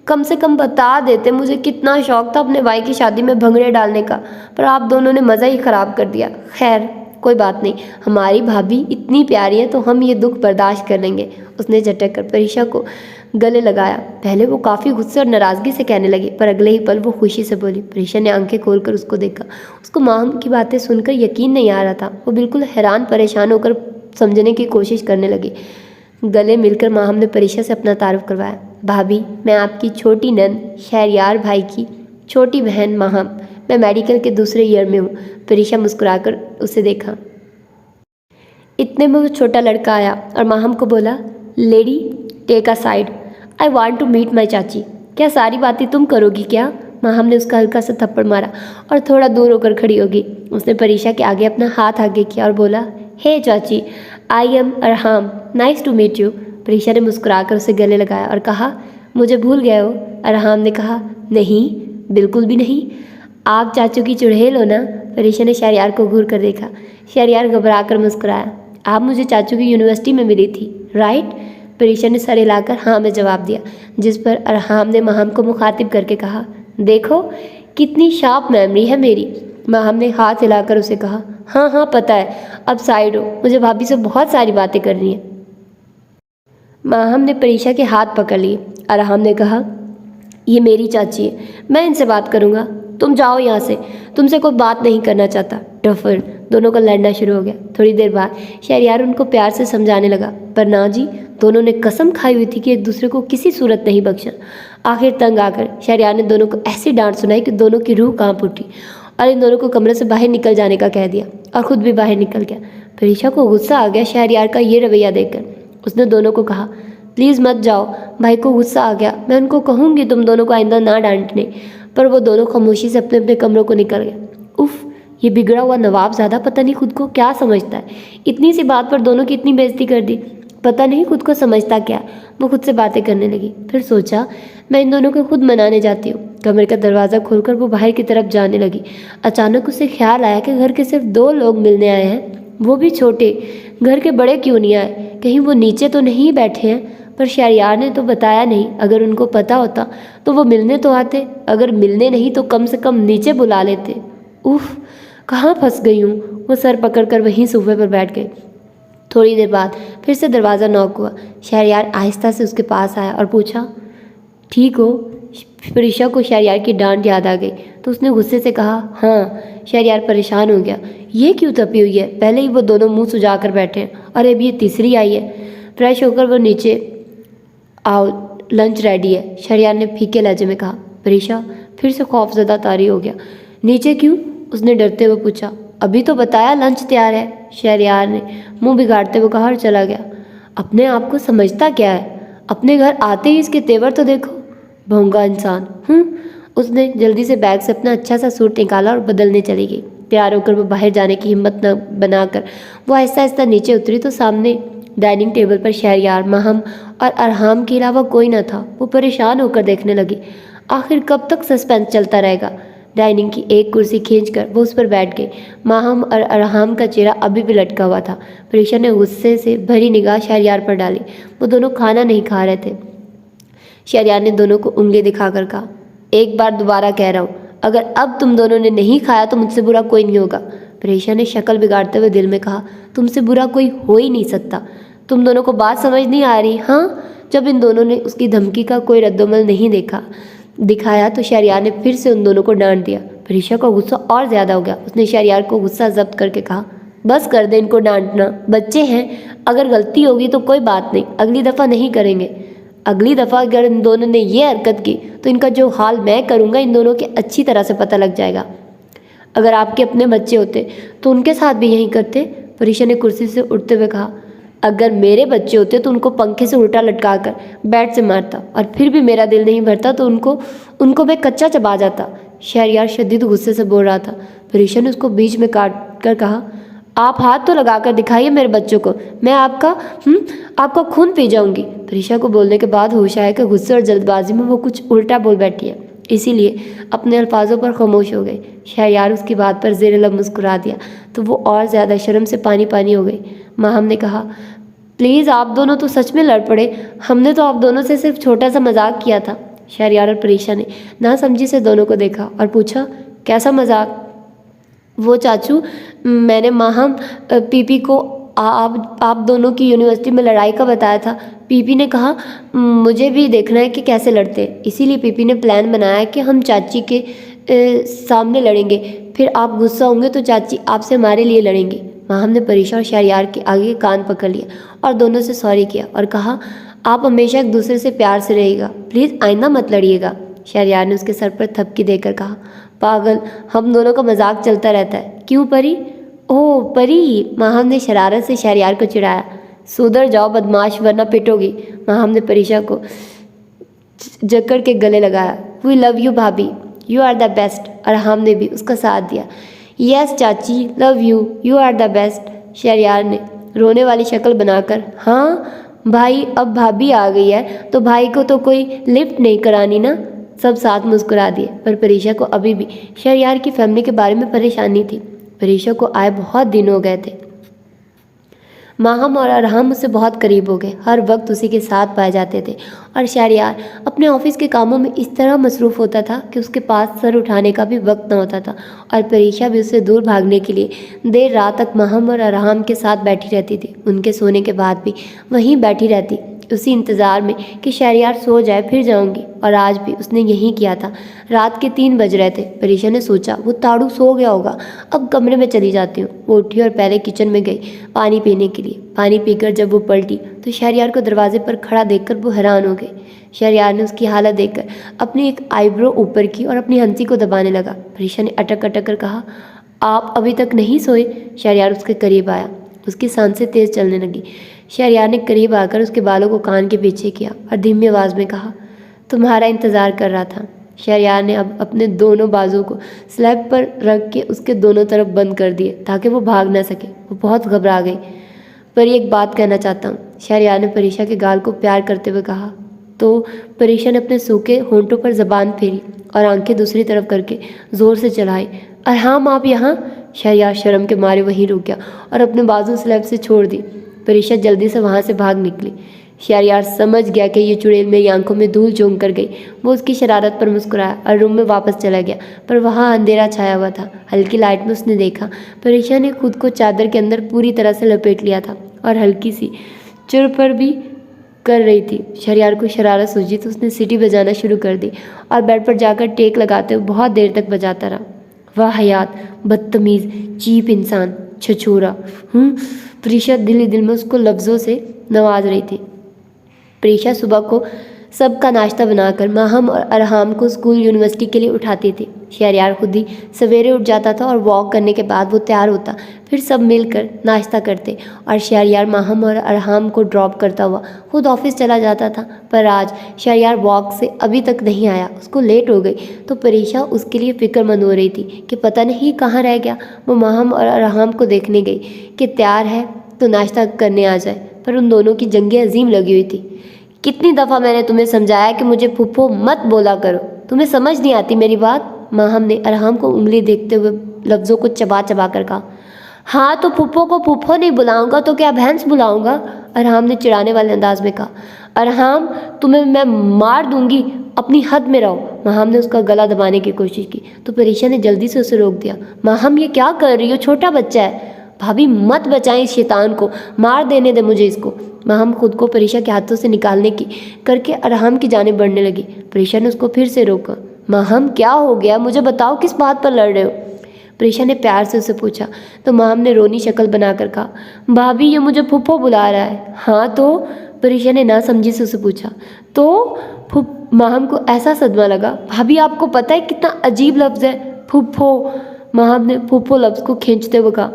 कम से कम बता देते। मुझे कितना शौक था अपने भाई की शादी में भंगड़े डालने का, पर आप दोनों ने मज़ा ही ख़राब कर दिया। खैर कोई बात नहीं, हमारी भाभी इतनी प्यारी है तो हम ये दुख बर्दाश्त कर लेंगे। उसने झटक कर परीक्षा को गले लगाया। पहले वो काफ़ी गुस्से और नाराज़गी से कहने लगी, पर अगले ही पल वो खुशी से बोली। परीक्षा ने आंखें खोलकर उसको देखा। उसको माहम की बातें सुनकर यकीन नहीं आ रहा था। वो बिल्कुल हैरान परेशान होकर समझने की कोशिश करने लगी। गले मिलकर माहम ने परीक्षा से अपना तारुफ करवाया। भाभी, मैं आपकी छोटी नंद शहरयार भाई की छोटी बहन माहम। मैं मेडिकल के दूसरे ईयर में हूँ। परीक्षा मुस्कुराकर उसे देखा। इतने में वो छोटा लड़का आया और माहम को बोला, lady take aside, I want to meet my चाची। क्या सारी बातें तुम करोगी क्या? माहम ने उसका हल्का सा थप्पड़ मारा और थोड़ा दूर होकर खड़ी होगी। उसने परीक्षा के आगे अपना हाथ आगे किया और बोला, हे चाची, I am Arham, nice to meet you. Pariksha ने मुस्कुराकर उसे गले लगाया और कहा, मुझे भूल गए हो? अरहाम ने कहा, नहीं बिल्कुल भी नहीं, आप चाचू की चुड़ैल हो ना? परीक्षा ने शहरयार को घूर कर देखा। शहरयार घबरा कर मुस्कुराया। आप मुझे चाचू की यूनिवर्सिटी में मिली थी, राइट? परीक्षा ने सर हिलाकर हाँ में जवाब दिया, जिस पर अरहाम ने माहम को मुखातिब करके कहा, देखो कितनी शार्प मेमोरी है मेरी। माहम ने हाथ हिलाकर उसे कहा, हाँ हाँ पता है, अब साइड हो, मुझे भाभी से बहुत सारी बातें करनी है। माहम ने परीक्षा के हाथ पकड़ लिए। अरहाम ने कहा, ये मेरी चाची है, मैं इनसे बात करूँगा, तुम जाओ यहाँ से, तुमसे कोई बात नहीं करना चाहता। डफर दोनों का लड़ना शुरू हो गया। थोड़ी देर बाद शहरयार उनको प्यार से समझाने लगा, पर ना जी, दोनों ने कसम खाई हुई थी कि एक दूसरे को किसी सूरत नहीं बख्शा। आखिर तंग आकर शहरयार ने दोनों को ऐसी डांट सुनाई कि दोनों की रूह कांप उठी और इन दोनों को कमरे से बाहर निकल जाने का कह दिया और खुद भी बाहर निकल गया। परीक्षा को गुस्सा आ गया शहरयार का ये रवैया देखकर। उसने दोनों को कहा, प्लीज़ मत जाओ, भाई को गुस्सा आ गया, मैं उनको कहूँगी तुम दोनों को आइंदा ना डांटने। पर वो दोनों खामोशी से अपने अपने कमरों को निकल गए। उफ, ये बिगड़ा हुआ नवाबजादा पता नहीं खुद को क्या समझता है, इतनी सी बात पर दोनों की इतनी बेइज्जती कर दी। पता नहीं खुद को समझता क्या। वो खुद से बातें करने लगी। फिर सोचा मैं इन दोनों को खुद मनाने जाती हूँ। कमरे का दरवाज़ा खोलकर वो बाहर की तरफ जाने लगी। अचानक उसे ख्याल आया कि घर के सिर्फ 2 लोग मिलने आए हैं, वो भी छोटे। घर के बड़े क्यों नहीं आए? कहीं वो नीचे तो नहीं बैठे हैं? पर शहरयार ने तो बताया नहीं। अगर उनको पता होता तो वो मिलने तो आते, अगर मिलने नहीं तो कम से कम नीचे बुला लेते। उफ, कहाँ फंस गई हूँ। वो सर पकड़कर वहीं सोफे पर बैठ गई। थोड़ी देर बाद फिर से दरवाज़ा नॉक हुआ। शहरयार आहिस्ता से उसके पास आया और पूछा, ठीक हो? प्रीशा को शहरयार की डांट याद आ गई तो उसने गुस्से से कहा, हाँ। शहरयार परेशान हो गया। ये क्यों तपी हुई है? पहले ही वो दोनों मुंह सुजा कर बैठे हैं और अभी ये तीसरी आई है। फ्रेश होकर वो नीचे आओ, लंच रेडी है, शहरयार ने फीके लहजे में कहा। प्रीशा फिर से खौफजदा तारी हो गया। नीचे क्यों? उसने डरते हुए पूछा। अभी तो बताया लंच तैयार है, शहरयार ने मुंह बिगाड़ते हुए कहा और चला गया। अपने आप को समझता क्या है? अपने घर आते ही इसके तेवर तो देखो, भोंगा इंसान। उसने जल्दी से बैग से अपना अच्छा सा सूट निकाला और बदलने चली गई। तैयार होकर वो बाहर जाने की हिम्मत न बनाकर वो आहिस्ता आहिस्ता नीचे उतरी तो सामने डाइनिंग टेबल पर शहरयार, माहम और अरहाम के अलावा कोई न था। वो परेशान होकर देखने लगी। आखिर कब तक सस्पेंस चलता रहेगा? डाइनिंग की एक कुर्सी खींचकर वो उस पर बैठ गई। माहम और अरहाम का चेहरा अभी भी लटका हुआ था। प्रीशा ने गुस्से से भरी निगाह शहरयार पर डाली। वो दोनों खाना नहीं खा रहे थे। शहरयार ने दोनों को उंगली दिखाकर कहा, एक बार दोबारा कह रहा हूँ, अगर अब तुम दोनों ने नहीं खाया तो मुझसे बुरा कोई नहीं होगा। प्रीशा ने शक्ल बिगाड़ते हुए दिल में कहा, तुमसे बुरा कोई हो ही नहीं सकता। तुम दोनों को बात समझ नहीं आ रही? हाँ। जब इन दोनों ने उसकी धमकी का कोई रद्दोमल नहीं दिखाया तो शहरयार ने फिर से उन दोनों को डांट दिया। प्रीशा का गुस्सा और ज़्यादा हो गया। उसने शहरयार को गुस्सा जब्त करके कहा, बस कर दे इनको डांटना, बच्चे हैं, अगर गलती होगी तो कोई बात नहीं, अगली दफ़ा नहीं करेंगे। अगली दफ़ा अगर इन दोनों ने ये हरकत की तो इनका जो हाल मैं करूँगा इन दोनों के अच्छी तरह से पता लग जाएगा। अगर आपके अपने बच्चे होते तो उनके साथ भी यही करते। प्रीशा ने कुर्सी से उठते हुए कहा, अगर मेरे बच्चे होते तो उनको पंखे से उल्टा लटका कर बैट से मारता, और फिर भी मेरा दिल नहीं भरता तो उनको मैं कच्चा चबा जाता। शहरयार शदीद गुस्से से बोल रहा था। प्रीशा ने उसको बीच में काट कर कहा, आप हाथ तो लगा कर दिखाइए मेरे बच्चों को, मैं आपका खून पी जाऊंगी। प्रीशा को बोलने के बाद होश आया कि गुस्से और जल्दबाजी में वो कुछ उल्टा बोल बैठी है, इसीलिए अपने अल्फाजों पर खामोश हो गई। शहरयार उसकी बात पर ज़ेर लब मुस्कुरा दिया तो वो और ज़्यादा शर्म से पानी पानी हो गई। माहम ने कहा, प्लीज़ आप दोनों तो सच में लड़ पड़े, हमने तो आप दोनों से सिर्फ छोटा सा मजाक किया था। शहरयार और प्रीशा ने नासमझी से दोनों को देखा और पूछा, कैसा मजाक? वो चाचू, मैंने माहम पीपी को आप दोनों की यूनिवर्सिटी में लड़ाई का बताया था। पीपी ने कहा मुझे भी देखना है कि कैसे लड़ते हैं, इसीलिए पीपी ने प्लान बनाया कि हम चाची के सामने लड़ेंगे, फिर आप गुस्सा होंगे तो चाची आपसे हमारे लिए लड़ेंगी। माहम ने प्रीशा और शहरयार के आगे कान पकड़ लिया और दोनों से सॉरी किया और कहा, आप हमेशा एक दूसरे से प्यार से रहिएगा, प्लीज़ आइंदा मत लड़िएगा। शहरयार ने उसके सर पर थपकी देकर कहा, पागल, हम दोनों का मजाक चलता रहता है। क्यों परी? ओह परी, माहम ने शरारत से शहरयार को चिढ़ाया। सुधर जाओ बदमाश, वरना पिटोगी। माहम ने प्रीशा को जकड़ के गले लगाया। वी लव यू भाभी, you are the best. Arham ने भी उसका साथ दिया। यस चाची, love you, you are the best. Shehryar ने रोने वाली शक्ल बनाकर, हाँ भाई, अब भाभी आ गई है तो भाई को तो कोई लिफ्ट नहीं करानी ना। सब साथ मुस्कुरा दिए, पर प्रीशा को अभी भी शहरयार की फैमिली के बारे में परेशानी थी। प्रीशा को आए बहुत दिन हो गए थे। माहम और अरहाम उससे बहुत करीब हो गए, हर वक्त उसी के साथ पाए जाते थे, और शहरयार अपने ऑफिस के कामों में इस तरह मसरूफ़ होता था कि उसके पास सर उठाने का भी वक्त न होता था। और प्रीशा भी उससे दूर भागने के लिए देर रात तक माहम और अरहाम के साथ बैठी रहती थी। उनके सोने के बाद भी वहीं बैठी रहती, उसी इंतज़ार में कि शहरयार सो जाए फिर जाऊंगी। और आज भी उसने यही किया था। रात के 3 बज रहे थे। प्रीशा ने सोचा वो ताड़ू सो गया होगा, अब कमरे में चली जाती हूँ। वो उठी और पहले किचन में गई पानी पीने के लिए। पानी पीकर जब वो पलटी तो शहरयार को दरवाजे पर खड़ा देखकर वो हैरान हो गई। शहरयार ने उसकी हालत देखकर अपनी एक आईब्रो ऊपर की और अपनी हंसी को दबाने लगा। प्रीशा ने अटक अटक कर कहा, आप अभी तक नहीं सोए? शहरयार उसके करीब आया, उसकी सांसें तेज चलने लगी। शहरयार ने करीब आकर उसके बालों को कान के पीछे किया और धीमी आवाज़ में कहा, तुम्हारा इंतज़ार कर रहा था। शहरयार ने अब अपने दोनों बाजुओं को स्लैब पर रख के उसके दोनों तरफ बंद कर दिए ताकि वो भाग ना सके। वो बहुत घबरा गई। पर एक बात कहना चाहता हूँ, शहरयार ने परीक्षा के गाल को प्यार करते हुए कहा। तो परीक्षा ने अपने सूखे होंठों पर जबान फेरी और आंखें दूसरी तरफ करके जोर से चलाई। अरहाम आप यहाँ? शहरयार शर्म के मारे वहीं रुक गया और अपने बाजू स्लैब से छोड़ दी। परीक्षा जल्दी से वहाँ से भाग निकली। शहरयार समझ गया कि ये चुड़ैल मेरी आंखों में धूल झोंक कर गई। वो उसकी शरारत पर मुस्कुराया और रूम में वापस चला गया। पर वहाँ अंधेरा छाया हुआ था। हल्की लाइट में उसने देखा परीक्षा ने खुद को चादर के अंदर पूरी तरह से लपेट लिया था और हल्की सी चुर पर भी कर रही थी। शहरयार को शरारत सूझी तो उसने सीटी बजाना शुरू कर दी और बेड पर जाकर टेक लगाते हुए बहुत देर तक बजाता रहा। वाह हयात, बदतमीज़, चीप इंसान, छछूरा। प्रीशा दिल ही दिल में उसको लफ्ज़ों से नवाज रही थी। प्रीशा सुबह को सबका नाश्ता बनाकर माहम और अरहाम को स्कूल यूनिवर्सिटी के लिए उठाती थी। शहरयार खुद ही सवेरे उठ जाता था और वॉक करने के बाद वो तैयार होता। फिर सब मिलकर नाश्ता करते और शहरयार माहम और अरहाम को ड्रॉप करता हुआ खुद ऑफिस चला जाता था। पर आज शहरयार वॉक से अभी तक नहीं आया। उसको लेट हो गई तो परीक्षा उसके लिए फ़िक्रमंद हो रही थी कि पता नहीं कहाँ रह गया। वो माहम और अरहाम को देखने गई कि तैयार है तो नाश्ता करने आ जाए, पर उन दोनों की जंगें अजीम लगी हुई थी। कितनी दफ़ा मैंने तुम्हें समझाया कि मुझे फूफो मत बोला करो, तुम्हें समझ नहीं आती मेरी बात? माहम ने अरहाम को उंगली देखते हुए लफ्ज़ों को चबा चबा कर कहा। हाँ तो फूफो को फूफो नहीं बुलाऊंगा तो क्या भैंस बुलाऊंगा? अरहाम ने चिढ़ाने वाले अंदाज में कहा। अरहाम तुम्हें मैं मार दूंगी, अपनी हद में रहो। माहम ने उसका गला दबाने की कोशिश की तो परीक्षा ने जल्दी से उसे रोक दिया। माहम ये क्या कर रही हो, छोटा बच्चा है। भाभी मत बचाएं इस शैतान को, मार देने दे मुझे इसको। माहम खुद को परीक्षा के हाथों से निकालने की करके अरहाम की जानिब बढ़ने लगी। परीक्षा ने उसको फिर से रोका। माहम क्या हो गया, मुझे बताओ किस बात पर लड़ रहे हो? परीक्षा ने प्यार से उसे पूछा तो माहम ने रोनी शक्ल बनाकर कहा, भाभी ये मुझे फूफो बुला रहा है। हाँ तो? परीक्षा ने ना समझी से उसे पूछा। तो माहम को ऐसा सदमा लगा। भाभी आपको पता है कितना अजीब लफ्ज़ है फूफो? माहम ने फूफो लफ्ज़ को खींचते हुए कहा।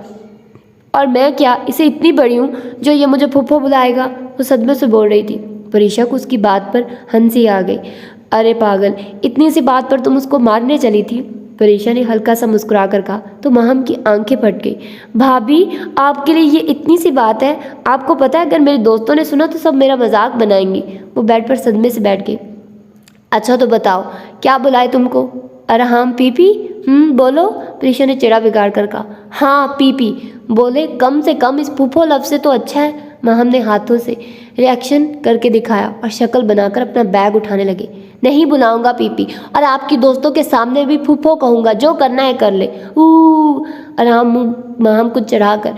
और मैं क्या इसे इतनी बड़ी हूँ जो ये मुझे फूफो बुलाएगा? वो सदमे से बोल रही थी। परीक्षा को उसकी बात पर हंसी आ गई। अरे पागल, इतनी सी बात पर तुम उसको मारने चली थी? परीक्षा ने हल्का सा मुस्कुरा कर कहा तो माहम की आंखें फट गई। भाभी आपके लिए ये इतनी सी बात है? आपको पता है अगर मेरे दोस्तों ने सुना तो सब मेरा मजाक बनाएंगी। वो बेड पर सदमे से बैठ गई। अच्छा तो बताओ क्या बुलाए तुमको? अरहाम पीपी? बोलो। परीक्षा ने चिड़ा बिगाड़ कर कहा। हाँ पीपी बोले, कम से कम इस फूफो लफ्ज़ से तो अच्छा है। माहम ने हाथों से रिएक्शन करके दिखाया और शक्ल बनाकर अपना बैग उठाने लगे। नहीं बुलाऊंगा पीपी, और आपकी दोस्तों के सामने भी फूफो कहूँगा, जो करना है कर ले। अरहाम माहम को चढ़ाकर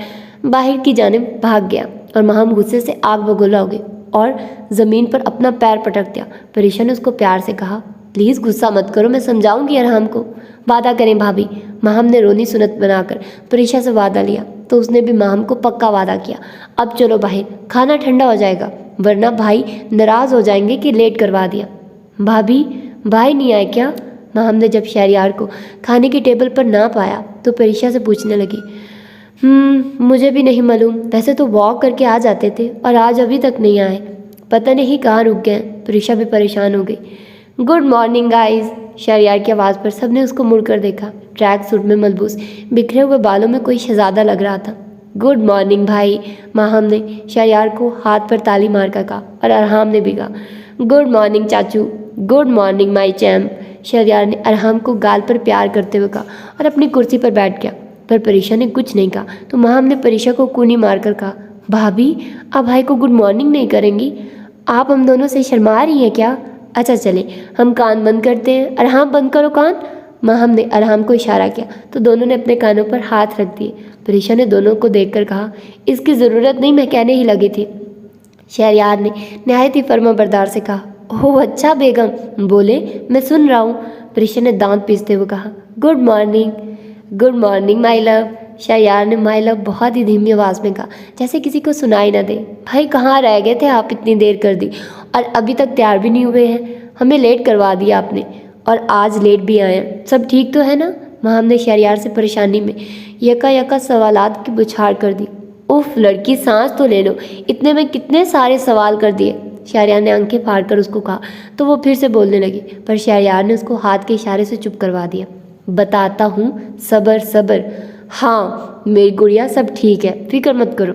बाहर की जानिब भाग गया और माहम गुस्से से आग बगोला हो गई और ज़मीन पर अपना पैर पटक दिया। परीक्षा ने उसको प्यार से कहा, प्लीज़ गुस्सा मत करो, मैं समझाऊंगी अरहाम को। वादा करें भाभी। माहम ने रोनी सुनत बनाकर परीक्षा से वादा लिया तो उसने भी माहम को पक्का वादा किया। अब चलो बाहर, खाना ठंडा हो जाएगा वरना भाई नाराज़ हो जाएंगे कि लेट करवा दिया। भाभी भाई नहीं आए क्या? माहम ने जब शहरयार को खाने की टेबल पर ना पाया तो परीक्षा से पूछने लगी। मुझे भी नहीं मालूम, वैसे तो वॉक करके आ जाते थे और आज अभी तक नहीं आए, पता नहीं कहाँ रुक गए। परीक्षा भी परेशान हो गई। Good morning guys. शहरयार की आवाज़ पर सबने उसको मुड़कर देखा। ट्रैक सूट में मलबूस बिखरे हुए बालों में कोई शहजादा लग रहा था। गुड मॉर्निंग भाई। माहम ने शहरयार को हाथ पर ताली मारकर कहा और अरहाम ने भी कहा गुड मॉर्निंग चाचू, गुड मॉर्निंग माई चैम्प। शहरयार ने अरहाम को गाल पर प्यार करते हुए कहा और अपनी कुर्सी पर बैठ गया। पर परीक्षा ने कुछ नहीं कहा तो माहम ने परीक्षा को कूनी मारकर कहा, भाभी आप भाई को गुड मॉर्निंग नहीं करेंगी? आप हम दोनों से शर्मा रही हैं क्या? अच्छा चले हम कान बंद करते हैं। अरहाम बंद करो कान। माहम ने अरहाम को इशारा किया तो दोनों ने अपने कानों पर हाथ रख दिए। परीक्षा ने दोनों को देखकर कहा, इसकी ज़रूरत नहीं, मैं कहने ही लगी थी। शहरयार ने नहायत ही फर्माबरदार से कहा, ओह अच्छा बेगम, बोले मैं सुन रहा हूँ। परीक्षा ने दांत पीसते हुए कहा, good morning. Good morning my love. Shahryar ने माई लव बहुत ही धीमी आवाज़ में कहा जैसे किसी को सुनाई न दे। भाई कहाँ रह गए थे आप, इतनी देर कर दी और अभी तक तैयार भी नहीं हुए हैं। हमें लेट करवा दिया आपने और आज लेट भी आए हैं, सब ठीक तो है ना? माहम ने शहरयार से परेशानी में यका सवालात की बुछार कर दी। उफ लड़की सांस तो ले लो, इतने में कितने सारे सवाल कर दिए। शहरयार ने आंखें फाड़ कर उसको कहा तो वो फिर से बोलने लगी, पर शहरयार ने उसको हाथ के इशारे से चुप करवा दिया। बताता हूँ, सब्र सब्र। हाँ मेरी गुड़िया, सब ठीक है, फिक्र मत करो।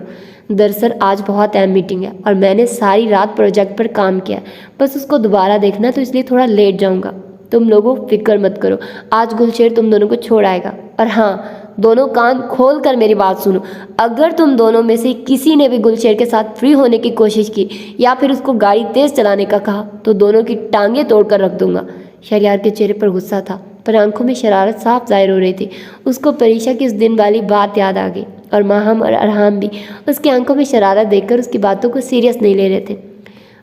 दरअसल आज बहुत अहम मीटिंग है और मैंने सारी रात प्रोजेक्ट पर काम किया, बस उसको दोबारा देखना, तो इसलिए थोड़ा लेट जाऊँगा। तुम लोगों फिक्र मत करो, आज गुलशेर तुम दोनों को छोड़ आएगा। और हाँ, दोनों कान खोल कर मेरी बात सुनो, अगर तुम दोनों में से किसी ने भी गुलशेर के साथ फ्री होने की कोशिश की या फिर उसको गाड़ी तेज़ चलाने का कहा तो दोनों की टांगें तोड़कर रख दूंगा। शहरयार के चेहरे पर गुस्सा था, पर आंखों में शरारत साफ जाहिर हो रही थी। उसको परीक्षा की उस दिन वाली बात याद आ गई और माहम और अरहाम भी उसकी आंखों में शरारत देखकर उसकी बातों को सीरियस नहीं ले रहे थे।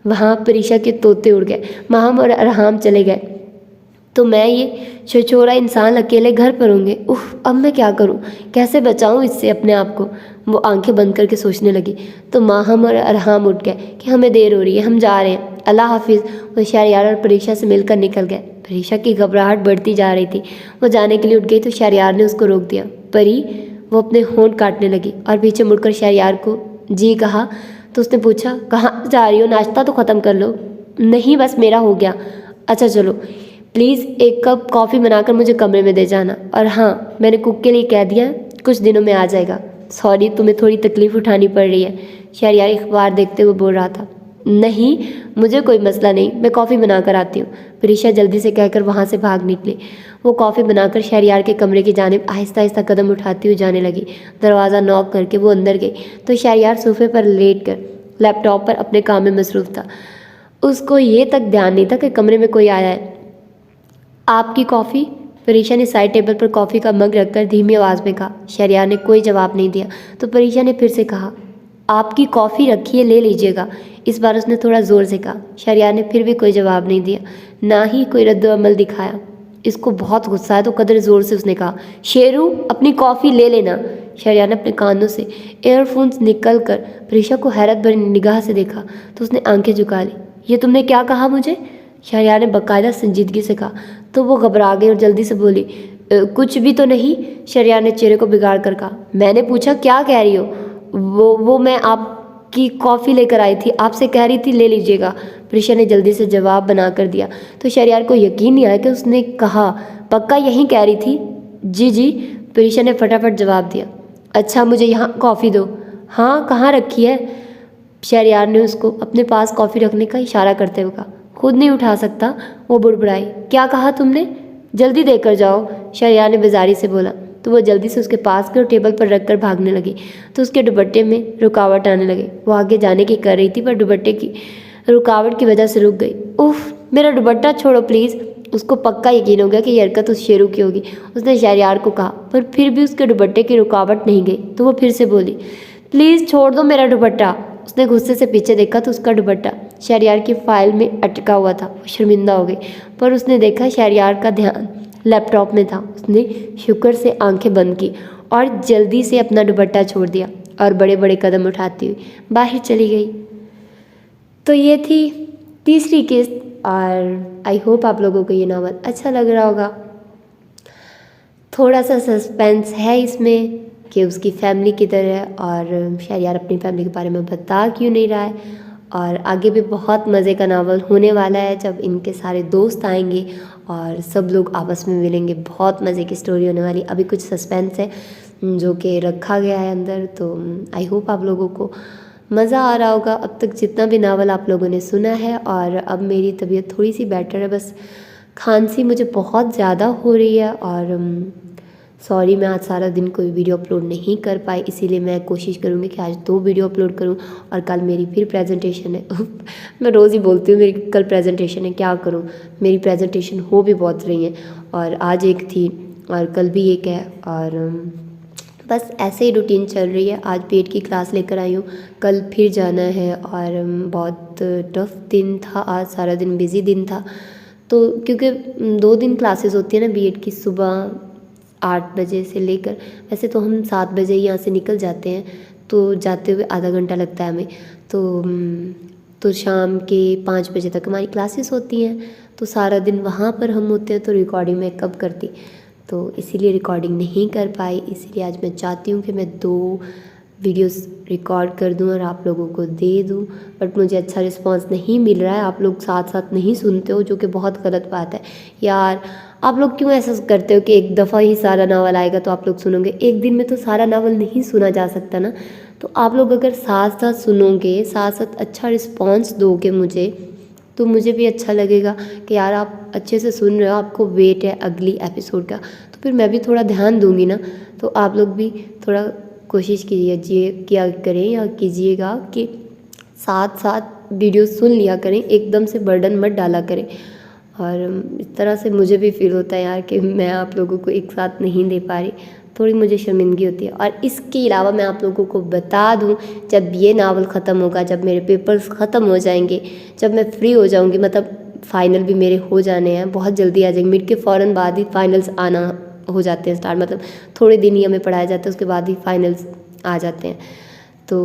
वहाँ परीक्षा के तोते उड़ गए, माहम और अरहाम चले गए तो मैं ये छोरा इंसान अकेले घर पर होंगे। उफ, अब मैं क्या करूं, कैसे बचाऊं इससे अपने आप को। वो आंखें बंद करके सोचने लगी तो माहम और अरहाम उठ गए कि हमें देर हो रही है, हम जा रहे हैं, अल्लाह हाफिज़। वो शहरयार और परीक्षा से मिलकर निकल गए। परीक्षा की घबराहट बढ़ती जा रही थी। वो जाने के लिए उठ गई तो शहरयार ने उसको रोक दिया। परी, वो अपने होंठ काटने लगी और पीछे मुड़कर शहरयार को जी कहा तो उसने पूछा, कहाँ जा रही हो, नाश्ता तो ख़त्म कर लो। नहीं, बस मेरा हो गया। अच्छा चलो, प्लीज़ एक कप कॉफ़ी बनाकर मुझे कमरे में दे जाना। और हाँ, मैंने कुक के लिए कह दिया, कुछ दिनों में आ जाएगा। सॉरी, तुम्हें थोड़ी तकलीफ़ उठानी पड़ रही है, शहरयार अखबार देखते हुए बोल रहा था। नहीं, मुझे कोई मसला नहीं, मैं कॉफ़ी बना कर आती हूँ। परीक्षा जल्दी से कहकर वहाँ से भाग निकली। वो कॉफ़ी बनाकर शहरयार के कमरे की जानिब आहिस्ता आहिस्ता कदम उठाती हुई जाने लगी। दरवाज़ा नॉक करके वो अंदर गई तो शहरयार सोफे पर लेट कर लैपटॉप पर अपने काम में मसरूफ़ था। उसको ये तक ध्यान नहीं था कि कमरे में कोई आया है। आपकी कॉफ़ी? परीक्षा ने साइड टेबल पर कॉफ़ी का मग रखकर धीमी आवाज़ में कहा। शहरयार ने कोई जवाब नहीं दिया तो परीक्षा ने फिर से कहा, आपकी कॉफ़ी रखी है, ले लीजिएगा। इस बार उसने थोड़ा ज़ोर से कहा। शहरयार ने फिर भी कोई जवाब नहीं दिया, ना ही कोई रद्द-ओ-अमल दिखाया। इसको बहुत गुस्सा है तो कदर ज़ोर से उसने कहा, शेरू, अपनी कॉफ़ी ले लेना। शहरयार ने अपने कानों से एयरफोन्स निकल कर परीक्षा को हैरत भरी निगाह से देखा तो उसने आंखें झुका ली। ये तुमने क्या कहा मुझे? शहरयार ने बाकायदा संजीदगी से कहा तो वो घबरा गई और जल्दी से बोली, कुछ भी तो नहीं। शहरयार ने चेहरे को बिगाड़ कर कहा, मैंने पूछा क्या कह रही हो? वो मैं आपकी कॉफ़ी लेकर आई थी, आपसे कह रही थी ले लीजिएगा। परीक्षा ने जल्दी से जवाब बना कर दिया तो शहरयार को यकीन नहीं आया कि उसने कहा, पक्का यहीं कह रही थी? जी जी, परीक्षा ने फटाफट जवाब दिया। अच्छा, मुझे यहाँ कॉफ़ी दो। हाँ, कहाँ रखी है? शहरयार ने उसको अपने पास कॉफ़ी रखने का इशारा करते हुए कहा। खुद नहीं उठा सकता? वो बुड़बुड़ाई। क्या कहा तुमने? जल्दी देकर जाओ, शहरयार ने बेजारी से बोला तो वो जल्दी से उसके पास गई और टेबल पर रखकर भागने लगी तो उसके दुपट्टे में रुकावट आने लगी। वो आगे जाने की कर रही थी पर दुपट्टे की रुकावट की वजह से रुक गई। उफ, मेरा दुपट्टा छोड़ो प्लीज़। उसको पक्का यकीन हो गया कि ये हरकत उस शेरू की होगी। उसने शहरयार को कहा पर फिर भी उसके दुपट्टे की रुकावट नहीं गई तो वो फिर से बोली, प्लीज़ छोड़ दो मेरा दुपट्टा। उसने गुस्से से पीछे देखा तो उसका दुपट्टा शहरयार की फाइल में अटका हुआ था। वो शर्मिंदा हो गई पर उसने देखा शहरयार का ध्यान लैपटॉप में था। उसने शुक्र से आंखें बंद की और जल्दी से अपना दुपट्टा छोड़ दिया और बड़े बड़े कदम उठाती हुई बाहर चली गई। तो ये थी तीसरी किस्त और आई होप आप लोगों को ये नावल अच्छा लग रहा होगा। थोड़ा सा सस्पेंस है इसमें कि उसकी फैमिली किधर है और शहरयार अपनी फैमिली के बारे में बता क्यों नहीं रहा है। और आगे भी बहुत मज़े का नावल होने वाला है जब इनके सारे दोस्त आएंगे और सब लोग आपस में मिलेंगे। बहुत मज़े की स्टोरी होने वाली। अभी कुछ सस्पेंस है जो कि रखा गया है अंदर, तो आई होप आप लोगों को मज़ा आ रहा होगा अब तक जितना भी नावल आप लोगों ने सुना है। और अब मेरी तबीयत थोड़ी सी बेटर है, बस खांसी मुझे बहुत ज़्यादा हो रही है और सॉरी मैं आज सारा दिन कोई वीडियो अपलोड नहीं कर पाई, इसीलिए मैं कोशिश करूँगी कि आज 2 वीडियो अपलोड करूँ। और कल मेरी फिर प्रेजेंटेशन है मैं रोज़ ही बोलती हूँ मेरी कल प्रेजेंटेशन है, क्या करूँ, मेरी प्रेजेंटेशन हो भी बहुत रही है और आज एक थी और कल भी एक है और बस ऐसे ही रूटीन चल रही है। आज पेट की क्लास लेकर आई हूँ, कल फिर जाना है और बहुत टफ दिन था आज, सारा दिन बिज़ी दिन था। तो क्योंकि 2 दिन क्लासेस होती है ना बीएड की, सुबह 8 बजे से लेकर, वैसे तो हम 7 बजे यहाँ से निकल जाते हैं तो जाते हुए आधा घंटा लगता है हमें, तो शाम के 5 बजे तक हमारी क्लासेस होती हैं। तो सारा दिन वहाँ पर हम होते हैं तो रिकॉर्डिंग मैं कब करती, तो इसीलिए रिकॉर्डिंग नहीं कर पाई। इसीलिए आज मैं चाहती हूँ कि मैं 2 वीडियोस रिकॉर्ड कर दूं और आप लोगों को दे दूं, बट मुझे अच्छा रिस्पांस नहीं मिल रहा है। आप लोग साथ साथ नहीं सुनते हो, जो कि बहुत गलत बात है यार। आप लोग क्यों ऐसा करते हो कि एक दफ़ा ही सारा नावल आएगा तो आप लोग सुनोगे? एक दिन में तो सारा नावल नहीं सुना जा सकता ना। तो आप लोग अगर साथ साथ सुनोगे, साथ साथ अच्छा रिस्पॉन्स दोगे मुझे, तो मुझे भी अच्छा लगेगा कि यार आप अच्छे से सुन रहे हो, आपको वेट है अगली एपिसोड का। तो फिर मैं भी थोड़ा ध्यान दूंगी ना। तो आप लोग भी थोड़ा कोशिश कीजिए, किया करें या कीजिएगा कि साथ साथ वीडियो सुन लिया करें, एकदम से बर्डन मत डाला करें। और इस तरह से मुझे भी फील होता है यार कि मैं आप लोगों को एक साथ नहीं दे पा रही, थोड़ी मुझे शर्मिंदगी होती है। और इसके अलावा मैं आप लोगों को बता दूं, जब ये नावल ख़त्म होगा, जब मेरे पेपर्स ख़त्म हो जाएंगे, जब मैं फ्री हो जाऊंगी, मतलब फ़ाइनल भी मेरे हो जाने हैं, बहुत जल्दी आ जाएंगे। मिड के फ़ौरन बाद ही फाइनल्स आना हो जाते हैं स्टार्ट, मतलब थोड़े दिन ही हमें पढ़ाया जाता है, उसके बाद ही फाइनल्स आ जाते हैं। तो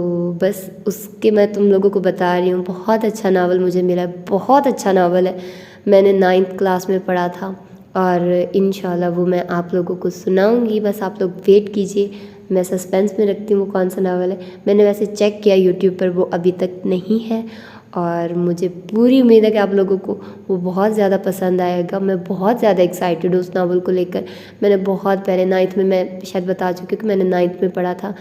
बस उसके मैं तुम लोगों को बता रही हूँ, बहुत अच्छा नावल मुझे मिला है, बहुत अच्छा नावल है। मैंने 9th क्लास में पढ़ा था और इंशाल्लाह वो मैं आप लोगों को सुनाऊंगी। बस आप लोग वेट कीजिए, मैं सस्पेंस में रखती हूँ वो कौन सा नावल है। मैंने वैसे चेक किया यूट्यूब पर, वो अभी तक नहीं है और मुझे पूरी उम्मीद है कि आप लोगों को वो बहुत ज़्यादा पसंद आएगा। मैं बहुत ज़्यादा एक्साइटेड हूँ उस नावल को लेकर। मैंने बहुत पहले 9th में, मैं शायद बता चुकी हूँ कि मैंने 9th में पढ़ा था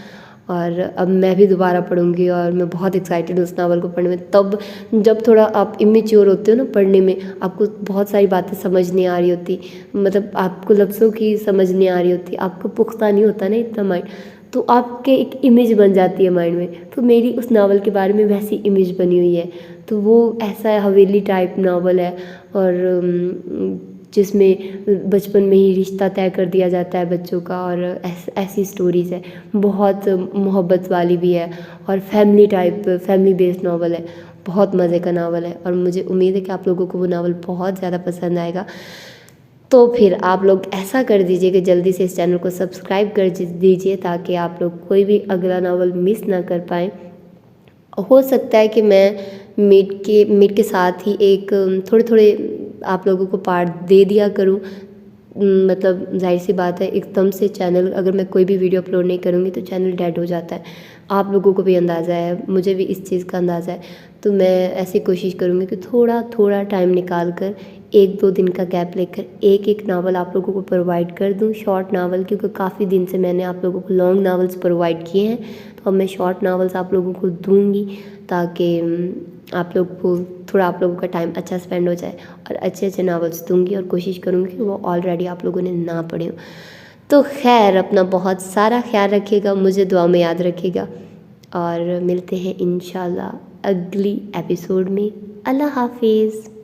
और अब मैं भी दोबारा पढ़ूंगी और मैं बहुत एक्साइटेड हूँ उस नावल को पढ़ने में। तब जब थोड़ा आप इमेच्योर होते हो ना पढ़ने में, आपको बहुत सारी बातें समझ नहीं आ रही होती, मतलब आपको लफ्ज़ों की समझ नहीं आ रही होती, आपको पुख्ता नहीं होता ना इतना माइंड, तो आपके एक इमेज बन जाती है माइंड में। तो मेरी उस नावल के बारे में वैसी इमेज बनी हुई है। तो वो ऐसा हवेली टाइप नावल है और जिसमें बचपन में ही रिश्ता तय कर दिया जाता है बच्चों का, और ऐसी स्टोरीज़ है, बहुत मोहब्बत वाली भी है और family type, family based novel है। बहुत मज़े का नावल है और मुझे उम्मीद है कि आप लोगों को वो नावल बहुत ज़्यादा पसंद आएगा। तो फिर आप लोग ऐसा कर दीजिए कि जल्दी से इस चैनल को सब्सक्राइब कर दीजिए, ताकि आप लोग कोई भी अगला नावल मिस ना कर पाएँ। हो सकता है कि मैं मिड के साथ ही एक थोड़े थोड़े आप लोगों को पार्ट दे दिया करूं। मतलब जाहिर सी बात है, एकदम से चैनल, अगर मैं कोई भी वीडियो अपलोड नहीं करूँगी तो चैनल डेड हो जाता है। आप लोगों को भी अंदाज़ा है, मुझे भी इस चीज़ का अंदाज़ा है। तो मैं ऐसी कोशिश करूँगी कि थोड़ा थोड़ा टाइम निकाल कर, 1-2 दिन का गैप लेकर एक एक नावल आप लोगों को प्रोवाइड कर दूँ, शॉर्ट नावल, क्योंकि काफ़ी दिन से मैंने आप लोगों को लॉन्ग नावल्स प्रोवाइड किए हैं। तो अब मैं शॉर्ट नावल्स आप लोगों को दूँगी, ताकि आप लोग को थोड़ा, आप लोगों का टाइम अच्छा स्पेंड हो जाए, और अच्छे अच्छे नावल्स दूँगी और कोशिश करूँगी कि वो ऑलरेडी आप लोगों ने ना पढ़े हो। तो खैर, अपना बहुत सारा ख्याल रखिएगा, मुझे दुआ में याद रखिएगा और मिलते हैं इंशाल्लाह अगली एपिसोड में। अल्लाह हाफिज़।